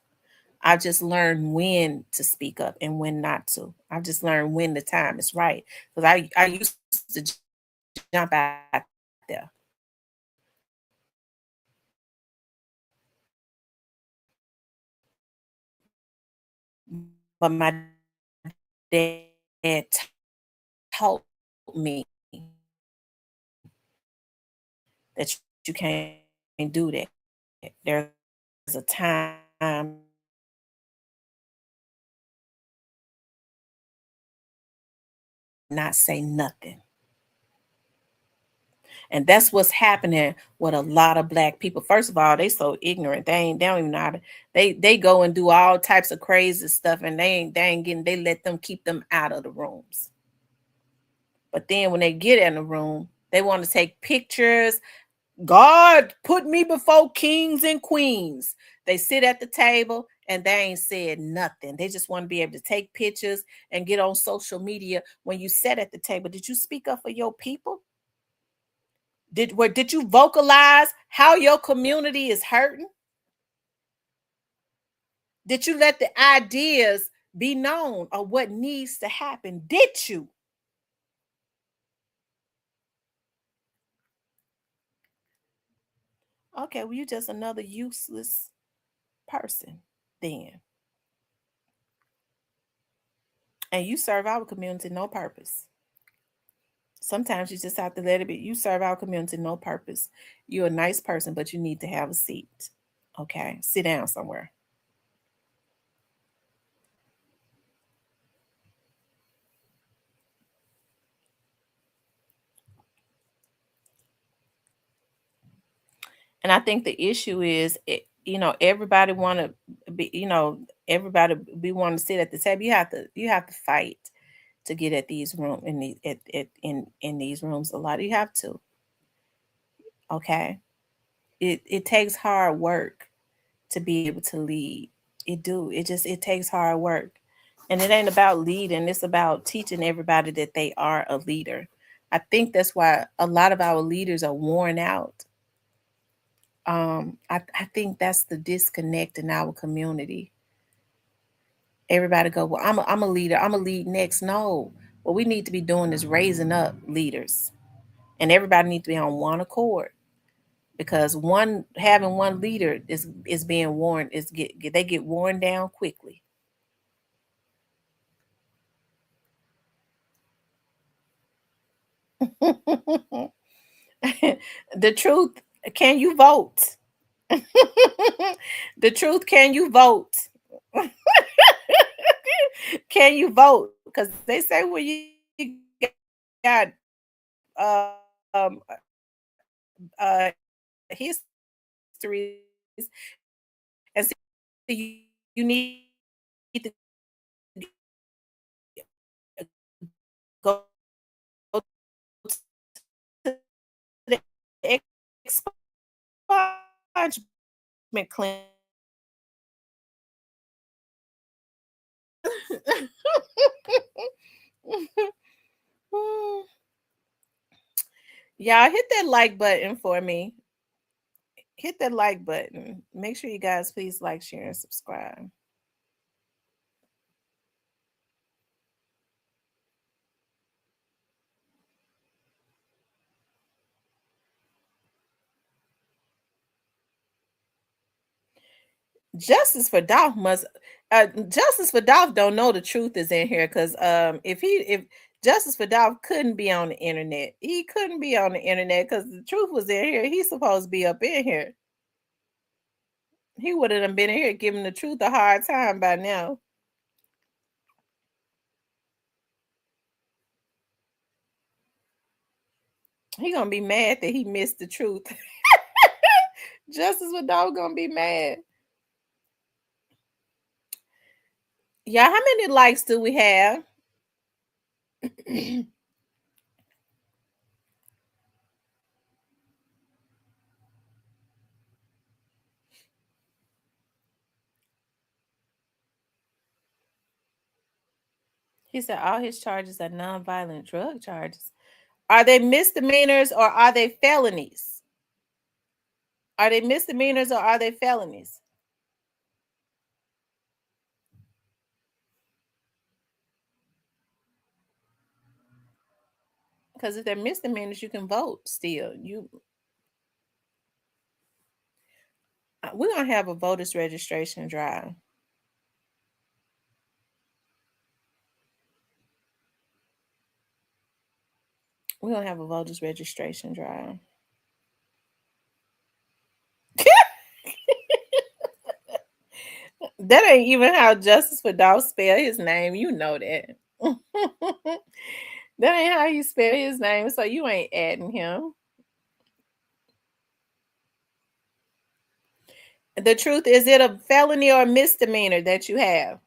I just learned when to speak up and when not to. I just learned when the time is right. Because I used to jump out there. But my dad told me that you can't do that. There's a time not say nothing. And that's what's happening with a lot of Black people. First of all, they so ignorant. They don't even know how to. They go and do all types of crazy stuff, and they let them keep them out of the rooms. But then when they get in the room, they want to take pictures. God put me before kings and queens. They sit at the table and they ain't said nothing. They just want to be able to take pictures and get on social media. When you sat at the table, did you speak up for your people? Did you vocalize how your community is hurting? Did you let the ideas be known of what needs to happen? Did you? Okay, well, you're just another useless person then. And you serve our community no purpose. Sometimes you just have to let it be. You serve our community no purpose. You're a nice person, but you need to have a seat. Okay, sit down somewhere. And I think the issue is, everybody want to be, everybody we want to sit at the table. You have to fight to get at these room in the in these rooms a lot. You have to. Okay, it takes hard work to be able to lead. It takes hard work. And it ain't about leading, it's about teaching everybody that they are a leader. I think that's why a lot of our leaders are worn out. I think that's the disconnect in our community. Everybody go, well, I'm a leader, I'm a lead next. No, what we need to be doing is raising up leaders, and everybody needs to be on one accord, because having one leader is being worn they get worn down quickly. The truth, can you vote? The truth, can you vote? Can you vote? Because they say when you got um, histories, and so you need to go to the expungement clinic Y'all hit that like button for me. Hit that like button. Make sure you guys please like, share, and subscribe. Justice for Dolph must Justice for Dolph don't know the truth is in here because if Justice for Dolph couldn't be on the internet. He couldn't be on the internet because the truth was in here. He's supposed to be up in here. He would have been in here giving the truth a hard time by now. He gonna be mad that he missed the truth. Justice for Dolph gonna be mad. Yeah, how many likes do we have? He said all his charges are nonviolent drug charges. Are they misdemeanors or are they felonies? Are they misdemeanors or are they felonies? Because if they're misdemeanors, you can vote still. We're gonna have a voters registration drive. We're gonna have a voters registration drive. That ain't even how Justice for Dolph spell his name. You know that. That ain't how you spell his name, so you ain't adding him. The truth is it a felony or a misdemeanor that you have?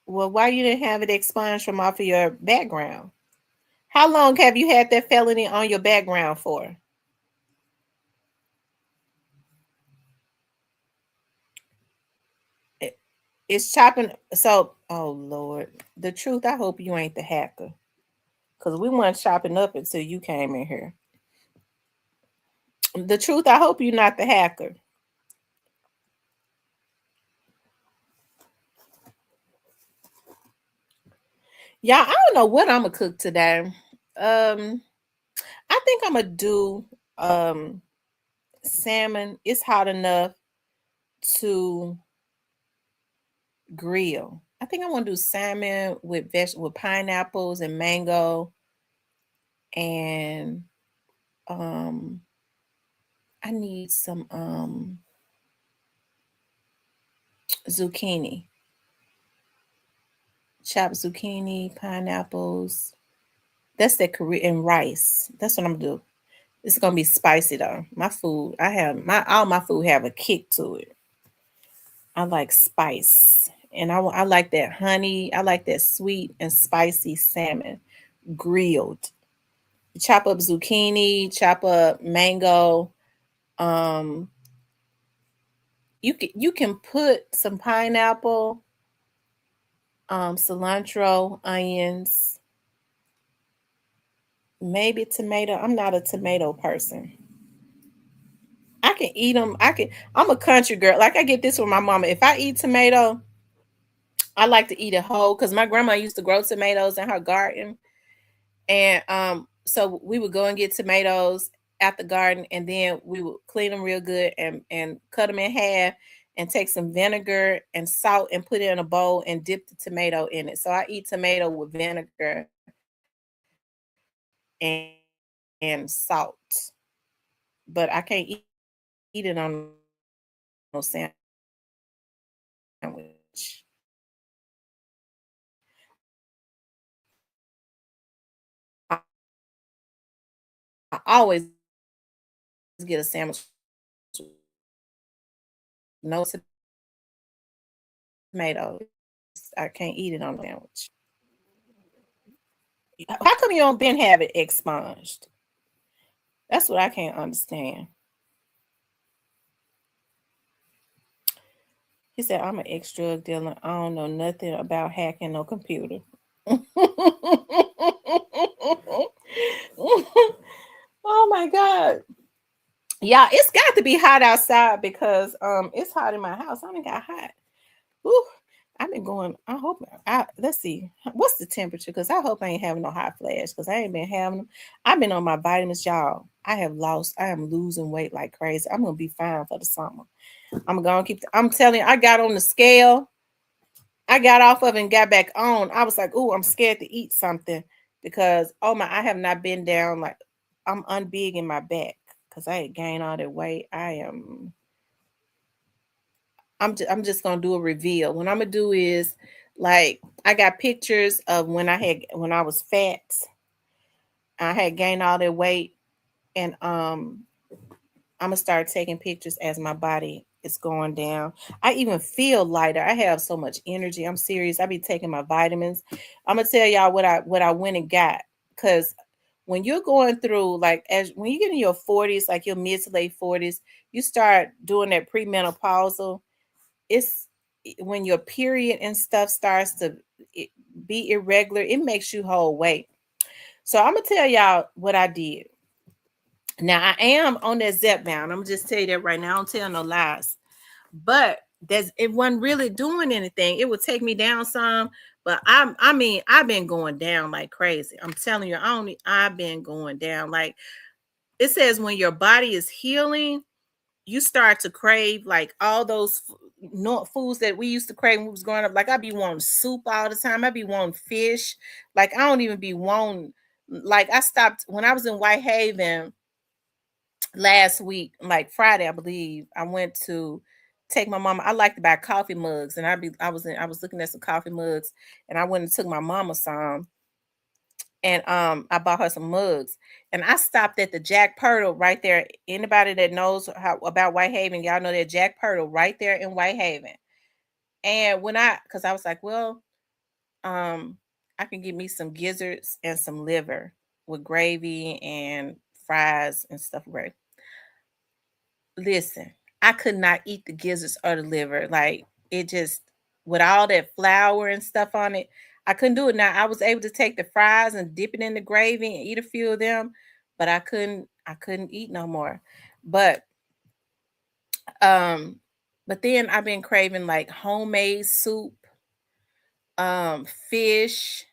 Well, why you didn't have it expunged from off of your background? How long have you had that felony on your background for? It's chopping. So, oh Lord, the truth. I hope you ain't the hacker, because we weren't chopping up until you came in here. The truth. I hope you're not the hacker. Y'all, I don't know what I'm gonna cook today. I think I'm gonna do salmon. It's hot enough to grill. I think I want to do salmon with with pineapples and mango and um I need some zucchini. Chopped zucchini, pineapples. That's the Korean rice. That's what I'm gonna do. It's gonna be spicy though. My food, I have all my food have a kick to it. I like spice, and I like that honey. I like that sweet and spicy salmon grilled. Chop up zucchini, chop up mango. Um, you can put some pineapple, cilantro, onions, maybe tomato. I'm not a tomato person. I can eat them. I'm a country girl. Like I get this from my mama. If I eat tomato, I like to eat it whole because my grandma used to grow tomatoes in her garden. And so we would go and get tomatoes at the garden, and then we would clean them real good and cut them in half and take some vinegar and salt and put it in a bowl and dip the tomato in it. So I eat tomato with vinegar and, and salt, but I can't eat it on no sandwich. I always get a sandwich with no tomatoes. I can't eat it on a sandwich. How come you don't been have it expunged? That's what I can't understand. He said, I'm an ex-drug dealer. I don't know nothing about hacking no computer. Oh my God. Yeah, it's got to be hot outside because it's hot in my house. I got hot. Whew. I've been going. I hope. Let's see. What's the temperature? Because I hope I ain't having no hot flash. Because I ain't been having them. I've been on my vitamins, y'all. I am losing weight like crazy. I'm gonna be fine for the summer. I'm gonna keep. I'm telling you, I got on the scale. I got off of it and got back on. I was like, "Ooh, I'm scared to eat something because I have not been down like I'm unbig in my back because I had gained all that weight. I'm just gonna do a reveal. What I'm gonna do is like I got pictures of when I was fat. I had gained all that weight, and I'm gonna start taking pictures as my body is going down. I even feel lighter. I have so much energy. I'm serious. I be taking my vitamins. I'm gonna tell y'all what I went and got because when you're going through when you get in your 40s, like your mid to late 40s, you start doing that premenopausal. It's when your period and stuff starts to be irregular, it makes you hold weight. So I'm gonna tell y'all what I did. Now I am on that Zepbound. I'm gonna just tell you that right now. I don't tell no lies. But it wasn't really doing anything. It would take me down some, but I've been going down like crazy. I'm telling you, I've been going down. Like it says when your body is healing, you start to crave like all those foods that we used to crave when we was growing up. Like I be wanting soup all the time. I be wanting fish. Like I don't even be wanting. Like I stopped when I was in Whitehaven last week, like Friday, I believe. I went to take my mama. I like to buy coffee mugs, and I was looking at some coffee mugs, and I went and took my mama some, and I bought her some mugs, and I stopped at the Jack Purtle right there. Anybody that knows about Whitehaven, y'all know that Jack Purtle right there in Whitehaven. And because I was like, well, I can get me some gizzards and some liver with gravy and fries and stuff. Right. Listen, I could not eat the gizzards or the liver. Like it just with all that flour and stuff on it, I couldn't do it. Now I was able to take the fries and dip it in the gravy and eat a few of them, but I couldn't eat no more. But um but then I've been craving like homemade soup, fish,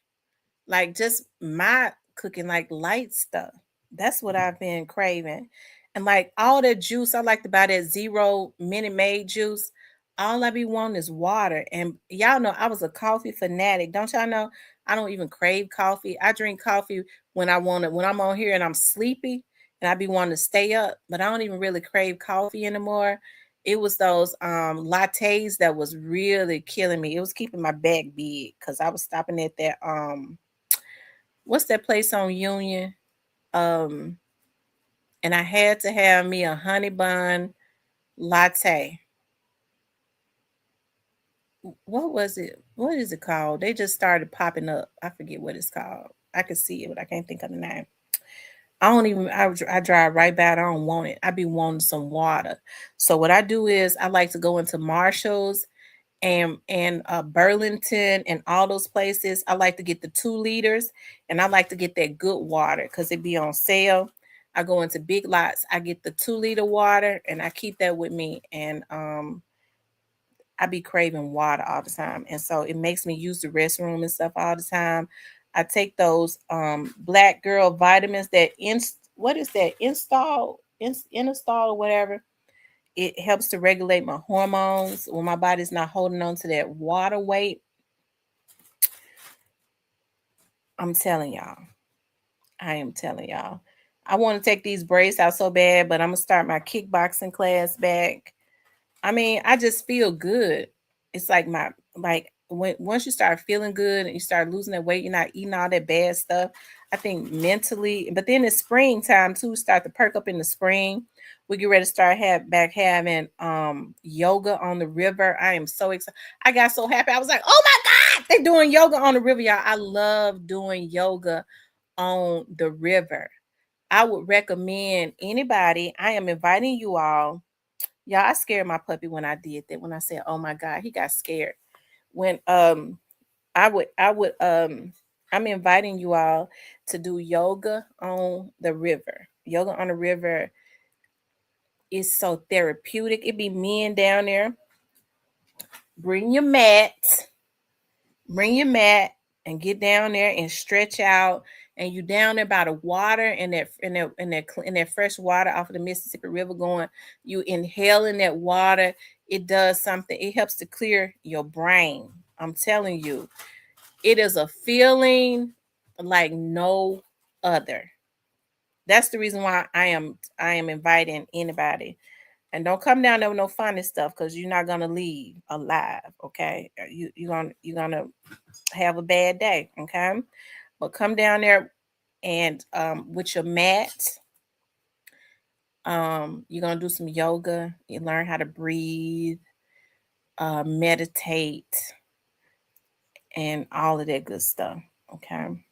like just my cooking like light stuff. That's what I've been craving. And like all that juice, I like to buy that zero Minute Maid juice. All I be wanting is water. And y'all know I was a coffee fanatic. Don't y'all know? I don't even crave coffee. I drink coffee when I want it, when I'm on here and I'm sleepy and I be wanting to stay up, but I don't even really crave coffee anymore. It was those lattes that was really killing me. It was keeping my back big because I was stopping at that what's that place on Union? Um, and I had to have me a honey bun latte. What was it? What is it called? They just started popping up. I forget what it's called. I could see it, but I can't think of the name. I drive right by it. I don't want it. I be wanting some water. So what I do is I like to go into Marshall's and Burlington and all those places. I like to get the 2 liters, and I like to get that good water because it be on sale. I go into Big Lots. I get the 2 liter water, and I keep that with me. And I be craving water all the time, and so it makes me use the restroom and stuff all the time. I take those Black Girl vitamins that what is that install or whatever. It helps to regulate my hormones when my body's not holding on to that water weight. I'm telling y'all. I am telling y'all. I want to take these braids out so bad, but I'm gonna start my kickboxing class back. I mean, I just feel good. It's like once you start feeling good and you start losing that weight, you're not eating all that bad stuff. I think mentally, but then it's springtime too. Start to perk up in the spring. We get ready to start having yoga on the river. I am so excited. I got so happy. I was like, oh my God, they're doing yoga on the river, y'all. I love doing yoga on the river. I would recommend anybody. I am inviting you all. Y'all, I scared my puppy when I did that. When I said, oh my God, he got scared. When I'm inviting you all to do yoga on the river. Yoga on the river is so therapeutic. It be men down there. Bring your mat. Bring your mat and get down there and stretch out. And you down there by the water and that fresh water off of the Mississippi River going. You inhaling that water. It does something. It helps to clear your brain. I'm telling you, it is a feeling like no other. That's the reason why I am inviting anybody. And don't come down there with no funny stuff because you're not gonna leave alive. Okay, you're gonna have a bad day. Okay, but come down there and with your mat. You're gonna do some yoga. You learn how to breathe, meditate, and all of that good stuff. Okay.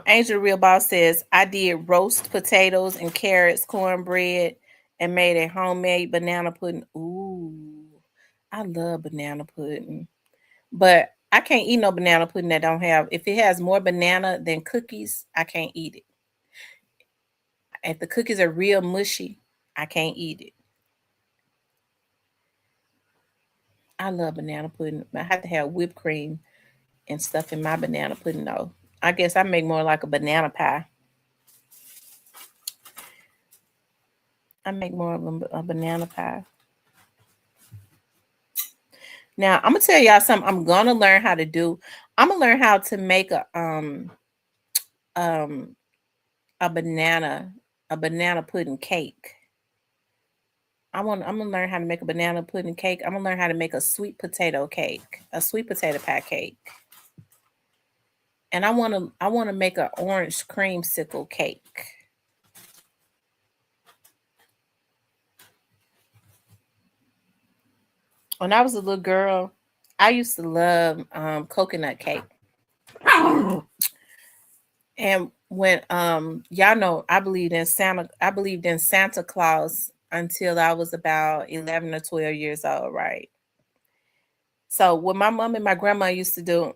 Angel Real Boss says, I did roast potatoes and carrots, cornbread, and made a homemade banana pudding. Ooh, I love banana pudding. But I can't eat no banana pudding that don't have, if it has more banana than cookies, I can't eat it. If the cookies are real mushy, I can't eat it. I love banana pudding. I have to have whipped cream and stuff in my banana pudding though. I guess I make more like a banana pie. I make more of a banana pie. Now I'm gonna tell y'all something. I'm gonna learn how to do. I'm gonna learn how to make um a banana pudding cake. I'm gonna learn how to make a banana pudding cake. I'm gonna learn how to make a sweet potato cake, a sweet potato pie cake. And I wanna make an orange creamsicle cake. When I was a little girl, I used to love coconut cake. And when y'all know I believed in Santa Claus until I was about 11 or 12 years old, right? So what my mom and my grandma used to do,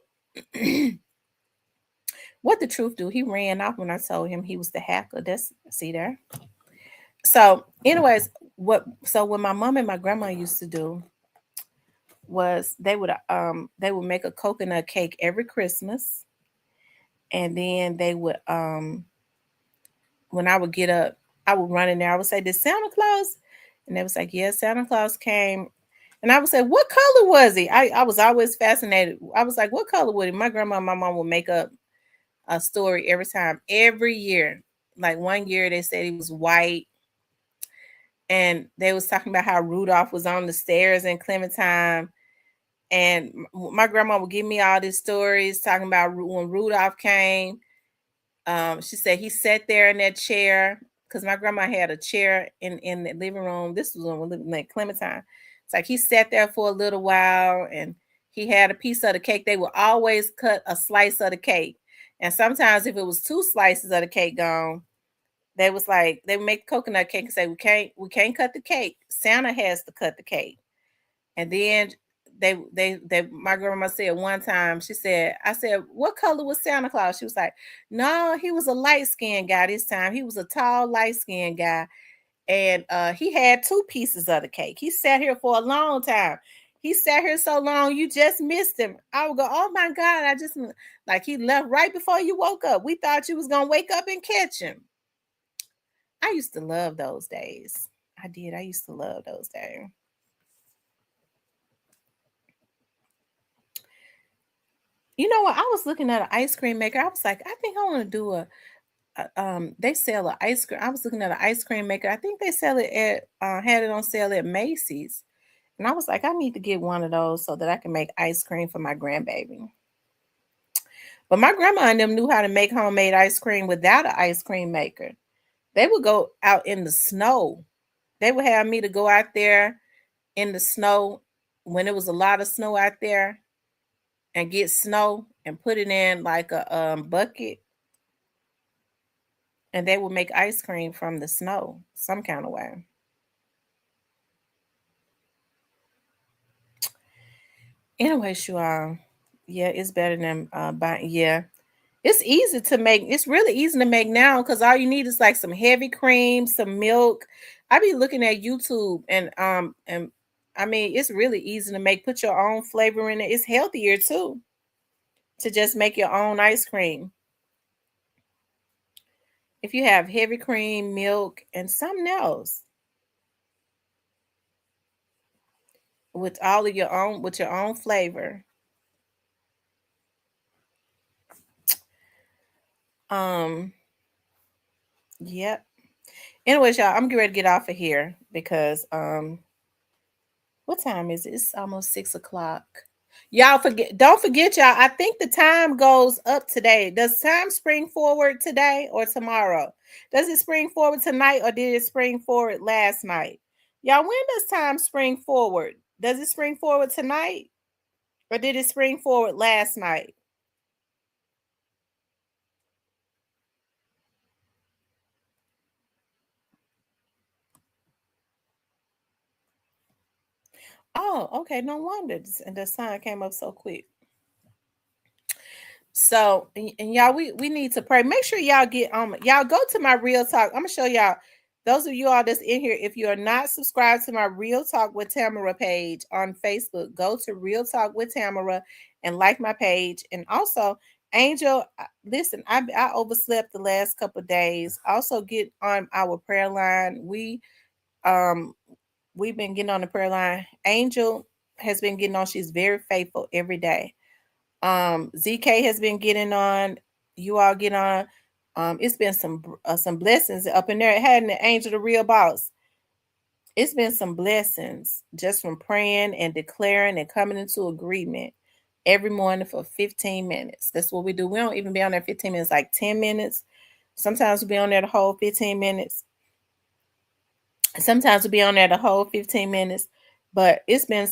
what the truth do, he ran off when I told him he was the hacker. That's see there. So, anyways, what my mom and my grandma used to do was they would make a coconut cake every Christmas, and then they would when I would get up, I would run in there. I would say, "Did Santa Claus?" And they was like, "Yeah, Santa Claus came." And I would say, "What color was he?" I was always fascinated. I was like, "What color was he?" My grandma and my mom would make up a story every time, every year. Like one year, they said he was white, and they was talking about how Rudolph was on the stairs in Clementine. And my grandma would give me all these stories talking about when Rudolph came. She said he sat there in that chair because my grandma had a chair in the living room. This was when we lived in Clementine. It's like he sat there for a little while and he had a piece of the cake. They would always cut a slice of the cake. And sometimes if it was two slices of the cake gone, they was like, they would make coconut cake and say, we can't cut the cake. Santa has to cut the cake. And then they my grandma said one time, she said, I said, what color was Santa Claus? She was like, no, he was a light-skinned guy this time. He was a tall, light-skinned guy. And he had two pieces of the cake. He sat here for a long time. He sat here so long, you just missed him. I would go, oh my God, I just like he left right before you woke up. We thought you was gonna wake up and catch him. I used to love those days. I did. I used to love those days. You know what? I was looking at an ice cream maker. I was like, I think I want to do they sell an ice cream. I was looking at an ice cream maker. I think they sell it at had it on sale at Macy's. And I was like, I need to get one of those so that I can make ice cream for my grandbaby. But my grandma and them knew how to make homemade ice cream without an ice cream maker. They would go out in the snow. They would have me to go out there in the snow when it was a lot of snow out there and get snow and put it in like a bucket, and they would make ice cream from the snow some kind of way. Anyway, Shuan, yeah, it's better than buying. Yeah, it's easy to make. It's really easy to make now because all you need is like some heavy cream, some milk. I be looking at YouTube and I mean it's really easy to make. Put your own flavor in it. It's healthier too to just make your own ice cream. If you have heavy cream, milk, and something else with all of your own flavor. Um, yep. Anyways, y'all, I'm getting ready to get off of here because what time is it? It's almost 6 o'clock. Y'all don't forget, y'all. I think the time goes up today. Does time spring forward today or tomorrow? Does it spring forward tonight or did it spring forward last night? Y'all, when does time spring forward? Does it spring forward tonight or did it spring forward last night? Oh, okay. No wonder. And the sign came up so quick. So and y'all, we need to pray. Make sure y'all get y'all go to my real talk. I'm gonna show y'all those of you all that's in here. If you are not subscribed to my Real Talk with Tamara page on Facebook, go to Real Talk with Tamara and like my page. And also, Angel, listen, I overslept the last couple of days. Also, get on our prayer line. Um we've been getting on the prayer line. Angel has been getting on. She's very faithful every day. ZK has been getting on. You all get on. It's been some blessings up in there. It had an angel, the real boss. It's been some blessings just from praying and declaring and coming into agreement every morning for 15 minutes. That's what we do. We don't even be on there 15 minutes, like 10 minutes. Sometimes we be on there the whole 15 minutes. Sometimes we'll be on there the whole 15 minutes. But it's been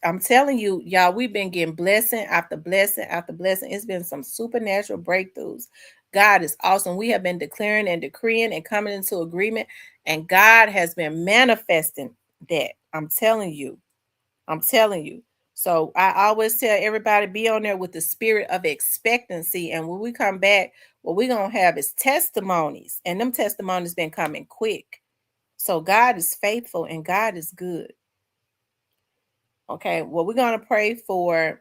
I'm telling you, y'all, we've been getting blessing after blessing after blessing. It's been some supernatural breakthroughs. God is awesome. We have been declaring and decreeing and coming into agreement, and God has been manifesting that. I'm telling you. I'm telling you. So I always tell everybody be on there with the spirit of expectancy. And when we come back, what we're gonna have is testimonies. And them testimonies been coming quick. So God is faithful and God is good. Okay, well, we're gonna pray for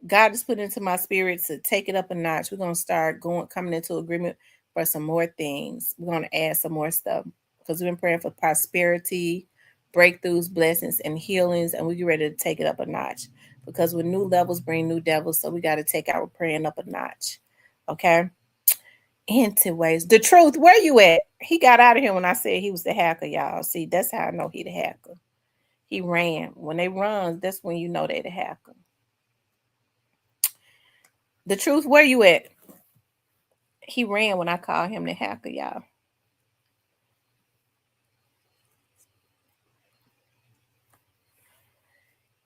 God has put into my spirit to take it up a notch. We're gonna start coming into agreement for some more things. We're gonna add some more stuff because we've been praying for prosperity, breakthroughs, blessings, and healings, and we get ready to take it up a notch. Because with new levels bring new devils, so we got to take our praying up a notch. Okay. Anyways, the truth, where you at? He got out of here when I said he was the hacker, y'all. See, that's how I know he the hacker. He ran. When they run, that's when you know they the hacker. The truth, where you at? He ran when I called him the hacker, y'all.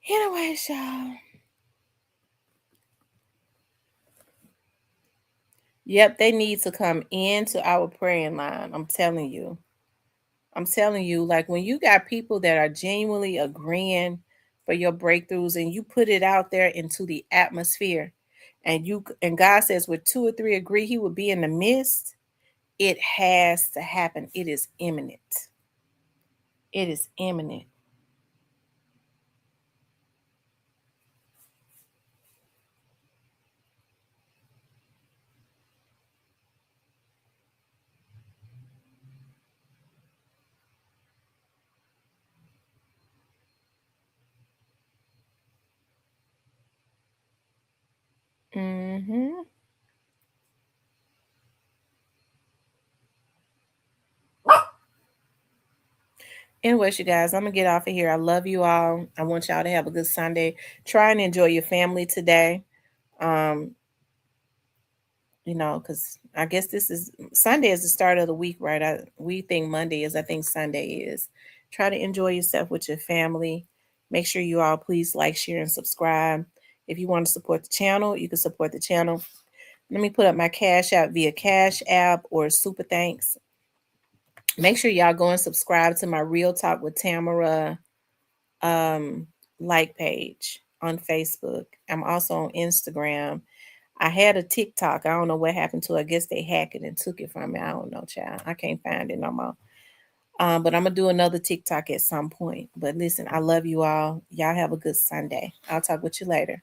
Anyways, y'all. Yep, they need to come into our praying line. I'm telling you. I'm telling you, like when you got people that are genuinely agreeing for your breakthroughs and you put it out there into the atmosphere, and God says where two or three agree, he will be in the midst. It has to happen. It is imminent. It is imminent. Mm-hmm. anyways, you guys, I'm gonna get off of here. I love you all. I want y'all to have a good Sunday. Try and enjoy your family today. Um, because I guess this is Sunday is the start of the week, right? We think Monday is, I think Sunday is. Try to enjoy yourself with your family. Make sure you all please like, share, and subscribe. If you want to support the channel, you can support the channel. Let me put up my Cash App via Cash App or Super Thanks. Make sure y'all go and subscribe to my Real Talk with Tamara like page on Facebook. I'm also on Instagram. I had a TikTok. I don't know what happened to it. I guess they hacked it and took it from me. I don't know, child. I can't find it no more. But I'm going to do another TikTok at some point. But listen, I love you all. Y'all have a good Sunday. I'll talk with you later.